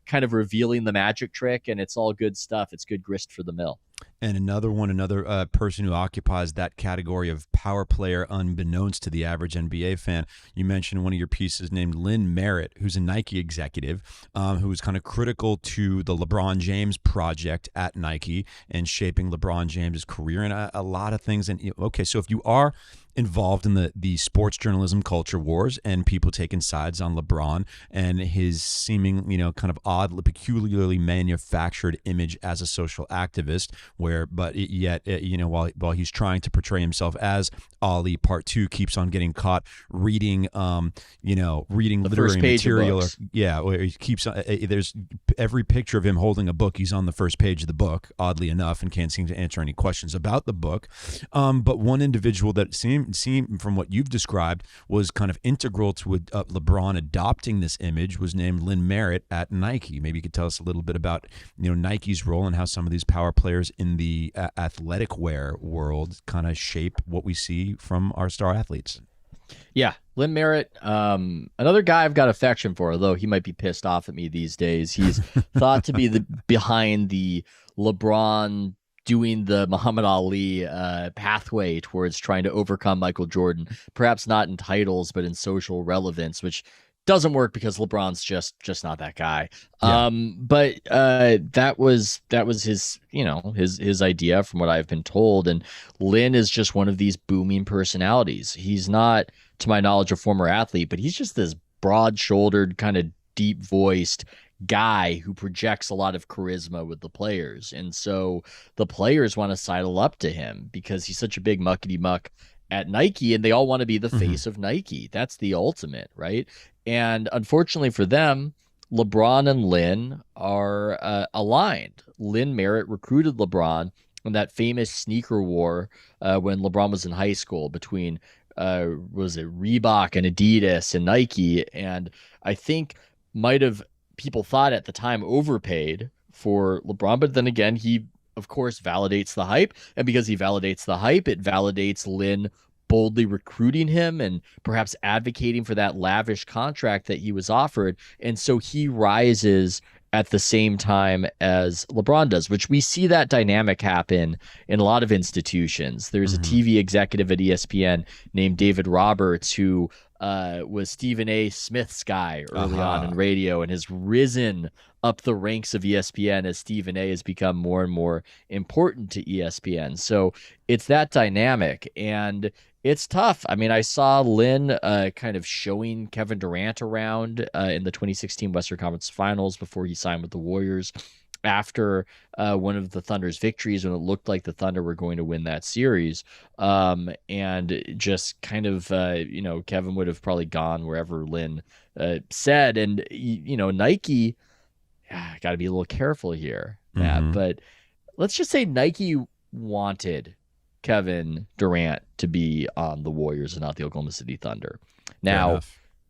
kind of revealing the magic trick, and it's all good stuff. It's good grist for the mill. And another person who occupies that category of power player unbeknownst to the average NBA fan, you mentioned one of your pieces named Lynn Merritt, who's a Nike executive who was kind of critical to the LeBron James project at Nike and shaping LeBron James's career and a lot of things. And okay, so if you are involved in the sports journalism culture wars and people taking sides on LeBron and his seeming, kind of odd, peculiarly manufactured image as a social activist, but yet, while he's trying to portray himself as Ali, part two keeps on getting caught reading literary material. Where he keeps, there's every picture of him holding a book. He's on the first page of the book, oddly enough, and can't seem to answer any questions about the book. But one individual that seemed from what you've described was kind of integral to LeBron adopting this image was named Lynn Merritt at Nike. Maybe you could tell us a little bit about Nike's role and how some of these power players in the athletic wear world kind of shape what we see from our star athletes. Yeah, Lynn Merritt, another guy I've got affection for, although he might be pissed off at me these days. He's thought to be behind the LeBron doing the Muhammad Ali pathway towards trying to overcome Michael Jordan, perhaps not in titles, but in social relevance, which doesn't work because LeBron's just not that guy. But that was his, his idea from what I've been told. And Lynn is just one of these booming personalities. He's not, to my knowledge, a former athlete, but he's just this broad-shouldered, kind of deep-voiced guy who projects a lot of charisma with the players. And so the players want to sidle up to him because he's such a big muckety muck at Nike, and they all want to be the face of Nike. That's the ultimate, right? And unfortunately for them, LeBron and Lynn are aligned. Lynn Merritt recruited LeBron in that famous sneaker war when LeBron was in high school between was it Reebok and Adidas and Nike, and I think people thought at the time overpaid for LeBron, but then again, he of course validates the hype, and because he validates the hype, it validates Lynn boldly recruiting him and perhaps advocating for that lavish contract that he was offered, and so he rises at the same time as LeBron does, which we see that dynamic happen in a lot of institutions. There's a TV executive at ESPN named David Roberts who was Stephen A. Smith's guy early on in radio, and has risen up the ranks of ESPN as Stephen A. has become more and more important to ESPN. So it's that dynamic, and it's tough. I mean, I saw Lynn kind of showing Kevin Durant around in the 2016 Western Conference Finals before he signed with the Warriors, after one of the Thunder's victories when it looked like the Thunder were going to win that series. And just kind of, Kevin would have probably gone wherever Lynn said. And, Nike, got to be a little careful here, Matt, but let's just say Nike wanted Kevin Durant to be on the Warriors and not the Oklahoma City Thunder. Now,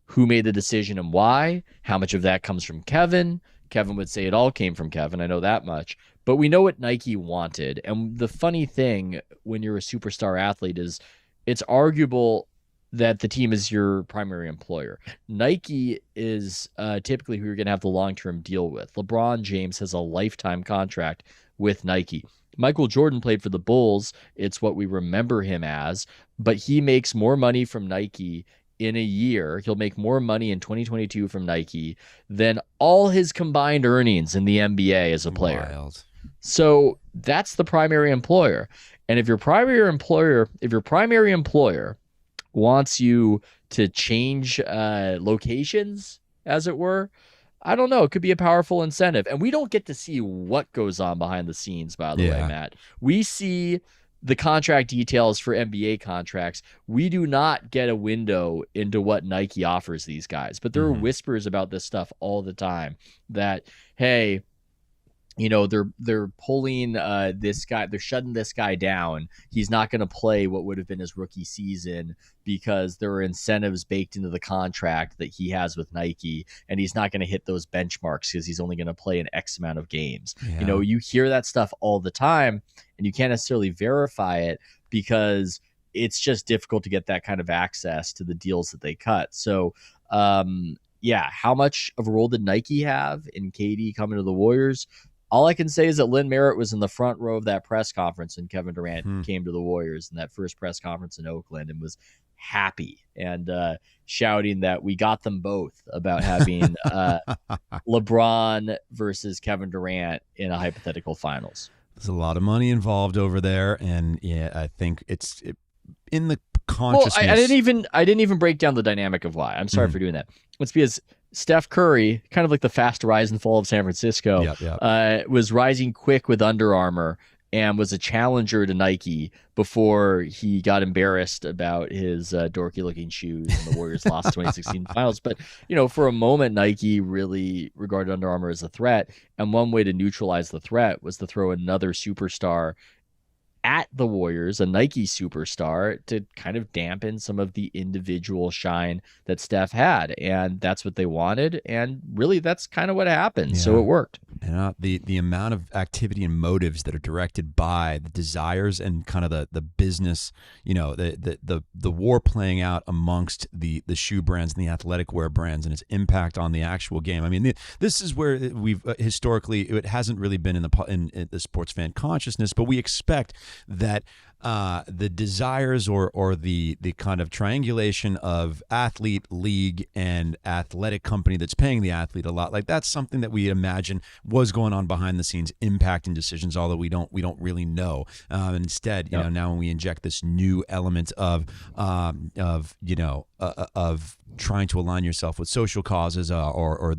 who made the decision and why? How much of that comes from Kevin? Kevin would say it all came from Kevin. I know that much. But we know what Nike wanted. And the funny thing when you're a superstar athlete is it's arguable that the team is your primary employer. Nike is typically who you're going to have the long-term deal with. LeBron James has a lifetime contract with Nike. Michael Jordan played for the Bulls. It's what we remember him as. But he makes more money from Nike in a year. He'll make more money in 2022 from Nike than all his combined earnings in the NBA as a player. Wild. So that's the primary employer. And if your primary employer wants you to change locations, as it were, I don't know. It could be a powerful incentive. And we don't get to see what goes on behind the scenes, by the way, Matt. We see the contract details for NBA contracts. We do not get a window into what Nike offers these guys. But there are whispers about this stuff all the time that, hey, they're pulling this guy, they're shutting this guy down. He's not going to play what would have been his rookie season because there are incentives baked into the contract that he has with Nike, and he's not going to hit those benchmarks because he's only going to play an X amount of games. Yeah. You hear that stuff all the time, and you can't necessarily verify it because it's just difficult to get that kind of access to the deals that they cut. So, how much of a role did Nike have in KD coming to the Warriors? All I can say is that Lynn Merritt was in the front row of that press conference when Kevin Durant came to the Warriors in that first press conference in Oakland, and was happy and shouting that we got them both about having LeBron versus Kevin Durant in a hypothetical finals. There's a lot of money involved over there, and I think it's in the consciousness. Well, I didn't even break down the dynamic of why. I'm sorry for doing that. It's because Steph Curry, kind of like the fast rise and fall of San Francisco, was rising quick with Under Armour and was a challenger to Nike before he got embarrassed about his dorky-looking shoes and the Warriors lost the 2016 finals. But, for a moment, Nike really regarded Under Armour as a threat, and one way to neutralize the threat was to throw another superstar at the Warriors, a Nike superstar, to kind of dampen some of the individual shine that Steph had. And that's what they wanted. And really, that's kind of what happened. Yeah. So it worked. And the amount of activity and motives that are directed by the desires and kind of the business, the war playing out amongst the shoe brands and the athletic wear brands and its impact on the actual game. I mean, this is where we've historically, it hasn't really been in the sports fan consciousness, but we expect that the desires or the kind of triangulation of athlete, league, and athletic company that's paying the athlete a lot, like that's something that we imagine was going on behind the scenes, impacting decisions, although we don't really know. Instead, now when we inject this new element of trying to align yourself with social causes or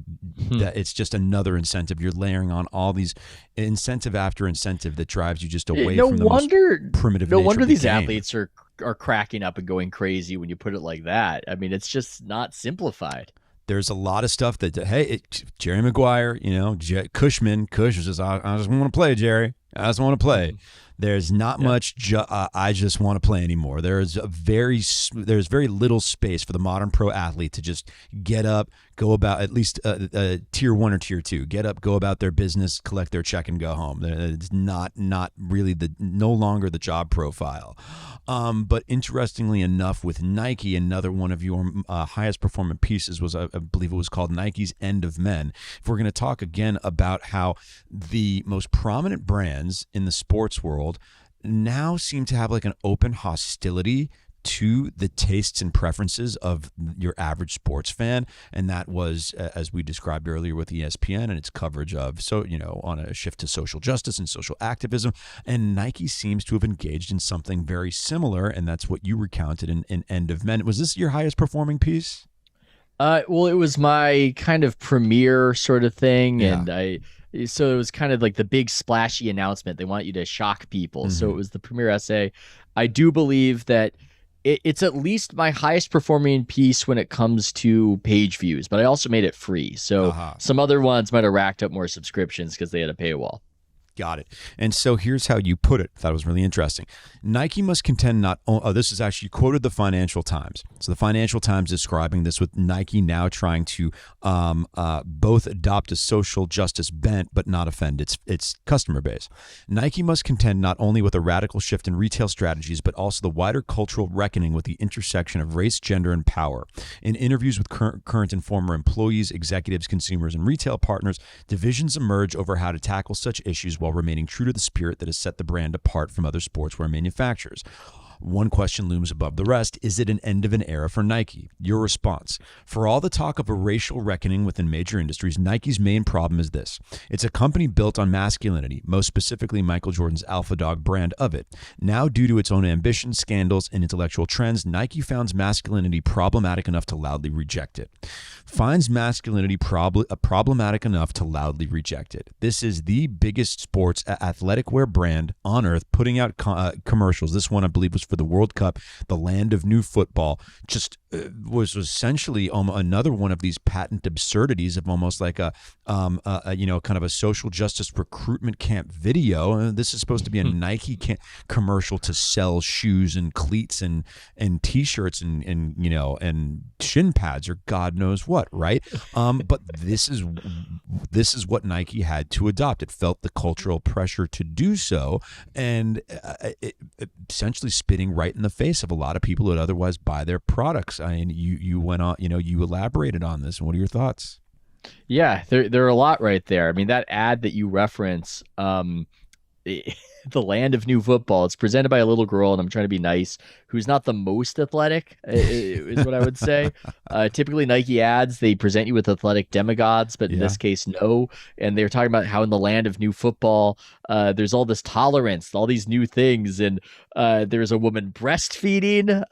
that it's just another incentive. You're layering on all these incentive after incentive that drives you just away from the most primitive nature. No wonder of the these game. Athletes are cracking up and going crazy when you put it like that. I mean, it's just not simplified. There's a lot of stuff that, Jerry Maguire, Cush is just, I just want to play, Jerry. I just want to play. There's not much. I just want to play anymore. There's very little space for the modern pro athlete to just get up, go about at least tier 1 or tier 2. Get up, go about their business, collect their check, and go home. It's not really no longer the job profile. But interestingly enough, with Nike, another one of your highest performing pieces was, I believe it was called Nike's End of Men. If we're going to talk again about how the most prominent brands in the sports world now seem to have like an open hostility to the tastes and preferences of your average sports fan. And that was, as we described earlier with ESPN and its coverage of, so, on a shift to social justice and social activism. And Nike seems to have engaged in something very similar. And that's what you recounted in End of Men. Was this your highest performing piece? Well, it was my kind of premiere sort of thing. Yeah. And so it was kind of like the big splashy announcement. They want you to shock people. So it was the premiere essay. I do believe that it's at least my highest performing piece when it comes to page views, but I also made it free. So some other ones might have racked up more subscriptions because they had a paywall. Got it. And so here's how you put it. I thought it was really interesting. Nike must contend not only, this is actually quoted the Financial Times. So the Financial Times describing this with Nike now trying to both adopt a social justice bent but not offend its customer base. Nike must contend not only with a radical shift in retail strategies but also the wider cultural reckoning with the intersection of race, gender, and power. In interviews with current and former employees, executives, consumers, and retail partners, divisions emerge over how to tackle such issues while remaining true to the spirit that has set the brand apart from other sportswear manufacturers. One question looms above the rest. Is it an end of an era for Nike? Your response. For all the talk of a racial reckoning within major industries, Nike's main problem is this. It's a company built on masculinity, most specifically Michael Jordan's Alpha Dog brand of it. Now, due to its own ambitions, scandals, and intellectual trends, Nike finds masculinity problematic enough to loudly reject it. Finds masculinity problematic enough to loudly reject it. This is the biggest sports athletic wear brand on earth, putting out commercials. This one, I believe, was for the World Cup, the land of new football. Just was essentially another one of these patent absurdities of almost like a kind of a social justice recruitment camp video. This is supposed to be a Nike commercial to sell shoes and cleats and T-shirts and shin pads or God knows what, right? But this is what Nike had to adopt. It felt the cultural pressure to do so, and it essentially spitting right in the face of a lot of people who would otherwise buy their products. I mean, you went on, you elaborated on this. What are your thoughts? Yeah, there are a lot right there. I mean, that ad that you reference, the land of new football, it's presented by a little girl, and I'm trying to be nice, who's not the most athletic, is what I would say. Typically, Nike ads, they present you with athletic demigods, but in this case, no. And they're talking about how in the land of new football, there's all this tolerance, all these new things, and there's a woman breastfeeding.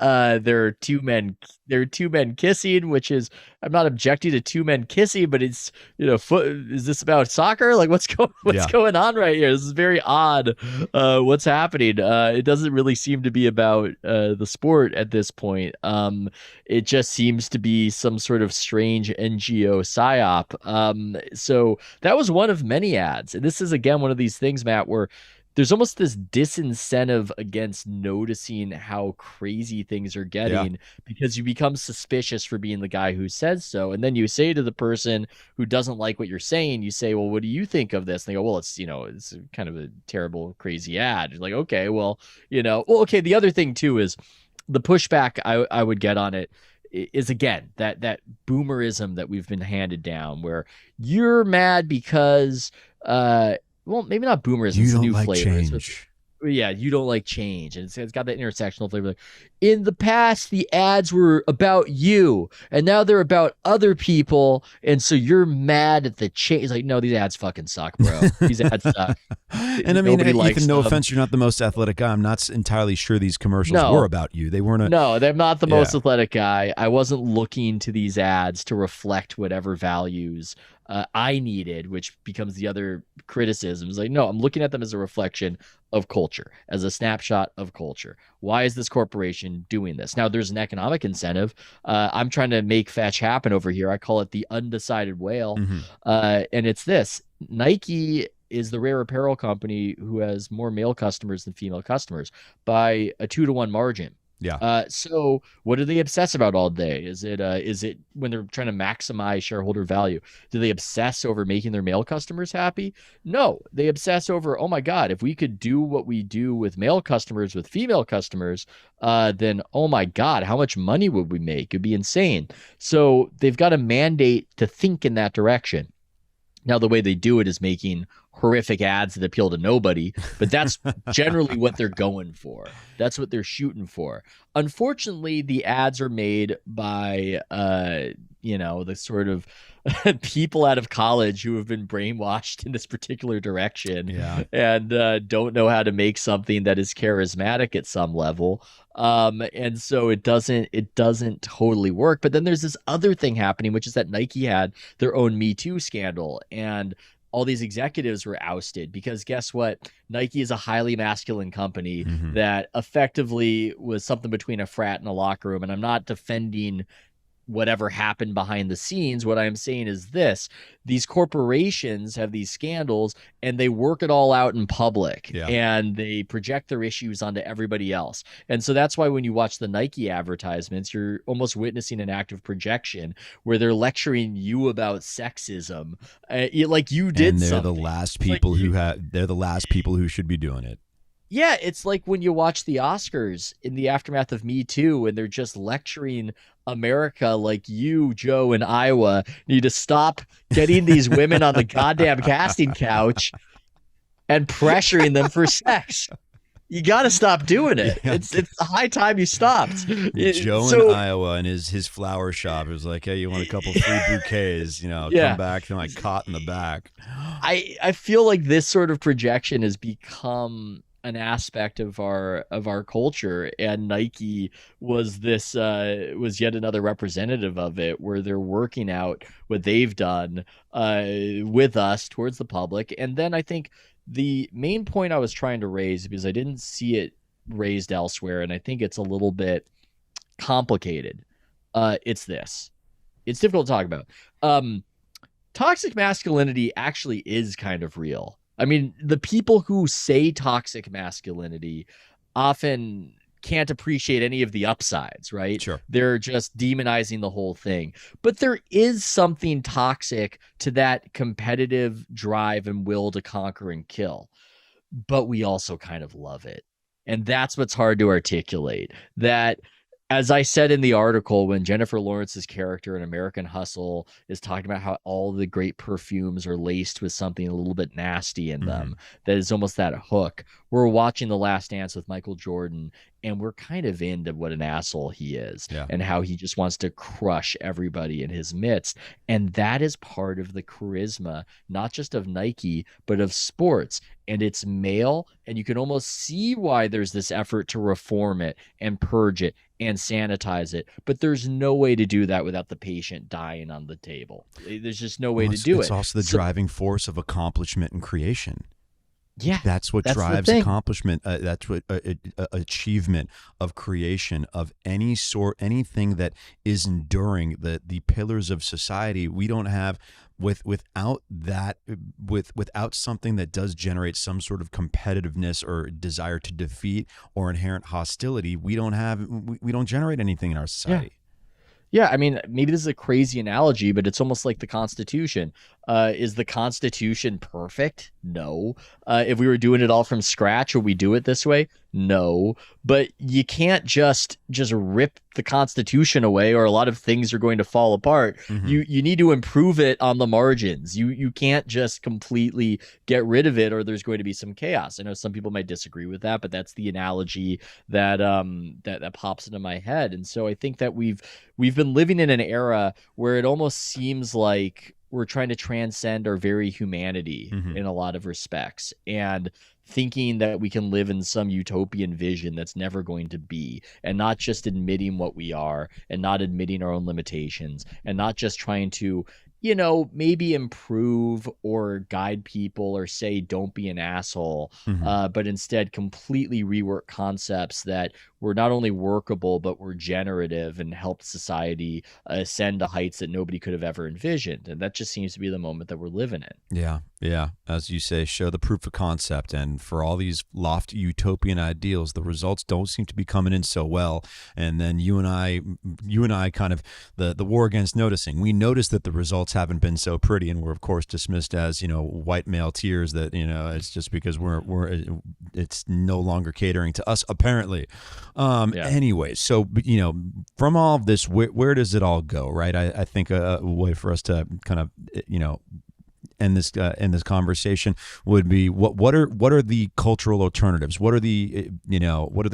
There are two men kissing, which is, I'm not objecting to two men kissing, but it's, is this about soccer? Like, what's going on right here? This is very odd. What's happening? It doesn't really seem to be about the sport at this point. It just seems to be some sort of strange NGO psyop. So that was one of many ads. And this is, again, one of these things, Matt, where there's almost this disincentive against noticing how crazy things are getting because you become suspicious for being the guy who says so. And then you say to the person who doesn't like what you're saying, you say, well, what do you think of this? And they go, well, it's kind of a terrible, crazy ad. You're like, okay, well, okay. The other thing too is the pushback I would get on it is, again, that boomerism that we've been handed down, where you're mad because, well, maybe not boomerism. You it's don't a new like flavor. change. Yeah, you don't like change. And it's got that intersectional flavor. Like, in the past, the ads were about you, and now they're about other people, and so you're mad at the change. It's like, no, these ads fucking suck, bro. These ads suck. And I mean, Ethan, no offense, you're not the most athletic guy. I'm not entirely sure these commercials were about you. They weren't. No, they're not the most athletic guy. I wasn't looking to these ads to reflect whatever values I needed, which becomes the other criticism. It's like, no, I'm looking at them as a reflection of culture, as a snapshot of culture. Why is this corporation doing this? Now, there's an economic incentive. I'm trying to make fetch happen over here. I call it the undecided whale. And it's this. Nike is the rare apparel company who has more male customers than female customers by a 2-to-1 margin. Yeah. So what do they obsess about all day? Is it when they're trying to maximize shareholder value? Do they obsess over making their male customers happy? No, they obsess over, oh my God, if we could do what we do with male customers with female customers, then oh my God, how much money would we make? It'd be insane. So they've got a mandate to think in that direction. Now, the way they do it is making horrific ads that appeal to nobody, but that's generally what they're going for. That's what they're shooting for. Unfortunately, the ads are made by, the sort of people out of college who have been brainwashed in this particular direction, and don't know how to make something that is charismatic at some level. And so it doesn't totally work. But then there's this other thing happening, which is that Nike had their own Me Too scandal, and all these executives were ousted because guess what? Nike is a highly masculine company that effectively was something between a frat and a locker room. And I'm not defending whatever happened behind the scenes. What I'm saying is this: these corporations have these scandals and they work it all out in public, and they project their issues onto everybody else. And so that's why when you watch the Nike advertisements, you're almost witnessing an act of projection where they're lecturing you about sexism, like you did. And they're something. the last people they're the last people who should be doing it. Yeah, it's like when you watch the Oscars in the aftermath of Me Too, and they're just lecturing America like you, Joe, in Iowa, need to stop getting these women on the goddamn casting couch and pressuring them for sex. You got to stop doing it. It's high time you stopped. Joe in Iowa and his flower shop is like, hey, you want a couple free bouquets? Come back to my cot in the back. I feel like this sort of projection has become an aspect of our culture, and Nike was yet another representative of it, where they're working out what they've done with us towards the public. And then I think the main point I was trying to raise, because I didn't see it raised elsewhere, and I think it's a little bit complicated, it's this. It's difficult to talk about. Toxic masculinity actually is kind of real. I mean, the people who say toxic masculinity often can't appreciate any of the upsides, right? Sure. They're just demonizing the whole thing. But there is something toxic to that competitive drive and will to conquer and kill. But we also kind of love it. And that's what's hard to articulate. That, as I said in the article, when Jennifer Lawrence's character in American Hustle is talking about how all the great perfumes are laced with something a little bit nasty in them, that is almost that hook. We're watching The Last Dance with Michael Jordan, and we're kind of into what an asshole he is, and how he just wants to crush everybody in his midst. And that is part of the charisma, not just of Nike, but of sports. And it's male, and you can almost see why there's this effort to reform it and purge it and sanitize it. But there's no way to do that without the patient dying on the table. There's just no way to do it. It's also the driving force of accomplishment and creation. Yeah, that's what drives accomplishment. That's what achievement of creation of any sort, anything that is enduring. The pillars of society we don't have without something that does generate some sort of competitiveness or desire to defeat or inherent hostility. We don't generate anything in our society. Yeah, I mean, maybe this is a crazy analogy, but it's almost like the Constitution. Is the Constitution perfect? No. If we were doing it all from scratch, would we do it this way? No. But you can't just rip the Constitution away, or a lot of things are going to fall apart. You need to improve it on the margins. You can't just completely get rid of it, or there's going to be some chaos. I know some people might disagree with that, but that's the analogy that that pops into my head. And so I think that we've been living in an era where it almost seems like we're trying to transcend our very humanity in a lot of respects, and thinking that we can live in some utopian vision that's never going to be, and not just admitting what we are, and not admitting our own limitations, and not just trying to, maybe improve or guide people or say, don't be an asshole, but instead completely rework concepts that were not only workable, but were generative and helped society ascend to heights that nobody could have ever envisioned. And that just seems to be the moment that we're living in. Yeah. As you say, show the proof of concept. And for all these lofty utopian ideals, the results don't seem to be coming in so well. And then you and I kind of, the war against noticing, we notice that the results haven't been so pretty, and we're of course dismissed as, white male tears, that, it's just because it's no longer catering to us, apparently. Anyway, so, from all of this, where does it all go, right? I think a way for us to kind of, end this conversation would be what are the cultural alternatives? What are the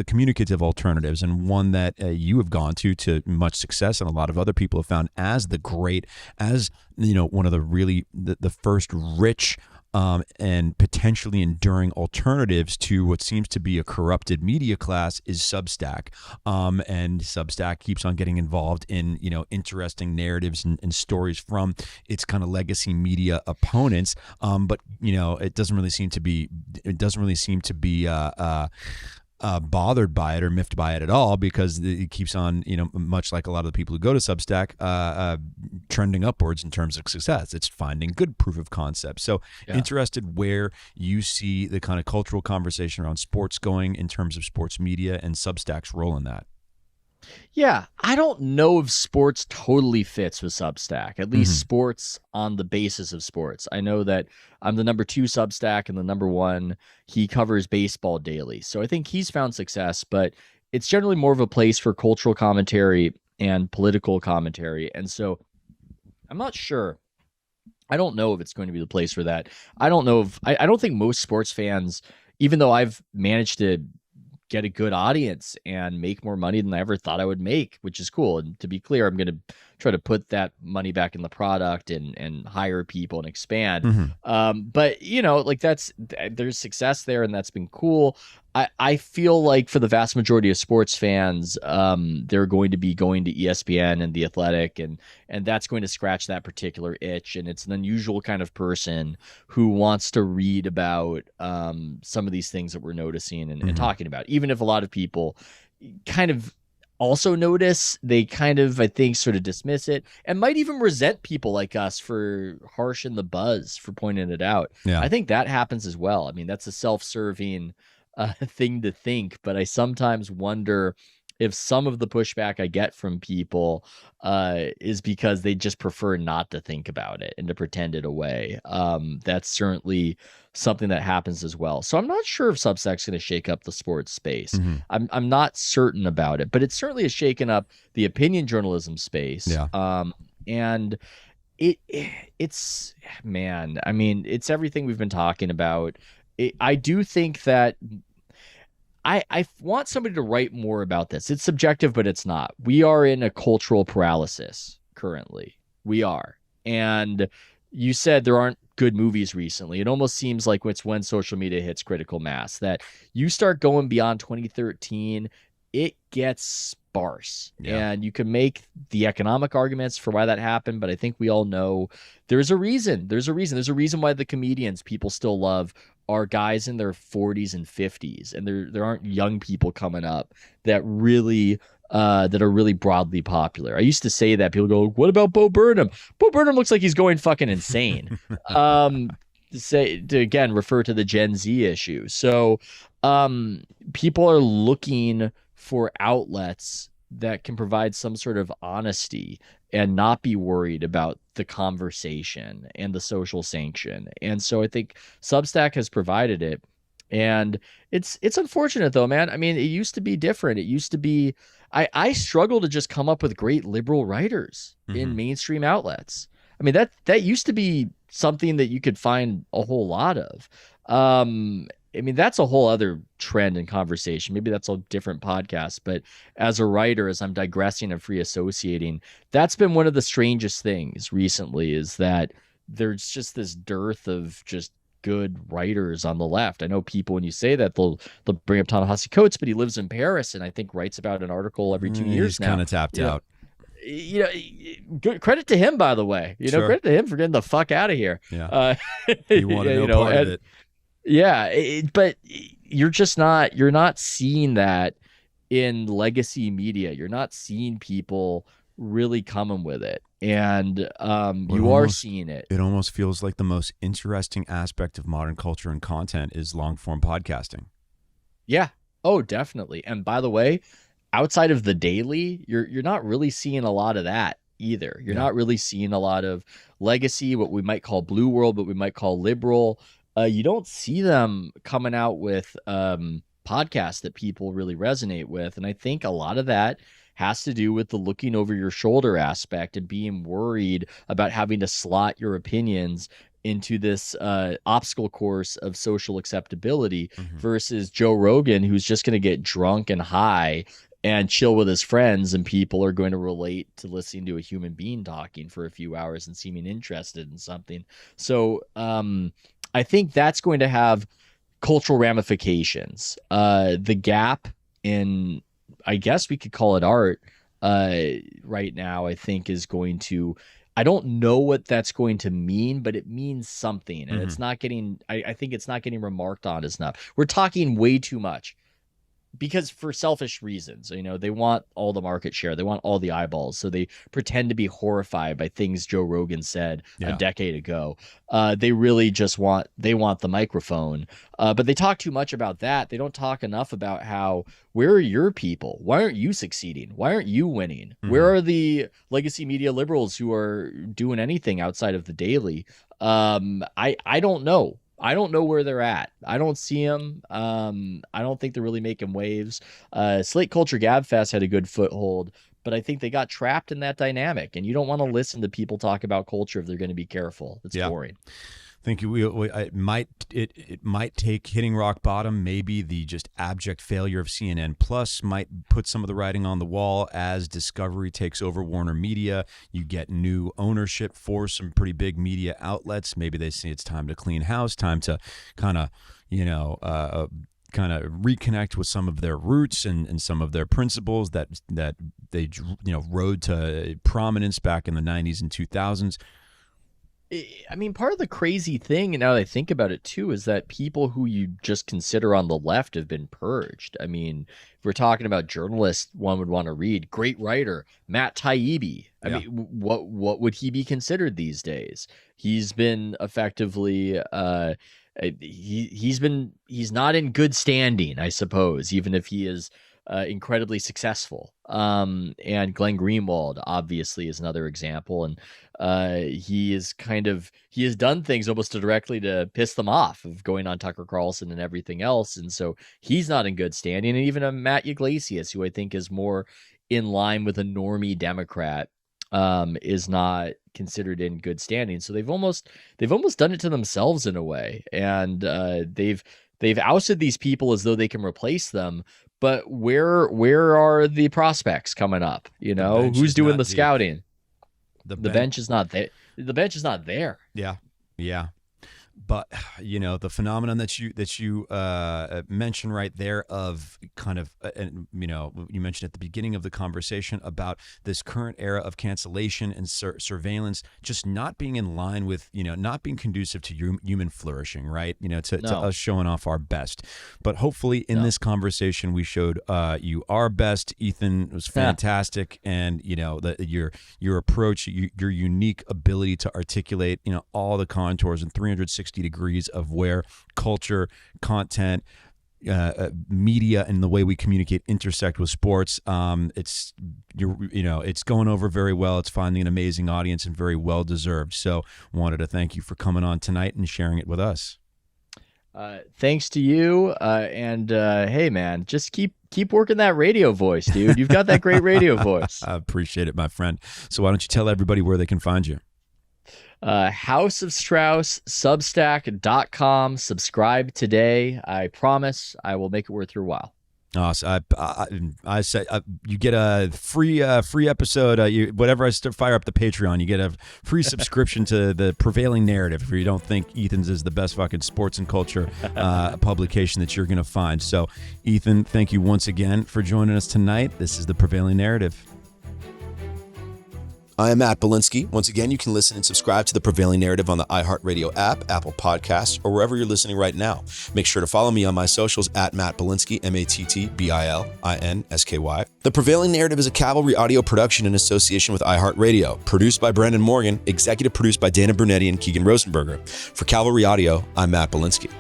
communicative alternatives? And one that you have gone to much success, and a lot of other people have found as one of the really the first rich and potentially enduring alternatives to what seems to be a corrupted media class is Substack. And Substack keeps on getting involved in, interesting narratives and stories from its kind of legacy media opponents. But it doesn't really seem to be bothered by it or miffed by it at all, because it keeps on, much like a lot of the people who go to Substack, trending upwards in terms of success. It's finding good proof of concept. So interested where you see the kind of cultural conversation around sports going in terms of sports media and Substack's role in that. Yeah, I don't know if sports totally fits with Substack, at least sports on the basis of sports. I know that I'm the number 2 Substack, and the number 1, he covers baseball daily. So I think he's found success, but it's generally more of a place for cultural commentary and political commentary. And so I'm not sure. I don't know if it's going to be the place for that. I don't know if I don't think most sports fans, even though I've managed to get a good audience and make more money than I ever thought I would make, which is cool. And to be clear, I'm going to try to put that money back in the product and hire people and expand. But there's success there, and that's been cool. I feel like for the vast majority of sports fans, they're going to be going to ESPN and The Athletic, and that's going to scratch that particular itch. And it's an unusual kind of person who wants to read about some of these things that we're noticing and talking about. Even if a lot of people kind of also notice, they kind of, I think, sort of dismiss it and might even resent people like us for harshing the buzz for pointing it out. Yeah. I think that happens as well. I mean, that's a self-serving thing to think, but I sometimes wonder if some of the pushback I get from people is because they just prefer not to think about it and to pretend it away. That's certainly something that happens as well. So I'm not sure if Substack's going to shake up the sports space. I'm not certain about it, but it certainly has shaken up the opinion journalism space. Yeah. And it's man, I mean, it's everything we've been talking about. I do think that I want somebody to write more about this. It's subjective, but it's not. We are in a cultural paralysis currently. We are. And you said there aren't good movies recently. It almost seems like it's when social media hits critical mass that you start going beyond 2013, it gets sparse. Yeah. And you can make the economic arguments for why that happened, but I think we all know there's a reason. There's a reason why the comedians people still love are guys in their 40s and 50s, and there aren't young people coming up that really that are really broadly popular. I used to say that people go, "What about Bo Burnham?" Bo Burnham looks like he's going fucking insane. To again refer to the Gen Z issue. So people are looking for outlets that can provide some sort of honesty and not be worried about the conversation and the social sanction. And so I think Substack has provided it. And it's unfortunate though, man. I mean, it used to be different. It used to be I struggle to just come up with great liberal writers in mainstream outlets. I mean, that used to be something that you could find a whole lot of. I mean, that's a whole other trend and conversation. Maybe that's a different podcast. But as a writer, as I'm digressing and free associating, that's been one of the strangest things recently is that there's just this dearth of just good writers on the left. I know people, when you say that, they'll bring up Ta-Nehisi Coates, but he lives in Paris and I think writes about an article every 2 years He's now. kind of tapped out. Good credit to him, by the way. Sure. Credit to him for getting the fuck out of here. Yeah. You want to know part of it. Yeah, but you're not seeing that in legacy media. You're not seeing people really coming with it. And you are seeing it. It almost feels like the most interesting aspect of modern culture and content is long-form podcasting. Yeah. Oh, definitely. And by the way, outside of the daily, you're not really seeing a lot of that either. You're not really seeing a lot of legacy, what we might call blue world, what we might call liberal. You don't see them coming out with podcasts that people really resonate with. And I think a lot of that has to do with the looking over your shoulder aspect and being worried about having to slot your opinions into this obstacle course of social acceptability versus Joe Rogan, who's just going to get drunk and high and chill with his friends, and people are going to relate to listening to a human being talking for a few hours and seeming interested in something. So I think that's going to have cultural ramifications. The gap in, I guess we could call it art, right now, I think is going to, I don't know what that's going to mean, but it means something. And it's not getting, I think it's not getting remarked on as enough. We're talking way too much because for selfish reasons, they want all the market share. They want all the eyeballs. So they pretend to be horrified by things Joe Rogan said a decade ago. They really just want the microphone. But they talk too much about that. They don't talk enough about where are your people? Why aren't you succeeding? Why aren't you winning? Where are the legacy media liberals who are doing anything outside of the Daily? I don't know. I don't know where they're at. I don't see them. I don't think they're really making waves. Slate Culture Gabfest had a good foothold, but I think they got trapped in that dynamic. And you don't want to listen to people talk about culture if they're going to be careful. It's boring. I think it might take hitting rock bottom. Maybe the just abject failure of CNN Plus might put some of the writing on the wall as Discovery takes over Warner Media. You get new ownership for some pretty big media outlets. Maybe they see it's time to clean house, time to kind of reconnect with some of their roots and some of their principles that they rode to prominence back in the 90s and 2000s. I mean, part of the crazy thing, and now that I think about it too, is that people who you just consider on the left have been purged. I mean, if we're talking about journalists, one would want to read, great writer, Matt Taibbi. I mean, what would he be considered these days? He's been effectively, he's not in good standing, I suppose, even if he is incredibly successful. And Glenn Greenwald obviously is another example. And he has done things almost directly to piss them off, of going on Tucker Carlson and everything else. And so he's not in good standing. And even a Matt Yglesias, who I think is more in line with a normie Democrat, is not considered in good standing. So they've almost done it to themselves in a way. And they've ousted these people as though they can replace them. But where are the prospects coming up? Who's doing the scouting? The bench is not there. The bench is not there. Yeah. But the phenomenon that you mentioned right there of kind of, you mentioned at the beginning of the conversation about this current era of cancellation and surveillance just not being in line with, not being conducive to human flourishing, right? To us showing off our best. But hopefully in this conversation we showed you our best. Ethan was fantastic, and your approach, your unique ability to articulate all the contours and 360 degrees of where culture, content, media, and the way we communicate intersect with sports. It's going over very well. It's finding an amazing audience and very well deserved. So wanted to thank you for coming on tonight and sharing it with us. Thanks to you. And hey man, just keep working that radio voice, dude. You've got that great radio voice. I appreciate it, my friend. So why don't you tell everybody where they can find you? House of Strauss, Substack.com. Subscribe today. I promise I will make it worth your while. Awesome. I said you get a free episode. Whatever I fire up the Patreon, you get a free subscription to the Prevailing Narrative if you don't think Ethan's is the best fucking sports and culture publication that you're going to find. So, Ethan, thank you once again for joining us tonight. This is the Prevailing Narrative. I am Matt Bilinsky. Once again, you can listen and subscribe to The Prevailing Narrative on the iHeartRadio app, Apple Podcasts, or wherever you're listening right now. Make sure to follow me on my socials at Matt Bilinsky, MattBilinsky. The Prevailing Narrative is a Cavalry audio production in association with iHeartRadio. Produced by Brandon Morgan, executive produced by Dana Brunetti and Keegan Rosenberger. For Cavalry Audio, I'm Matt Bilinsky.